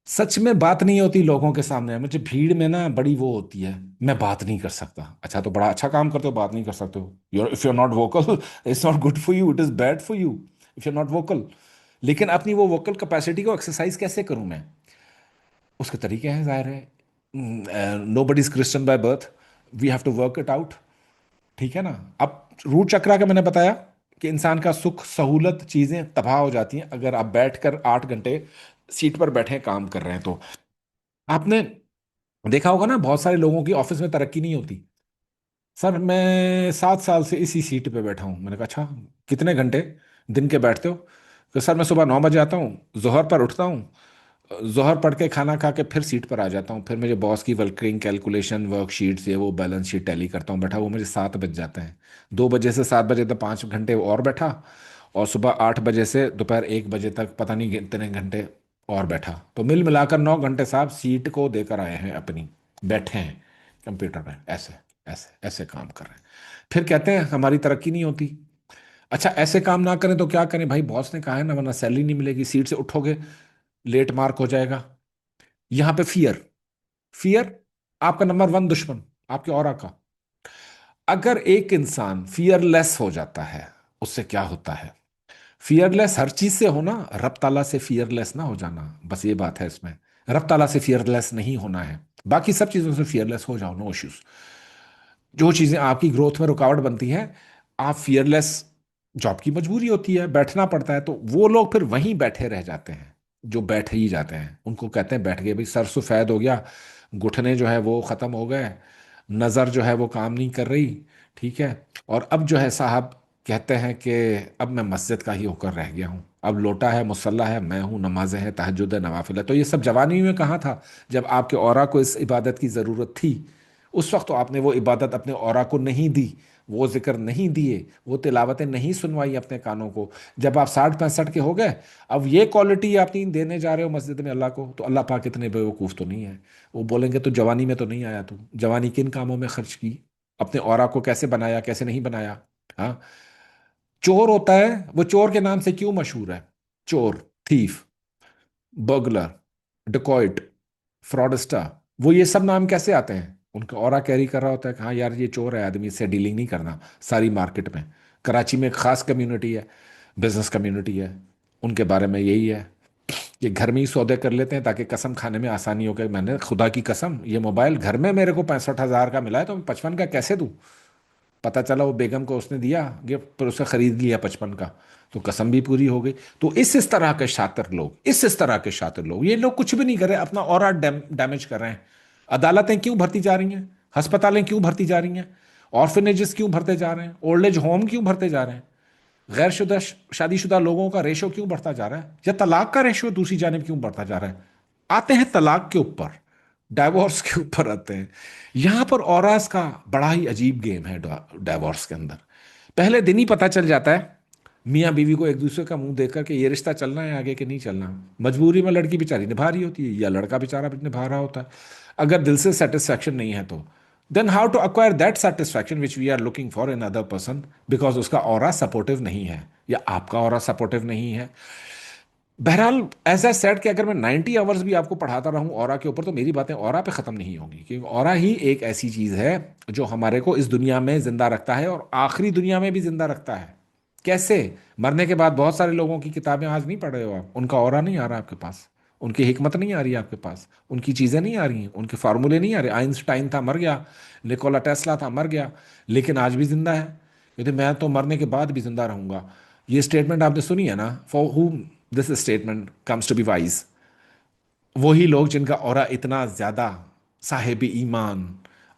सच में बात नहीं होती लोगों के सामने। मुझे भीड़ में ना बड़ी वो होती है, मैं बात नहीं कर सकता। अच्छा, तो बड़ा अच्छा काम करते हो, बात नहीं कर सकते हो। If you are not vocal, it's not good for you, it is bad for you. If you are not vocal. लेकिन अपनी वो वोकल कैपेसिटी को एक्सरसाइज कैसे करूं मैं? उसके तरीके हैं, जाहिर है। Nobody is Christian by birth. We have to work it out. ठीक है ना? अब रूट चक्रा का मैंने बताया कि इंसान का सुख सहूलत चीजें तबाह हो जाती हैं अगर आप बैठकर 8 घंटे सीट पर बैठे काम कर रहे हैं। तो आपने देखा होगा ना, बहुत सारे लोगों की ऑफिस में तरक्की नहीं होती। सर मैं 7 साल से इसी सीट पे बैठा हूँ। मैंने कहा अच्छा, कितने घंटे दिन के बैठते हो? तो सर मैं सुबह 9 बजे आता हूँ, जोहर पर उठता हूँ, जोहर पढ़ के खाना खा के फिर सीट पर आ जाता हूँ। फिर मुझे बॉस की वर्किंग कैलकुलेशन वर्कशीट्स, ये वो बैलेंस शीट टैली करता हूँ, बैठा वो मुझे 7 बज जाते हैं। 2 बजे से 7 बजे तक 5 घंटे और बैठा, और सुबह 8 बजे से दोपहर 1 बजे तक पता नहीं कितने घंटे और बैठा। तो मिल मिलाकर 9 घंटे साहब सीट को देकर आए हैं अपनी, बैठे हैं कंप्यूटर में, ऐसे ऐसे ऐसे काम कर रहे हैं। फिर कहते हैं हमारी तरक्की नहीं होती। अच्छा, ऐसे काम ना करें तो क्या करें भाई? बॉस ने कहा है ना, वरना सैलरी नहीं मिलेगी, सीट से उठोगे लेट मार्क हो जाएगा। यहां पे फियर। फियर आपका नंबर वन दुश्मन आपके ऑरा का। अगर एक इंसान फियरलेस हो जाता है, उससे क्या होता है? फियरलेस हर चीज से होना, रब ताला से फियरलेस ना हो जाना, बस ये बात है इसमें। रब ताला से फियरलेस नहीं होना है, बाकी सब चीजों से फियरलेस हो जाओ, नो इश्यूज। जो चीजें आपकी ग्रोथ में रुकावट बनती है, आप फियरलेस, जॉब की मजबूरी होती है, बैठना पड़ता है, तो वो लोग फिर वहीं बैठे रह जाते हैं। जो बैठ ही जाते हैं उनको कहते हैं बैठ गए। भाई सर सफेद हो गया, घुटने जो है वो खत्म हो गए, नजर जो है वो काम नहीं कर रही, ठीक है, और अब जो है साहब कहते हैं कि अब मैं मस्जिद का ही होकर रह गया हूँ, अब लोटा है, मुसल्ला है, मैं हूँ, नमाजें हैं, तहज्जुद है, नवाफिल है। तो ये सब जवानी में कहाँ था? जब आपके औरा को इस इबादत की ज़रूरत थी, उस वक्त तो आपने वो इबादत अपने औरा को नहीं दी, वो जिक्र नहीं दिए, वो तिलावतें नहीं सुनवाई अपने कानों को। जब आप 60 65 के हो गए, अब ये क्वालिटी आप नहीं देने जा रहे हो मस्जिद में अल्लाह को, तो अल्लाह पाक इतने बेवकूफ़ तो नहीं है। वो बोलेंगे तो जवानी में तो नहीं आया, तू जवानी किन कामों में खर्च की, अपने औरा को कैसे बनाया, कैसे नहीं बनाया। हाँ, चोर होता है, वो चोर के नाम से क्यों मशहूर है? चोर, थीफ, बर्गलर, डिकॉइट, फ्रॉडस्टर, वो ये सब नाम कैसे आते हैं? उनका ऑरा कैरी कर रहा होता है कि हाँ यार ये चोर है, आदमी इससे डीलिंग नहीं करना। सारी मार्केट में, कराची में एक खास कम्युनिटी है, बिजनेस कम्युनिटी है, उनके बारे में यही है। ये घर में ही सौदे कर लेते हैं ताकि कसम खाने में आसानी हो गई। मैंने खुदा की कसम, ये मोबाइल घर में मेरे को 65,000 का मिला है, तो मैं 55 का कैसे दूं? पता चला वो बेगम को उसने दिया गिफ्ट, पर उसे खरीद लिया 55 का, तो कसम भी पूरी हो गई। तो इस तरह के शातिर लोग, इस तरह के शातिर लोग, ये लोग कुछ भी नहीं कर रहे, अपना ऑरा डैमेज कर रहे हैं। अदालतें क्यों भरती जा रही हैं? अस्पतालें क्यों भरती जा रही हैं? ऑर्फनेजेस क्यों भरते जा रहे हैं? ओल्ड एज होम क्यों भरते जा रहे हैं? गैर शुदा शादीशुदा लोगों का रेशो क्यों बढ़ता जा रहा है? या तलाक का रेशो दूसरी जानिब क्यों बढ़ता जा रहा है? आते हैं तलाक के ऊपर, डाइवोर्स के ऊपर आते हैं। यहां पर औरस का बड़ा ही अजीब गेम है डाइवोर्स के अंदर। पहले दिन ही पता चल जाता है मियाँ बीवी को एक दूसरे का मुंह देख करके, ये रिश्ता चलना है आगे कि नहीं चलना। मजबूरी में लड़की बेचारी निभा रही होती है या लड़का बेचारा भी निभा रहा होता है। अगर दिल से सेटिस्फैक्शन नहीं है तो then how to acquire that satisfaction which we are looking for in other person, because उसका ऑरा सपोर्टिव नहीं है या आपका ऑरा सपोर्टिव नहीं है। बहरहाल एज ए सेड कि अगर मैं 90 आवर्स भी आपको पढ़ाता रहूं ऑरा के ऊपर, तो मेरी बातें ऑरा पे ख़त्म नहीं होंगी, क्योंकि ऑरा ही एक ऐसी चीज़ है जो हमारे को इस दुनिया में ज़िंदा रखता है और आखिरी दुनिया में भी ज़िंदा रखता है। कैसे? मरने के बाद बहुत सारे लोगों की किताबें आज नहीं पढ़ रहे हो आप, उनका ऑरा नहीं आ रहा आपके पास, उनकी हिकमत नहीं आ रही है आपके पास, उनकी चीज़ें नहीं आ रही हैं, उनके फार्मूले नहीं आ रहे। आइंस्टाइन था, मर गया, निकोला टेस्ला था, मर गया, लेकिन आज भी जिंदा है, कहते मैं तो मरने के बाद भी जिंदा रहूंगा। ये स्टेटमेंट आपने सुनी है ना? For whom this statement comes to be wise, वही लोग जिनका ऑरा इतना ज्यादा, साहिब ईमान,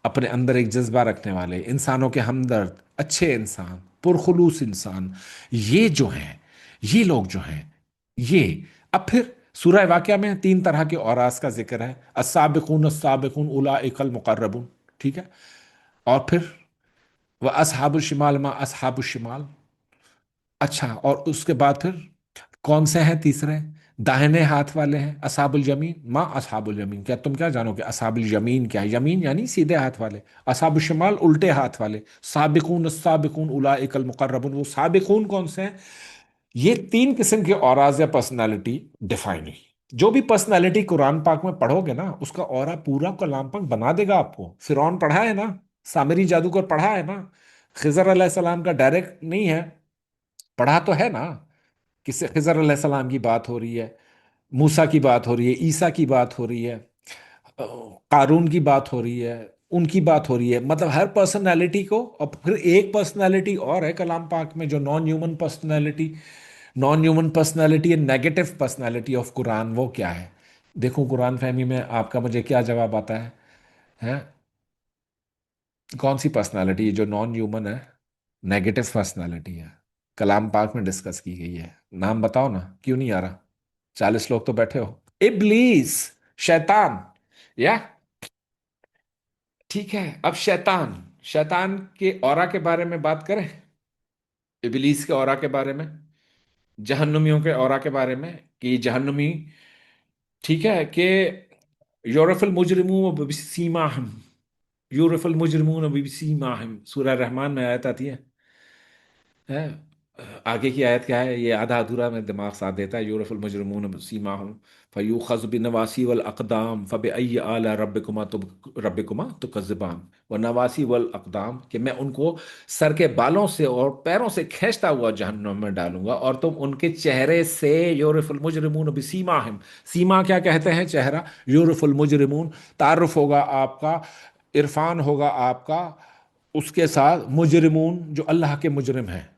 अपने अंदर एक जज्बा रखने वाले, इंसानों के हमदर्द, अच्छे इंसान, पुरखुलूस इंसान, ये जो हैं, ये लोग जो हैं, ये, अब फिर सूरह वाक़या में 3 तरह के औरास का जिक्र है, अस्साबिकून अस्साबिकून उलाइकल मुकर्रबून, ठीक है, और फिर वह असहाबुल शिमाल मा असहाबुल शिमाल। अच्छा, और उसके बाद फिर कौन से हैं तीसरे? दाहिने हाथ वाले हैं असहाबुल यमीन माँ असहाबुल यमीन। क्या तुम क्या जानो कि असहाबुल यमीन क्या है? यमीन यानी सीधे हाथ वाले, असहाबुल शिमाल उल्टे हाथ वाले। साबिकून साबिकून उलाइकल मुकर्रबून, वो साबिकून कौन से हैं? ये 3 किस्म के औराज या पर्सनालिटी डिफाइन हुई। जो भी पर्सनालिटी कुरान पाक में पढ़ोगे ना, उसका औरा पूरा कलाम पाक बना देगा आपको। फिरौन पढ़ा है ना, सामरी जादूगर पढ़ा है ना, खिजर अलैहिस्सलाम का डायरेक्ट नहीं है, पढ़ा तो है ना। किससे खिजर अलैहिस्सलाम की बात हो रही है, मूसा की बात हो रही है, ईसा की बात हो रही है, कारून की बात हो रही है, उनकी बात हो रही है, मतलब हर पर्सनालिटी को। और फिर एक पर्सनालिटी और है कलाम पाक में जो non human personality, non human personality है, नेगेटिव पर्सनालिटी ऑफ कुरान। वो क्या है? देखो कुरान फहमी में आपका मुझे क्या जवाब आता है? हैं? कौन सी पर्सनालिटी जो नॉन ह्यूमन है, नेगेटिव पर्सनालिटी है, कलाम पाक में डिस्कस की गई है? नाम बताओ ना, क्यों नहीं आ रहा? 40 लोग तो बैठे हो। इबलीस, शैतान, या, ठीक है। अब शैतान, शैतान के औरा के बारे में बात करें, इबलीस के औरा के बारे में, जहन्नुमियों के औरा के बारे में, कि जहन्नुमी, ठीक है, कि यूरफल मुजरिमून बिसीमाहिम, यूरफल मुजरिमून बिसीमाहिम, सूरह रहमान में आयत आती है। आगे की आयत क्या है, ये आधा अधूरा में दिमाग साथ देता है। यूरफुल मुजरिमून सीमाहुम फयूखज़ बिनवासी वल अक़दाम फबिअय्यि आला रब्बिकुमा तुकज़्ज़िबान। व नवासी वल अक़दाम, कि मैं उनको सर के बालों से और पैरों से खींचता हुआ जहन्नुम में डालूंगा, और तुम उनके चेहरे से, यूरफुल मुजरिमून बिसीमाहिम, सीमा क्या कहते हैं, चेहरा, यूरफुल मुजरिमून, तारुफ होगा आपका, इरफान होगा आपका उसके साथ, मुजरिमून जो अल्लाह के मुजरिम हैं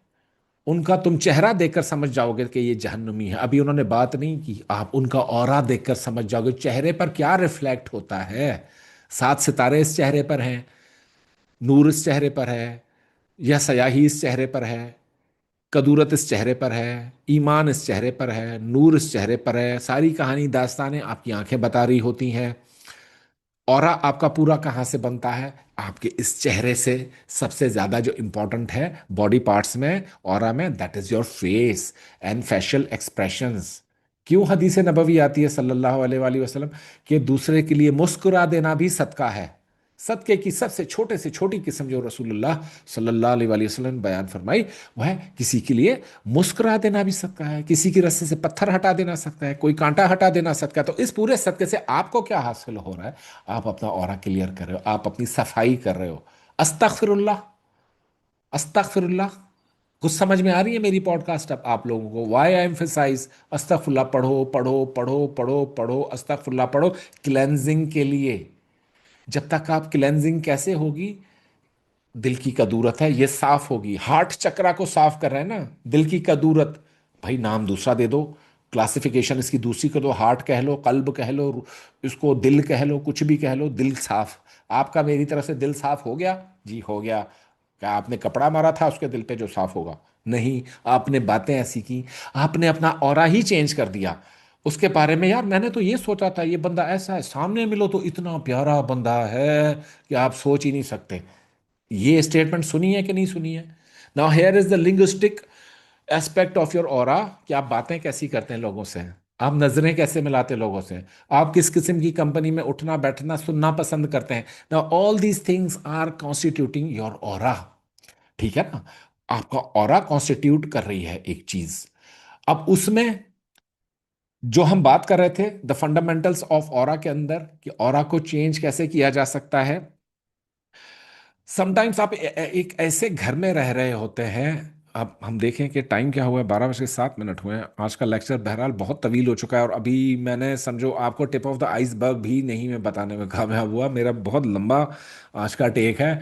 उनका तुम चेहरा देखकर समझ जाओगे कि ये जहन्नुमी है। अभी उन्होंने बात नहीं की, आप उनका ऑरा देखकर समझ जाओगे चेहरे पर क्या रिफ्लेक्ट होता है। सात सितारे इस चेहरे पर हैं, नूर इस चेहरे पर है, यह सयाही इस चेहरे पर है, कदूरत इस चेहरे पर है, ईमान इस चेहरे पर है, नूर इस चेहरे पर है। सारी कहानी दास्तानें आपकी आंखें बता रही होती हैं। ऑरा आपका पूरा कहाँ से बनता है, आपके इस चेहरे से। सबसे ज्यादा जो इंपॉर्टेंट है बॉडी पार्ट्स में, ऑरा में, that is your face and facial expressions. क्यों हदीस नबवी आती है सल्लल्लाहु अलैहि वसल्लम कि दूसरे के लिए मुस्कुरा देना भी सदका है। सदके की सबसे छोटे से छोटी किस्म जो रसूलुल्लाह सल्लल्लाहु अलैहि वसल्लम ने बयान फरमाई, वह है किसी के लिए मुस्कुरा देना भी सदका है, किसी की रस्से से पत्थर हटा देना सदका है, कोई कांटा हटा देना सदका है। तो इस पूरे सदके से आपको क्या हासिल हो रहा है, आप अपना ऑरा क्लियर कर रहे हो, आप अपनी सफाई कर रहे हो। अस्तगफिरुल्लाह, अस्तगफिरुल्लाह। कुछ समझ में आ रही है मेरी पॉडकास्ट अब आप लोगों को, वाई आई एम्फेसाइज, अस्तगफिरुल्लाह पढ़ो पढ़ो पढ़ो पढ़ो पढ़ो, अस्तगफिरुल्लाह पढ़ो क्लेंजिंग के लिए। जब तक आप, क्लेंजिंग कैसे होगी, दिल की कदूरत है ये साफ होगी, हार्ट चक्रा को साफ कर रहे हैं ना, दिल की कदूरत। भाई नाम दूसरा दे दो, क्लासिफिकेशन इसकी दूसरी कर दो, हार्ट कह लो, कल्ब कह लो, इसको दिल कह लो, कुछ भी कह लो, दिल साफ। आपका मेरी तरफ से दिल साफ हो गया जी, हो गया। क्या आपने कपड़ा मारा था उसके दिल पे जो साफ होगा? नहीं, आपने बातें ऐसी की, आपने अपना ऑरा ही चेंज कर दिया उसके बारे में। यार मैंने तो ये सोचा था ये बंदा ऐसा है, सामने मिलो तो इतना प्यारा बंदा है कि आप सोच ही नहीं सकते। ये स्टेटमेंट सुनी है कि नहीं सुनी है? Now here is the linguistic aspect of your aura, कि आप बातें कैसी करते हैं लोगों से, आप नजरें कैसे मिलाते हैं लोगों से, आप किस किस्म की कंपनी में उठना बैठना सुनना पसंद करते हैं। Now all these things are constituting your aura. ठीक है ना? आपका ऑरा कॉन्स्टिट्यूट कर रही है एक चीज। अब उसमें जो हम बात कर रहे थे, द फंडामेंटल्स ऑफ ऑरा के अंदर, कि ऑरा को चेंज कैसे किया जा सकता है। समटाइम्स आप एक ऐसे घर में रह रहे होते हैं। अब हम देखें कि टाइम क्या हुआ है, 12:07 हुए हैं। आज का लेक्चर बहरहाल बहुत तवील हो चुका है, और अभी मैंने समझो आपको टिप ऑफ द आइसबर्ग भी नहीं मैं बताने में कामयाब हुआ। मेरा बहुत लंबा आज का टेक है,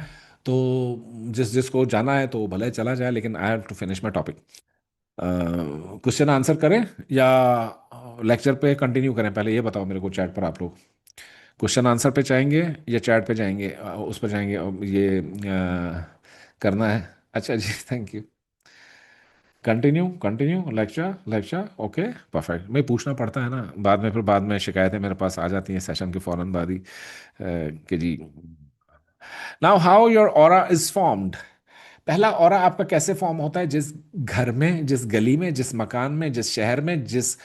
तो जिस जिसको जाना है तो वो भले चला जाए, लेकिन I have to finish my topic. Question answer करें या लेक्चर पे कंटिन्यू करें, पहले ये बताओ मेरे को चैट पर आप लोग। क्वेश्चन आंसर पे जाएंगे या चैट पे जाएंगे, उस पर जाएंगे, ये करना है। अच्छा जी, thank you. Continue continue, lecture lecture, okay perfect. मैं पूछना पड़ता है ना बाद में, फिर बाद में शिकायतें मेरे पास आ जाती हैं सेशन के फौरन बाद ही, कि जी। Now how your aura is formed. पहला ऑरा आपका कैसे फॉर्म होता है, जिस घर में, जिस गली में, जिस मकान में, जिस शहर में, जिस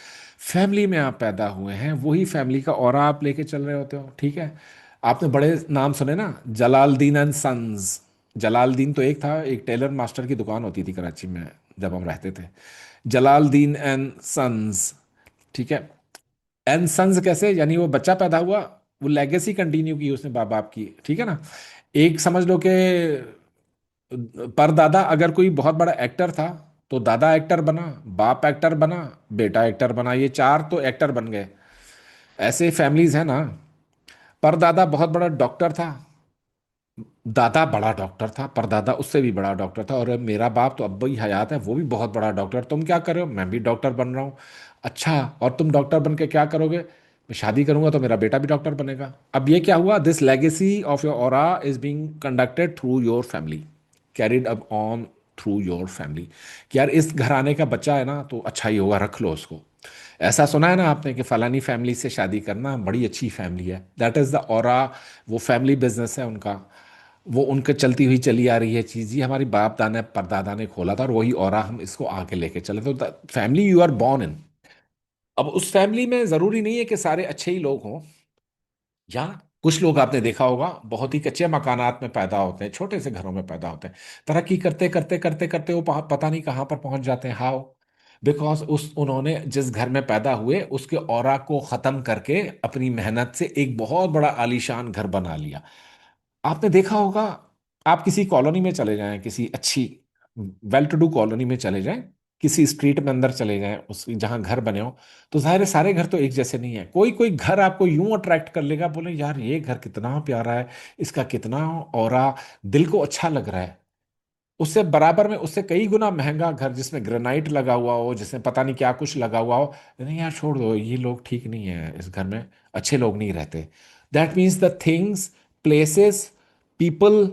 फैमिली में आप पैदा हुए हैं, वही फैमिली का ऑरा आप लेके चल रहे होते हो। ठीक है? आपने बड़े नाम सुने ना, जलालदीन एंड सन्स। जलालदीन तो एक था, एक टेलर मास्टर की दुकान होती थी कराची में जब हम रहते थे। Jalaldin and sons. ठीक है? एंड सन्स कैसे, यानी वो बच्चा पैदा हुआ, वो लेगेसी कंटिन्यू की उसने बाप बाप की। ठीक है ना? एक समझ लो कि परदादा अगर कोई बहुत बड़ा एक्टर था, तो दादा एक्टर बना, बाप एक्टर बना, बेटा एक्टर बना, ये चार तो एक्टर बन गए। ऐसे फैमिलीज है ना। परदादा बहुत बड़ा डॉक्टर था, दादा बड़ा डॉक्टर था, परदादा उससे भी बड़ा डॉक्टर था, और मेरा बाप तो अब भी हयात है, वो भी बहुत बड़ा डॉक्टर। तुम क्या कर रहे हो? मैं भी डॉक्टर बन रहा हूँ। अच्छा, और तुम डॉक्टर बन के क्या करोगे? मैं शादी करूंगा तो मेरा बेटा भी डॉक्टर बनेगा। अब ये क्या हुआ, this legacy of your aura is being conducted through your family, carried up on through your family. कि यार इस घराने का बच्चा है ना, तो अच्छा ही होगा, रख लो उसको। ऐसा सुना है ना आपने कि फलानी फैमिली से शादी करना, बड़ी अच्छी फैमिली है, दैट इज द ऑरा। वो फैमिली बिजनेस है उनका, वो उनके चलती हुई चली आ रही है चीज़। ये हमारी बाप दादा परदादा ने खोला था, और वही ऑरा हम इसको आगे लेके चले। तो family you are born in. अब उस फैमिली में ज़रूरी नहीं है कि सारे अच्छे ही लोग हों, या कुछ लोग आपने देखा होगा बहुत ही कच्चे मकानात में पैदा होते हैं, छोटे से घरों में पैदा होते हैं, तरक्की करते करते करते करते वो पता नहीं कहाँ पर पहुंच जाते हैं। हाउ? बिकॉज उस उन्होंने जिस घर में पैदा हुए उसके ऑरा को खत्म करके अपनी मेहनत से एक बहुत बड़ा आलीशान घर बना लिया। आपने देखा होगा, आप किसी कॉलोनी में चले जाएं, किसी अच्छी वेल टू डू कॉलोनी में चले जाएं, किसी स्ट्रीट में अंदर चले जाएं उस जहां घर बने हो, तो जाहिर है सारे घर तो एक जैसे नहीं है। कोई कोई घर आपको यूं अट्रैक्ट कर लेगा, बोले यार ये घर कितना प्यारा है, इसका कितना ऑरा, दिल को अच्छा लग रहा है। उससे बराबर में उससे कई गुना महंगा घर जिसमें ग्रेनाइट लगा हुआ हो, जिसमें पता नहीं क्या कुछ लगा हुआ हो, नहीं यार छोड़ दो, ये लोग ठीक नहीं है, इस घर में अच्छे लोग नहीं रहते। That means the things, places, people,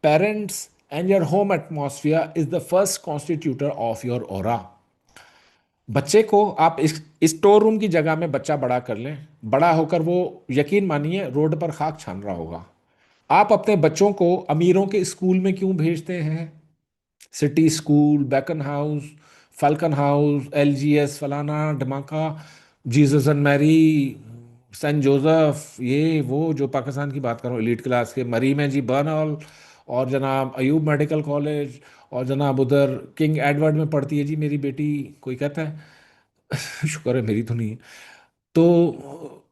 parents and your home atmosphere is the first constitutor of your aura. बच्चे को आप इस स्टोर रूम की जगह में बच्चा बड़ा कर लें, बड़ा होकर वो, यकीन मानिए, रोड पर खाक छान रहा होगा। आप अपने बच्चों को अमीरों के स्कूल में क्यों भेजते हैं? City School, Beaconhouse, Falcon House, LGS, फलाना धमाका, Jesus and Mary, Saint Joseph, ये वो जो पाकिस्तान की बात करूँ एलीट क्लास के, मरी में जी बर्नॉल, और जनाब अयूब मेडिकल कॉलेज, और जनाब उधर किंग एडवर्ड में पढ़ती है जी मेरी बेटी, कोई कहता है। शुक्र है मेरी तो नहीं है। तो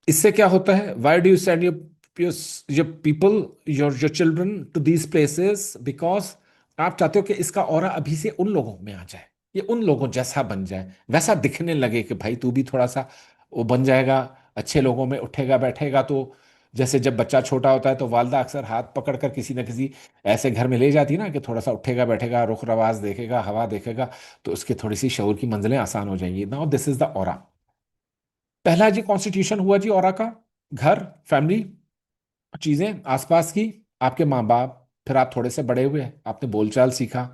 इससे क्या होता है? Why do you send your your people, your children to these places? Because आप चाहते हो कि इसका ऑरा अभी से उन लोगों में आ जाए, ये उन लोगों जैसा बन जाए, वैसा दिखने लगे कि भाई तू भी थोड़ा सा वो बन जाएगा, अच्छे लोगों में उठेगा बैठेगा। तो जैसे जब बच्चा छोटा होता है तो वालदा अक्सर हाथ पकड़ कर किसी न किसी ऐसे घर में ले जाती है ना कि थोड़ा सा उठेगा बैठेगा, रुख रवाज देखेगा, हवा देखेगा, तो उसकी थोड़ी सी शऊर की मंजिलें आसान हो जाएंगी। Now this is the aura. पहला जी कॉन्स्टिट्यूशन हुआ जी ऑरा का, घर, फैमिली, चीजें आसपास की, आपके माँ बाप, फिर आप थोड़े से बड़े हुए, आपने बोलचाल सीखा,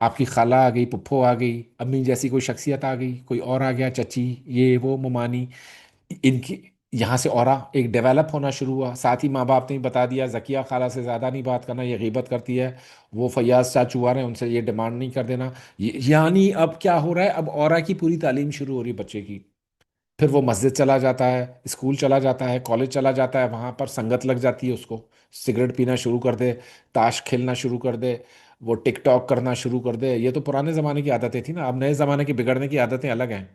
आपकी खाला आ गई, पुप्पो आ गई, अम्मी जैसी कोई शख्सियत आ गई, कोई और आ गया, चची, ये वो मुमानी, इनकी यहाँ से ऑरा एक डेवलप होना शुरू हुआ। साथ ही माँ बाप ने भी बता दिया जकिया खाला से ज़्यादा नहीं बात करना, ये गीबत करती है, वो फैयाज चाचू आ रहे हैं उनसे ये डिमांड नहीं कर देना। यानी अब क्या हो रहा है, अब ऑरा की पूरी तालीम शुरू हो रही है बच्चे की। फिर वो मस्जिद चला जाता है, स्कूल चला जाता है, कॉलेज चला जाता है, वहां पर संगत लग जाती है उसको, सिगरेट पीना शुरू कर दे, ताश खेलना शुरू कर दे, वो टिकटॉक करना शुरू कर दे। ये तो पुराने जमाने की आदतें थी ना, अब नए जमाने की बिगड़ने की आदतें अलग हैं।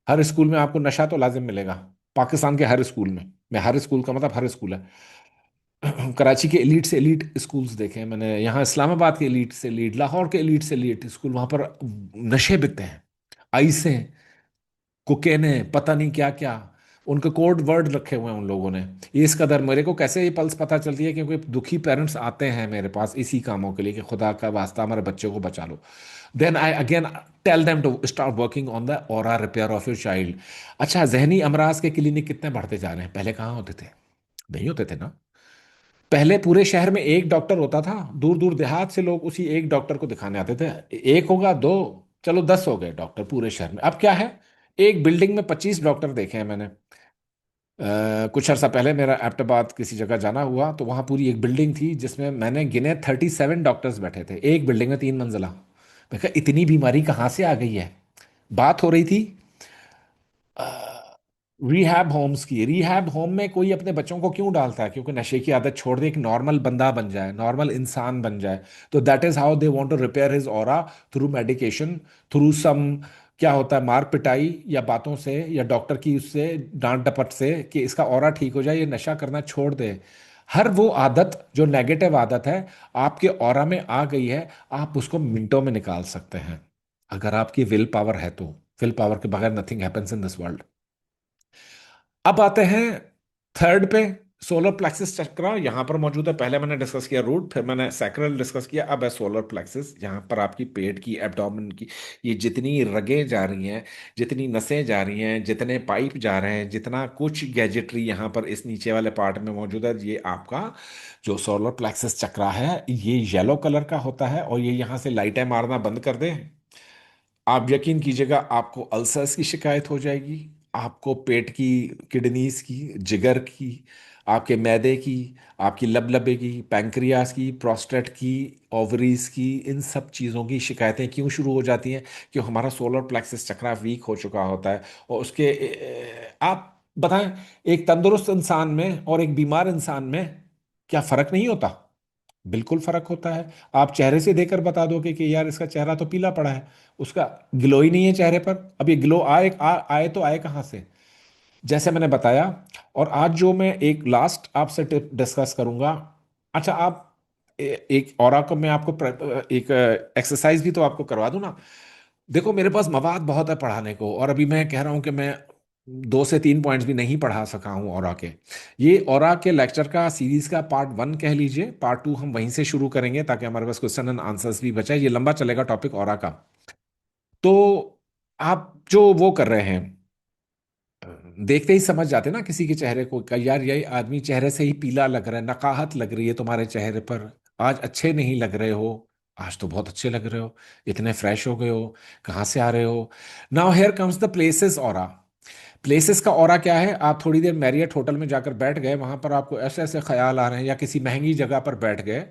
हर स्कूल में आपको नशा तो लाजिम मिलेगा, पाकिस्तान के हर स्कूल में। मैं हर स्कूल का मतलब हर स्कूल है। कराची के एलीट से एलीट स्कूल्स देखे हैं मैंने, यहाँ इस्लामाबाद के एलीट से एलीट, लाहौर के एलीट से एलीट स्कूल, वहां पर नशे बिकते हैं, आइसें, कुकेने, पता नहीं क्या क्या, उनके कोड वर्ड रखे हुए हैं उन लोगों ने। ये इस कदर मेरे को कैसे ये पल्स पता चलती है, क्योंकि दुखी पेरेंट्स आते हैं मेरे पास इसी कामों के लिए कि खुदा का वास्ता हमारे बच्चे को बचा लो। Then I again tell them to start working on the aura repair of your child. अच्छा, जहनी अमराज के क्लिनिक कितने बढ़ते जा रहे हैं, पहले कहाँ होते थे? नहीं होते थे ना। पहले पूरे शहर में एक डॉक्टर होता था, दूर दूर देहात से लोग उसी एक डॉक्टर को दिखाने आते थे। एक होगा, दो, चलो 10 हो गए डॉक्टर पूरे शहर में। अब क्या है, एक बिल्डिंग में 25 डॉक्टर देखे हैं मैंने। कुछ अर्सा पहले मेरा एबटाबाद किसी जगह जाना हुआ, तो वहाँ पूरी एक बिल्डिंग थी जिसमें मैंने गिने 37 डॉक्टर्स बैठे थे, एक बिल्डिंग में 3 मंजिला। मैं कहा इतनी बीमारी कहाँ से आ गई है। बात हो रही थी रिहैब होम्स की। रिहैब होम में कोई अपने बच्चों को क्यों डालता है? क्योंकि नशे की आदत छोड़ दे, एक नॉर्मल बंदा बन जाए, नॉर्मल इंसान बन जाए। तो that is how they want to repair his aura, through medication, through some, क्या होता है, मार पिटाई या बातों से या डॉक्टर की उससे डांट डपट से, कि इसका ऑरा ठीक हो जाए, ये नशा करना छोड़ दे। हर वो आदत जो नेगेटिव आदत है आपके ऑरा में आ गई है, आप उसको मिनटों में निकाल सकते हैं अगर आपकी विल पावर है तो। विल पावर के बगैर nothing happens in this world. अब आते हैं थर्ड पे, सोलर प्लेक्सिस चक्रा यहाँ पर मौजूद है। पहले मैंने डिस्कस किया रूट, फिर मैंने सैक्रल डिस्कस किया, अब है सोलर प्लेक्सिस। यहाँ पर आपकी पेट की, एब्डोमेन की, ये जितनी रगें जा रही हैं, जितनी नसें जा रही हैं, जितने पाइप जा रहे हैं, जितना कुछ गैजेटरी यहाँ पर इस नीचे वाले पार्ट में मौजूद है, ये आपका जो सोलर प्लेक्सिस चक्रा है, ये येलो कलर का होता है। और ये यहाँ से लाइटें मारना बंद कर दें, आप यकीन कीजिएगा आपको अल्सर्स की शिकायत हो जाएगी, आपको पेट की, किडनीज की, जिगर की, आपके मैदे की, आपकी लबलबे की, पैंक्रियास की, प्रोस्टेट की, ओवरीज की, इन सब चीज़ों की शिकायतें क्यों शुरू हो जाती हैं? कि हमारा सोलर प्लेक्सस चक्रा वीक हो चुका होता है। और उसके आप बताएं, एक तंदुरुस्त इंसान में और एक बीमार इंसान में क्या फर्क नहीं होता? बिल्कुल फर्क होता है। आप चेहरे से देखकर बता दोगे कि यार इसका चेहरा तो पीला पड़ा है, उसका ग्लो ही नहीं है चेहरे पर। अब ये ग्लो आए तो आए कहाँ से? जैसे मैंने बताया। और आज जो मैं एक लास्ट आपसे टिप डिस्कस करूंगा। अच्छा, आप एक और को मैं आपको एक एक्सरसाइज भी तो आपको करवा दूं ना। देखो, मेरे पास मवाद बहुत है पढ़ाने को, और अभी मैं कह रहा हूं कि मैं 2 से 3 पॉइंट्स भी नहीं पढ़ा सका हूं औरा के। ये औरा के लेक्चर का सीरीज का पार्ट 1 कह लीजिए, पार्ट 2 हम वहीं से शुरू करेंगे ताकि हमारे पास क्वेश्चन एंड आंसर्स भी बचा है। ये लंबा चलेगा टॉपिक औरा का। तो आप जो वो कर रहे हैं, देखते ही समझ जाते ना किसी के चेहरे को कि यार ये आदमी चेहरे से ही पीला लग रहा है, नकाहत लग रही है तुम्हारे चेहरे पर, आज अच्छे नहीं लग रहे हो। आज तो बहुत अच्छे लग रहे हो, इतने फ्रेश हो गए हो, कहाँ से आ रहे हो? Now here comes the places aura. Places का ऑरा क्या है? आप थोड़ी देर मैरियट होटल में जाकर बैठ गए, वहां पर आपको ऐसे ऐसे ख्याल आ रहे हैं, या किसी महंगी जगह पर बैठ गए,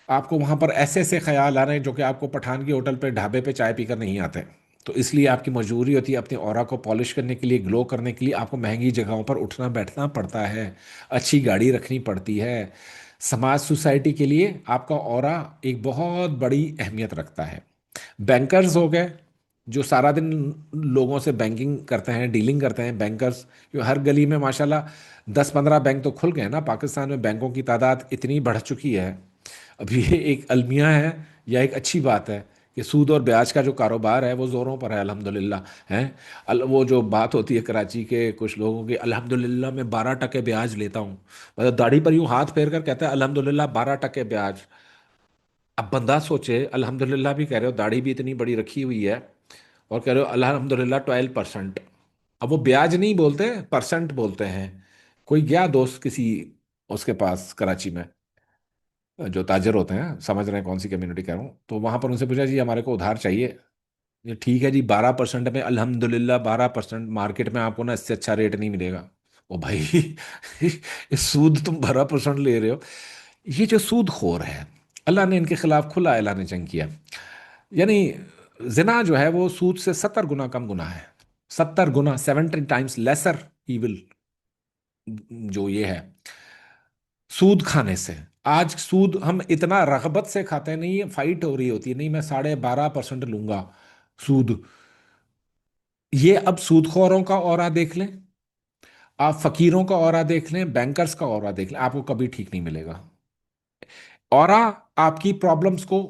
आपको वहां पर ऐसे ऐसे ख्याल आ रहे हैं जो कि आपको पठान की होटल पे ढाबे पे चाय पीकर नहीं आते। तो इसलिए आपकी मजबूरी होती है, अपने ऑरा को पॉलिश करने के लिए, ग्लो करने के लिए आपको महंगी जगहों पर उठना बैठना पड़ता है, अच्छी गाड़ी रखनी पड़ती है। समाज सोसाइटी के लिए आपका ऑरा एक बहुत बड़ी अहमियत रखता है। बैंकर्स हो गए, जो सारा दिन लोगों से बैंकिंग करते हैं, डीलिंग करते हैं, बैंकर्स। जो हर गली में माशाल्लाह 10-15 बैंक तो खुल गए ना पाकिस्तान में, बैंकों की तादाद इतनी बढ़ चुकी है। अभी ये एक अलमिया है या एक अच्छी बात है कि सूद और ब्याज का जो कारोबार है वो ज़ोरों पर है, अल्हम्दुलिल्लाह है। वो जो बात होती है कराची के कुछ लोगों की, अल्हम्दुलिल्लाह मैं 12% ब्याज लेता हूँ। मतलब दाढ़ी पर यूं हाथ फेर कर कहता है अल्हम्दुलिल्लाह 12% ब्याज। अब बंदा सोचे, अल्हम्दुलिल्लाह भी कह रहे हो, दाढ़ी भी इतनी बड़ी रखी हुई है, और कह रहे हो अल्हम्दुलिल्लाह 12%। अब वो ब्याज नहीं बोलते, परसेंट बोलते हैं। कोई गया दोस्त किसी उसके पास कराची में, जो ताजर होते हैं, समझ रहे हैं कौन सी कम्युनिटी कह रहा हूँ, तो वहां पर उनसे पूछा जी हमारे को उधार चाहिए। ये ठीक है जी, 12% में अल्हम्दुलिल्लाह 12%, मार्केट में आपको ना इससे अच्छा रेट नहीं मिलेगा। ओ भाई ये सूद तुम 12% ले रहे हो। ये जो सूदखोर है, अल्लाह ने इनके खिलाफ खुला ऐलान जंग किया। यानी जिना जो है वो सूद से 70 गुना कम गुना है। 70 गुना, 70 टाइम्स लेसर इविल जो ये है सूद खाने से। आज सूद हम इतना रगबत से खाते हैं, नहीं, फाइट हो रही होती है, नहीं मैं 12.5% लूंगा सूद। ये अब सूदखोरों का औरा देख लें, आप फकीरों का औरा देख लें, बैंकर्स का औरा देख लें, आपको कभी ठीक नहीं मिलेगा। औरा आपकी प्रॉब्लम्स को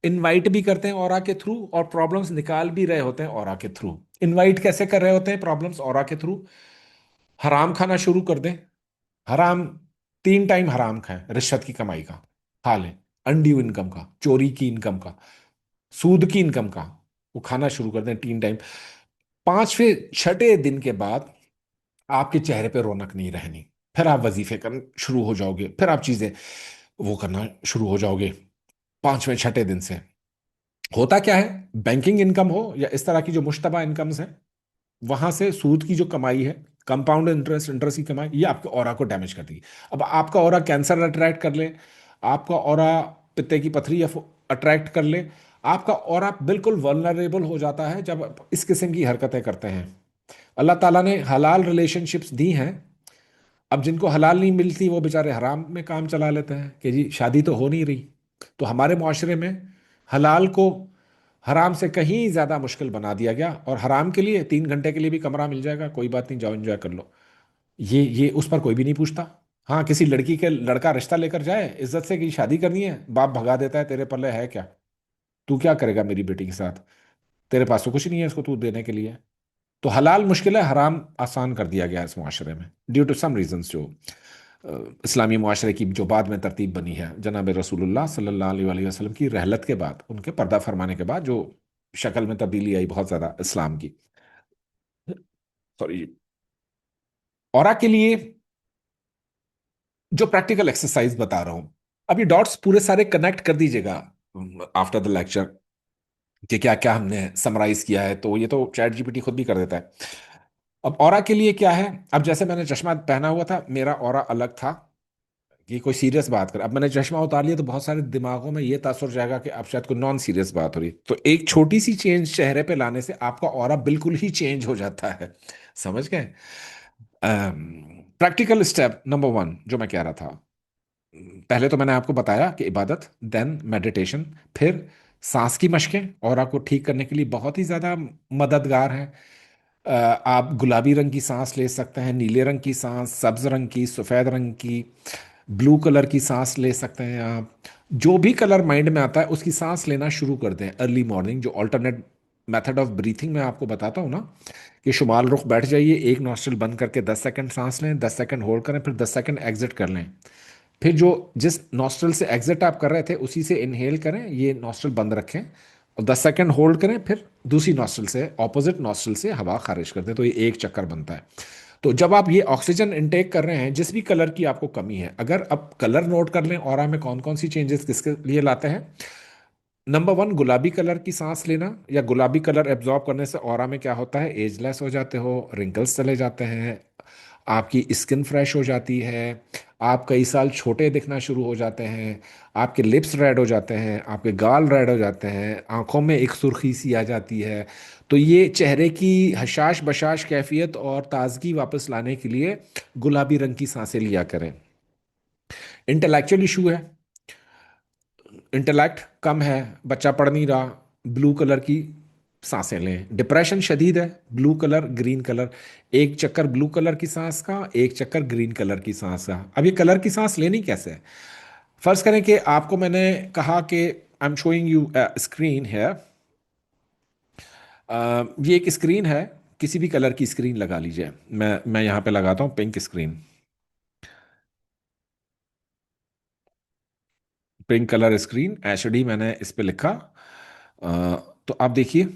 इनवाइट भी करते हैं औरा के थ्रू, और प्रॉब्लम्स निकाल भी रहे होते हैं औरा के थ्रू। इनवाइट कैसे कर रहे होते हैं प्रॉब्लम्स औरा के थ्रू? हराम खाना शुरू कर दें। हराम, 3 टाइम हराम खाएं, रिश्वत की कमाई का खा लें, अनड्यू इनकम का, चोरी की इनकम का, सूद की इनकम का, वो खाना शुरू कर दें 3 टाइम। 5वें 6ठे दिन के बाद आपके चेहरे पे रौनक नहीं रहनी। फिर आप वजीफे करना शुरू हो जाओगे, फिर आप चीजें वो करना शुरू हो जाओगे 5वें 6ठे दिन से। होता क्या है, बैंकिंग इनकम हो या इस तरह की जो मुश्तबा इनकम्स हैं, वहां से सूद की जो कमाई है, कंपाउंड इंटरेस्ट, इंटरेस्ट की कमाई, ये आपके ऑरा को डैमेज कर देगी। अब आपका ऑरा कैंसर अट्रैक्ट कर ले, आपका ऑरा पित्ते की पथरी अट्रैक्ट कर ले, आपका ऑरा बिल्कुल वल्नरेबल हो जाता है जब आप इस किस्म की हरकतें करते हैं। अल्लाह ताला ने हलाल रिलेशनशिप्स दी हैं। अब जिनको हलाल नहीं मिलती वो बेचारे हराम में काम चला लेते हैं कि जी शादी तो हो नहीं रही। तो हमारे मुआशरे में हलाल को हराम से कहीं ज्यादा मुश्किल बना दिया गया, और हराम के लिए 3 घंटे के लिए भी कमरा मिल जाएगा, कोई बात नहीं, जाओ एंजॉय कर लो। ये उस पर कोई भी नहीं पूछता। हाँ, किसी लड़की के लड़का रिश्ता लेकर जाए इज्जत से कि शादी करनी है, बाप भगा देता है, तेरे पल्ले है क्या, तू क्या करेगा मेरी बेटी के साथ, तेरे पास तो कुछ नहीं है इसको तू देने के लिए। तो हलाल मुश्किल है, हराम आसान कर दिया गया है इस मुआशरे में, ड्यू टू सम रीजंस, जो इस्लामी मुआशरे की जो बाद में तरतीब बनी है जनाब रसूलुल्लाह सल्लल्लाहु अलैहि वसल्लम की रहलत के बाद, उनके पर्दा फरमाने के बाद, जो शक्ल में तब्दीली आई बहुत ज्यादा इस्लाम की। सॉरी। औरा के लिए जो प्रैक्टिकल एक्सरसाइज बता रहा हूं, अब ये डॉट्स पूरे सारे कनेक्ट कर दीजिएगा आफ्टर द लेक्चर, कि क्या क्या हमने समराइज किया है, तो ये तो चैट जीपीटी खुद भी कर देता है। अब ऑरा के लिए क्या है? अब जैसे मैंने चश्मा पहना हुआ था, मेरा ऑरा अलग था, कि कोई सीरियस बात कर, अब मैंने चश्मा उतार लिया तो बहुत सारे दिमागों में ये तासुर जाएगा कि अब शायद कोई नॉन सीरियस बात हो रही। तो एक छोटी सी चेंज चेहरे पे लाने से आपका ऑरा बिल्कुल ही चेंज हो जाता है। समझ गए? प्रैक्टिकल स्टेप नंबर वन जो मैं कह रहा था, पहले तो मैंने आपको बताया कि इबादत, देन मेडिटेशन, फिर सांस की मशकें और आपको ठीक करने के लिए बहुत ही ज़्यादा मददगार है। आप गुलाबी रंग की सांस ले सकते हैं, नीले रंग की सांस, सब्ज रंग की, सफ़ेद रंग की, ब्लू कलर की सांस ले सकते हैं आप। जो भी कलर माइंड में आता है उसकी सांस लेना शुरू कर दें अर्ली मॉर्निंग। जो ऑल्टरनेट मेथड ऑफ ब्रीथिंग मैं आपको बताता हूँ ना, कि शुमाल रुख बैठ जाइए, एक नॉस्ट्रल बंद करके 10 सेकंड सांस लें, 10 सेकंड होल्ड करें, फिर 10 सेकंड एग्जिट कर लें। फिर जो जिस नॉस्ट्रल से एग्जिट आप कर रहे थे उसी से इनहेल करें, ये नॉस्ट्रल बंद रखें और 10 सेकंड होल्ड करें, फिर दूसरी नॉस्ट्रल से, ऑपोजिट नॉस्ट्रल से हवा खारिज कर दें, तो ये एक चक्कर बनता है। तो जब आप ये ऑक्सीजन इनटेक कर रहे हैं, जिस भी कलर की आपको कमी है, अगर अब कलर नोट कर लें ऑरा में कौन कौन सी चेंजेस किसके लिए लाते हैं। नंबर वन, गुलाबी कलर की सांस लेना या गुलाबी कलर एब्जॉर्ब करने से ऑरा में क्या होता है, एजलेस हो जाते हो, रिंकल्स चले जाते हैं, आपकी स्किन फ्रेश हो जाती है, आप कई साल छोटे दिखना शुरू हो जाते हैं, आपके लिप्स रेड हो जाते हैं, आपके गाल रेड हो जाते हैं, आंखों में एक सुर्खी सी आ जाती है। तो ये चेहरे की हशाश बशाश कैफियत और ताजगी वापस लाने के लिए गुलाबी रंग की सांसें लिया करें। इंटेलेक्चुअल इशू है, इंटेलेक्ट कम है, बच्चा पढ़ नहीं रहा, ब्लू कलर की सांसें लें। डिप्रेशन शदीद है, ब्लू कलर, ग्रीन कलर, एक चक्कर ब्लू कलर की सांस का, एक चक्कर ग्रीन कलर की सांस का। अब ये कलर की सांस लेनी कैसे है? फर्ज करें कि आपको मैंने कहा कि I am showing you screen है, ये एक स्क्रीन है, किसी भी कलर की स्क्रीन लगा लीजिए। मैं यहाँ पे लगाता हूँ pink screen, pink colour screen HD मैंने इस पे लिखा। तो आप देखिए,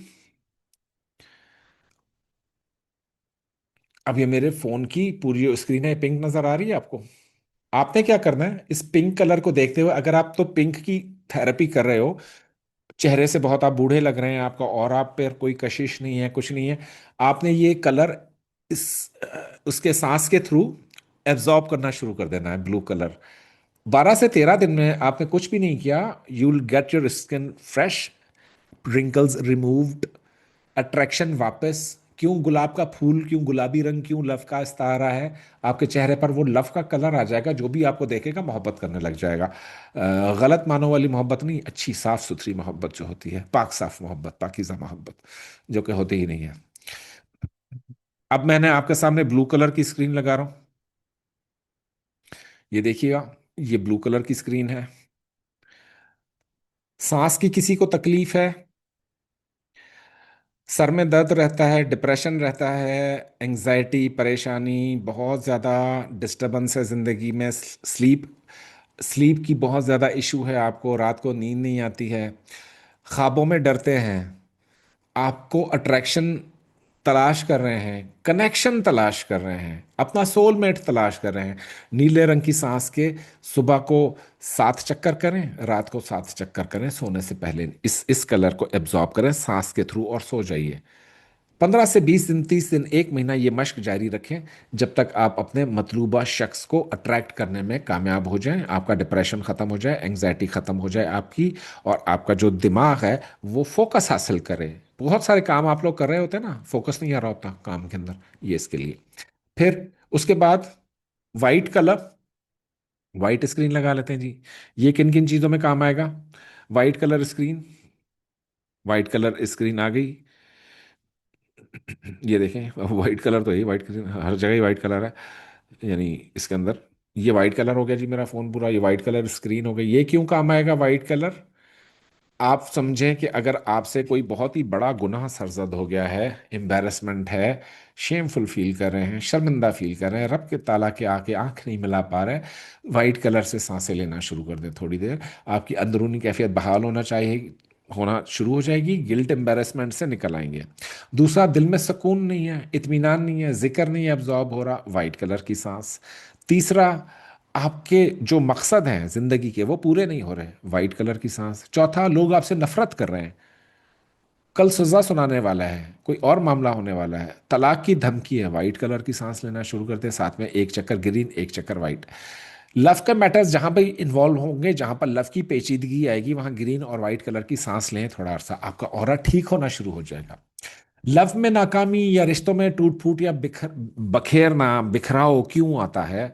अब ये मेरे फोन की पूरी जो स्क्रीन है पिंक नजर आ रही है आपको। आपने क्या करना है, इस पिंक कलर को देखते हुए, अगर आप तो पिंक की थेरेपी कर रहे हो, चेहरे से बहुत आप बूढ़े लग रहे हैं, आपका और आप पर कोई कशिश नहीं है, कुछ नहीं है, आपने ये कलर इस उसके सांस के थ्रू एब्जॉर्ब करना शुरू कर देना है, ब्लू कलर। 12 से 13 दिन में आपने कुछ भी नहीं किया, you will get your skin fresh, wrinkles removed, attraction वापस। क्यों गुलाब का फूल, क्यों गुलाबी रंग, क्यों लव का इस्तारा है, आपके चेहरे पर वो लव का कलर आ जाएगा, जो भी आपको देखेगा मोहब्बत करने लग जाएगा। गलत मानों वाली मोहब्बत नहीं, अच्छी साफ सुथरी मोहब्बत जो होती है, पाक साफ मोहब्बत, पाकीज़ा मोहब्बत, जो कि होती ही नहीं है। अब मैंने आपके सामने ब्लू कलर की स्क्रीन लगा रहा हूं, ये देखिएगा, ये ब्लू कलर की स्क्रीन है। सांस की किसी को तकलीफ है, सर में दर्द रहता है, डिप्रेशन रहता है, एंजाइटी, परेशानी, बहुत ज़्यादा डिस्टरबेंस है ज़िंदगी में, स्लीप, स्लीप की बहुत ज़्यादा इशू है, आपको रात को नींद नहीं आती है, ख्वाबों में डरते हैं, आपको अट्रैक्शन तलाश कर रहे हैं, कनेक्शन तलाश कर रहे हैं, अपना सोलमेट तलाश कर रहे हैं, नीले रंग की सांस के सुबह को 7 चक्कर करें, रात को 7 चक्कर करें, सोने से पहले इस कलर को एब्जॉर्ब करें सांस के थ्रू और सो जाइए। 15 से 20 दिन, 30 दिन, एक महीना ये मश्क जारी रखें, जब तक आप अपने मतलूबा शख्स को अट्रैक्ट करने में कामयाब हो जाएं, आपका डिप्रेशन खत्म हो जाए, एंग्जाइटी खत्म हो जाए आपकी, और आपका जो दिमाग है वो फोकस हासिल करे। बहुत सारे काम आप लोग कर रहे होते हैं ना, फोकस नहीं आ रहा होता काम के अंदर, ये इसके लिए। फिर उसके बाद वाइट कलर, वाइट स्क्रीन लगा लेते हैं जी। ये किन किन चीज़ों में काम आएगा? White colour screen, white colour screen आ गई, ये देखें, वाइट कलर तो है, वाइट कलर हर जगह ही वाइट कलर है, यानी इसके अंदर ये वाइट कलर हो गया जी, मेरा फोन पूरा ये वाइट कलर स्क्रीन हो गई। ये क्यों काम आएगा वाइट कलर? आप समझें कि अगर आपसे कोई बहुत ही बड़ा गुनाह सरजद हो गया है, एम्बेरसमेंट है, शेमफुल फील कर रहे हैं, शर्मिंदा फील कर रहे हैं, रब के ताला के आके आंख नहीं मिला पा रहे, वाइट कलर से सांसें लेना शुरू कर दें थोड़ी देर, आपकी अंदरूनी कैफियत बहाल होना चाहिए, होना शुरू हो जाएगी, गिल्ट एम्बेरसमेंट से निकल आएंगे। दूसरा, दिल में सुकून नहीं है, इत्मीनान नहीं है, जिक्र नहीं एब्जॉर्ब हो रहा, वाइट कलर की सांस। तीसरा, आपके जो मकसद हैं जिंदगी के वो पूरे नहीं हो रहे, वाइट कलर की सांस। चौथा, लोग आपसे नफरत कर रहे हैं, कल सजा सुनाने वाला है, कोई और मामला होने वाला है, तलाक की धमकी है, वाइट कलर की सांस लेना शुरू करते हैं, साथ में एक चक्कर ग्रीन, एक चक्कर वाइट। लव के मैटर्स जहां पर इन्वॉल्व होंगे, जहां पर लव की पेचीदगी आएगी, वहां ग्रीन और वाइट कलर की सांस लें, थोड़ा अरसा आपका ऑरा ठीक होना शुरू हो जाएगा। लव में नाकामी या रिश्तों में टूट फूट या बखेरना, बिखराव क्यों आता है?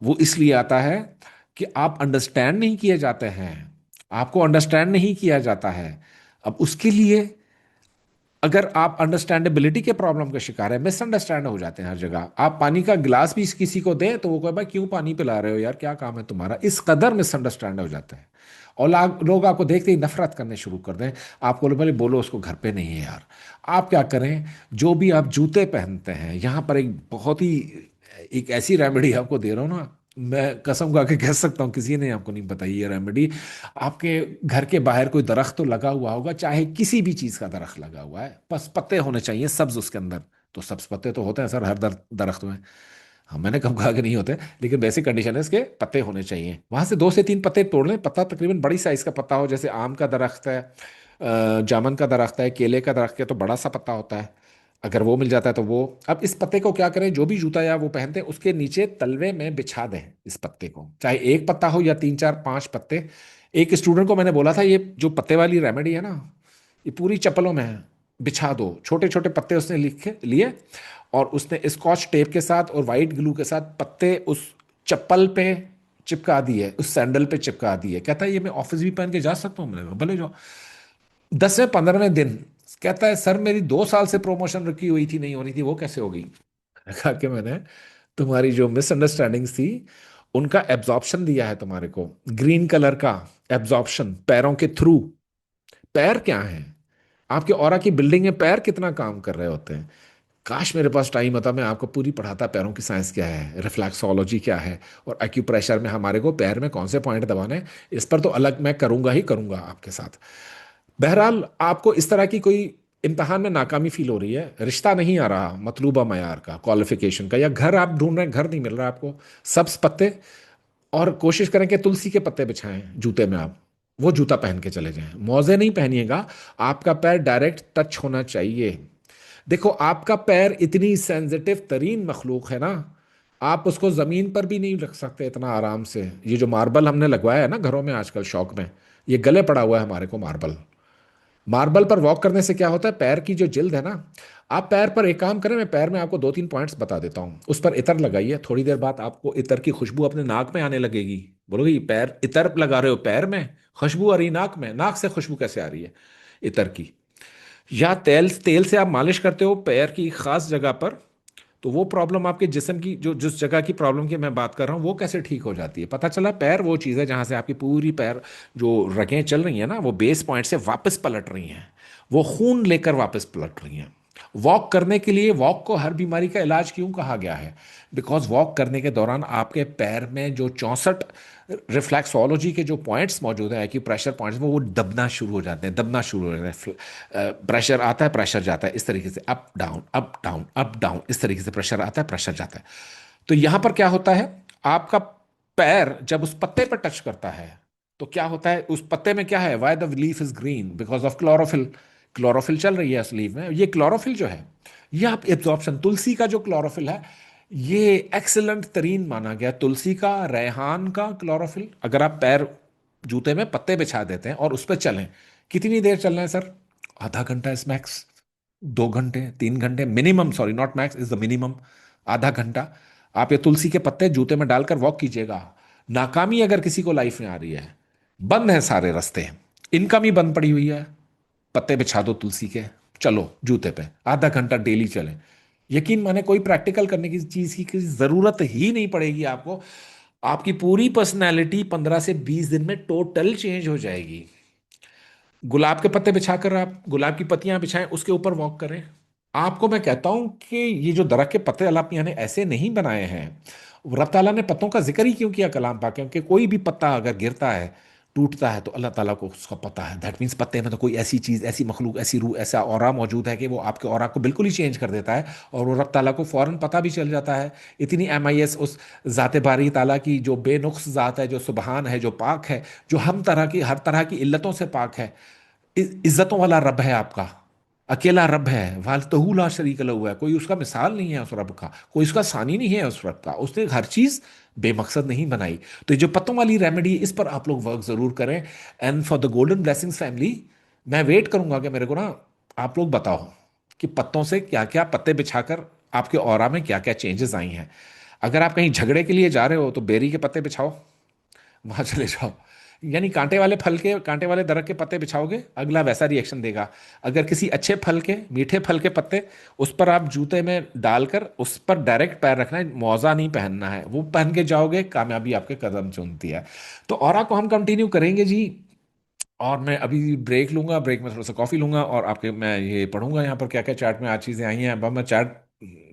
वो इसलिए आता है कि आप अंडरस्टैंड नहीं किए जाते हैं, आपको अंडरस्टैंड नहीं किया जाता है। अब उसके लिए, अगर आप अंडरस्टैंडेबिलिटी के प्रॉब्लम का शिकार है, मिसअंडरस्टैंड हो जाते हैं हर जगह। आप पानी का गिलास भी किसी को दें तो वो कहे भाई क्यों पानी पिला रहे हो यार, क्या काम है तुम्हारा, इस कदर मिसअंडरस्टैंड हो जाता है। और लोग आपको देखते ही नफरत करने शुरू कर दें। आपको बोले बोलो उसको घर पे नहीं है यार। आप क्या करें, जो भी आप जूते पहनते हैं, यहाँ पर एक बहुत ही, एक ऐसी रेमेडी आपको दे रहा हूँ ना, मैं कसम खा के कह सकता हूँ किसी ने आपको नहीं बताई ये रेमेडी। आपके घर के बाहर कोई दरख्त तो लगा हुआ होगा, चाहे किसी भी चीज का दरख्त लगा हुआ है, बस पत्ते होने चाहिए सब्ज उसके अंदर। तो सब्ज पत्ते तो होते हैं सर हर दरख्त में। हाँ, मैंने कब कहा कि नहीं होते, लेकिन बेसिक कंडीशन है इसके पत्ते होने चाहिए। वहां से 2 से 3 पत्ते तोड़ लें, पत्ता तकरीबन बड़ी साइज का पत्ता हो, जैसे आम का दरख्त है, जामुन का दरख्त है, केले का दरख्त है, तो बड़ा सा पत्ता होता है। अगर वो मिल जाता है तो वो, अब इस पत्ते को क्या करें, जो भी जूता या वो पहनते हैं उसके नीचे तलवे में बिछा दें इस पत्ते को, चाहे एक पत्ता हो या 3 4 5 पत्ते। एक स्टूडेंट को मैंने बोला था ये जो पत्ते वाली रेमेडी है ना, ये पूरी चप्पलों में है, बिछा दो। छोटे छोटे पत्ते उसने लिखे लिए, और उसने स्कॉच टेप के साथ और वाइट ग्लू के साथ पत्ते उस चप्पल पे चिपका दिए, उस सैंडल पे चिपका दिए। कहता है ये मैं ऑफिस भी पहन के जा सकता हूँ? मैंने कहा, भले जाओ। 10वें 15वें दिन कहता है सर मेरी 2 साल से प्रमोशन रखी हुई थी, नहीं होनी थी, वो कैसे हो गई? कहा कि मैंने तुम्हारी जो मिसअंडरस्टैंडिंग्स थी उनका एब्जॉर्प्शन दिया है तुम्हारे को, ग्रीन कलर का एब्जॉर्प्शन पैरों के थ्रू। पैर क्या है, आपके ऑरा की बिल्डिंग में पैर कितना काम कर रहे होते हैं। काश मेरे पास टाइम होता, मैं आपको पूरी पढ़ाता पैरों की साइंस क्या है, रिफ्लेक्सोलॉजी क्या है, और एक्यूप्रेशर में हमारे को पैर में कौन से पॉइंट दबाने हैं, इस पर तो अलग मैं करूंगा ही करूंगा आपके साथ। बहरहाल, आपको इस तरह की कोई इम्तहान में नाकामी फील हो रही है, रिश्ता नहीं आ रहा मतलूबा मयार का, क्वालिफिकेशन का, या घर आप ढूंढ रहे हैं घर नहीं मिल रहा आपको, सब्ज पत्ते, और कोशिश करें कि तुलसी के पत्ते बिछाएं जूते में, आप वो जूता पहन के चले जाएं, मोजे नहीं पहनिएगा। आपका पैर डायरेक्ट टच होना चाहिए। देखो, आपका पैर इतनी सेंसिटिव तरीन मखलूक है ना, आप उसको जमीन पर भी नहीं रख सकते इतना आराम से। ये जो मार्बल हमने लगवाया है ना घरों में आजकल शौक में, ये गले पड़ा हुआ है हमारे को मार्बल। मार्बल पर वॉक करने से क्या होता है, पैर की जो जिल्द है ना, आप पैर पर एक काम करें, मैं पैर में आपको 2 3 पॉइंट्स बता देता हूँ, उस पर इतर लगाइए, थोड़ी देर बाद आपको इतर की खुशबू अपने नाक में आने लगेगी। बोलोगे ये पैर इतर लगा रहे हो, पैर में खुशबू आ रही, नाक में, नाक से खुशबू कैसे आ रही है इतर की? या तेल तेल से आप मालिश करते हो पैर की खास जगह पर, तो वो प्रॉब्लम आपके जिस्म की, जो जिस जगह की प्रॉब्लम की मैं बात कर रहा हूँ, वो कैसे ठीक हो जाती है? पता चला पैर वो चीज़ है जहाँ से आपकी पूरी पैर जो रगें चल रही हैं ना, वो बेस पॉइंट से वापस पलट रही हैं, वो खून लेकर वापस पलट रही हैं। वॉक करने के लिए, वॉक को हर बीमारी का इलाज क्यों कहा गया है? बिकॉज वॉक करने के दौरान आपके पैर में जो 64 रिफ्लेक्सोलॉजी के जो पॉइंट्स मौजूद हैं, कि प्रेशर पॉइंट्स, वो दबना शुरू हो जाते हैं, दबना शुरू हो जाते हैं। प्रेशर आता है, प्रेशर जाता है, इस तरीके से up down up down up down, इस तरीके से प्रेशर आता है, प्रेशर जाता है। तो यहां पर क्या होता है, आपका पैर जब उस पत्ते पर टच करता है तो क्या होता है, उस पत्ते में क्या है, why the leaf is green, because of chlorophyll. Chlorophyll चल रही है उस लीफ में, ये क्लोरोफिल जो है, ये आप एब्जॉर्प्शन, तुलसी का जो क्लोरोफिल है, ये एक्सीलेंट तरीन माना गया। तुलसी का, रेहान का क्लोरोफिल, अगर आप पैर जूते में पत्ते बिछा देते हैं और उस पर चलें, कितनी देर चलना है सर? आधा घंटा इज मैक्स, 2 घंटे 3 घंटे minimum, sorry not max, is the minimum. आधा घंटा आप ये तुलसी के पत्ते जूते में डालकर वॉक कीजिएगा। नाकामी अगर किसी को लाइफ में आ रही है, बंद है सारे रास्ते, इनकम ही बंद पड़ी हुई है, पत्ते बिछा दो तुलसी के, चलो जूते पे, आधा घंटा डेली चले। यकीन माने, कोई प्रैक्टिकल करने की चीज की जरूरत ही नहीं पड़ेगी आपको। आपकी पूरी पर्सनैलिटी 15 से 20 दिन में टोटल चेंज हो जाएगी। गुलाब के पत्ते बिछाकर आप गुलाब की पत्तियां बिछाएं, उसके ऊपर वॉक करें। आपको मैं कहता हूं कि ये जो दरख्त के पत्ते अल्लाह मियां ने ऐसे नहीं बनाए हैं। रब ताला ने पत्तों का जिक्र ही क्यों किया कलाम पाक में, कि कोई भी पत्ता अगर गिरता है, टूटता है, तो अल्लाह ताला को उसका पता है। दैट मीन्स पत्ते में तो कोई ऐसी चीज़, ऐसी मखलूक, ऐसी रूह, ऐसा औरा मौजूद है कि वो आपके औरा को बिल्कुल ही चेंज कर देता है, और वो रब ताला को फ़ौरन पता भी चल जाता है। इतनी MIS उस ज़ात बारी ताला की, जो बेनुक्स ज़ात है, जो सुबहान है, जो पाक है, जो हम तरह की, हर तरह की इल्लतों से पाक है। इज्जतों वाला रब है आपका, अकेला रब है, वालतहू ला शरीक लहू है, कोई उसका मिसाल नहीं है उस रब का, कोई उसका सानी नहीं है उस रब का, उसने हर चीज बेमकसद नहीं बनाई। तो ये जो पत्तों वाली रेमेडी, इस पर आप लोग वर्क जरूर करें। And for the golden blessings family, मैं वेट करूंगा कि मेरे को ना आप लोग बताओ कि पत्तों से क्या क्या पत्ते बिछाकर आपके ऑरा में क्या क्या चेंजेस आई हैं। अगर आप कहीं झगड़े के लिए जा रहे हो तो बेरी के पत्ते बिछाओ, वहां चले जाओ। यानी कांटे वाले फल के, कांटे वाले दरख्त के पत्ते बिछाओगे, अगला वैसा रिएक्शन देगा। अगर किसी अच्छे फल के, मीठे फल के पत्ते, उस पर आप जूते में डालकर उस पर डायरेक्ट पैर रखना है, मौजा नहीं पहनना है, वो पहन के जाओगे, कामयाबी आपके कदम चूमती है। तो ऑरा को हम कंटिन्यू करेंगे जी। और मैं अभी ब्रेक लूंगा, ब्रेक में थोड़ा सा कॉफी लूंगा और आपके मैं ये पढ़ूंगा यहाँ पर क्या क्या चैट में आज चीजें आई हैं। अब मैं चैट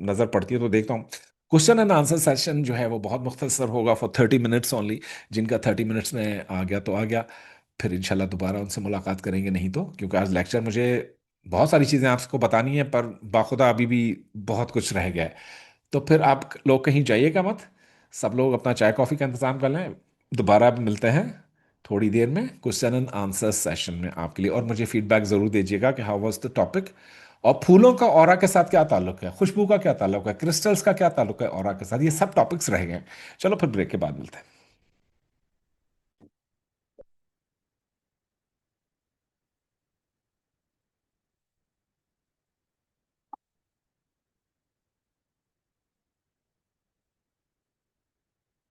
नजर पड़ती है तो देखता हूँ। क्वेश्चन एंड आंसर सेशन जो है वो बहुत मुख्तसर होगा, फॉर 30 मिनट्स ओनली। जिनका 30 मिनट्स में आ गया तो आ गया, फिर इंशाल्लाह दोबारा उनसे मुलाकात करेंगे, नहीं तो क्योंकि आज लेक्चर मुझे बहुत सारी चीज़ें आपको बतानी है, पर बाखुदा अभी भी बहुत कुछ रह गया है। तो फिर आप लोग कहीं जाइएगा मत, सब लोग अपना चाय कॉफ़ी का इंतज़ाम कर लें। दोबारा अब मिलते हैं थोड़ी देर में क्वेश्चन एंड आंसर सेशन में आपके लिए, और मुझे फीडबैक ज़रूर दीजिएगा कि हाउ वाज द टॉपिक, और फूलों का ऑरा के साथ क्या ताल्लुक है, खुशबू का क्या ताल्लुक है, क्रिस्टल्स का क्या ताल्लुक है ऑरा के साथ, ये सब टॉपिक्स रह गए हैं। चलो फिर ब्रेक के बाद मिलते हैं।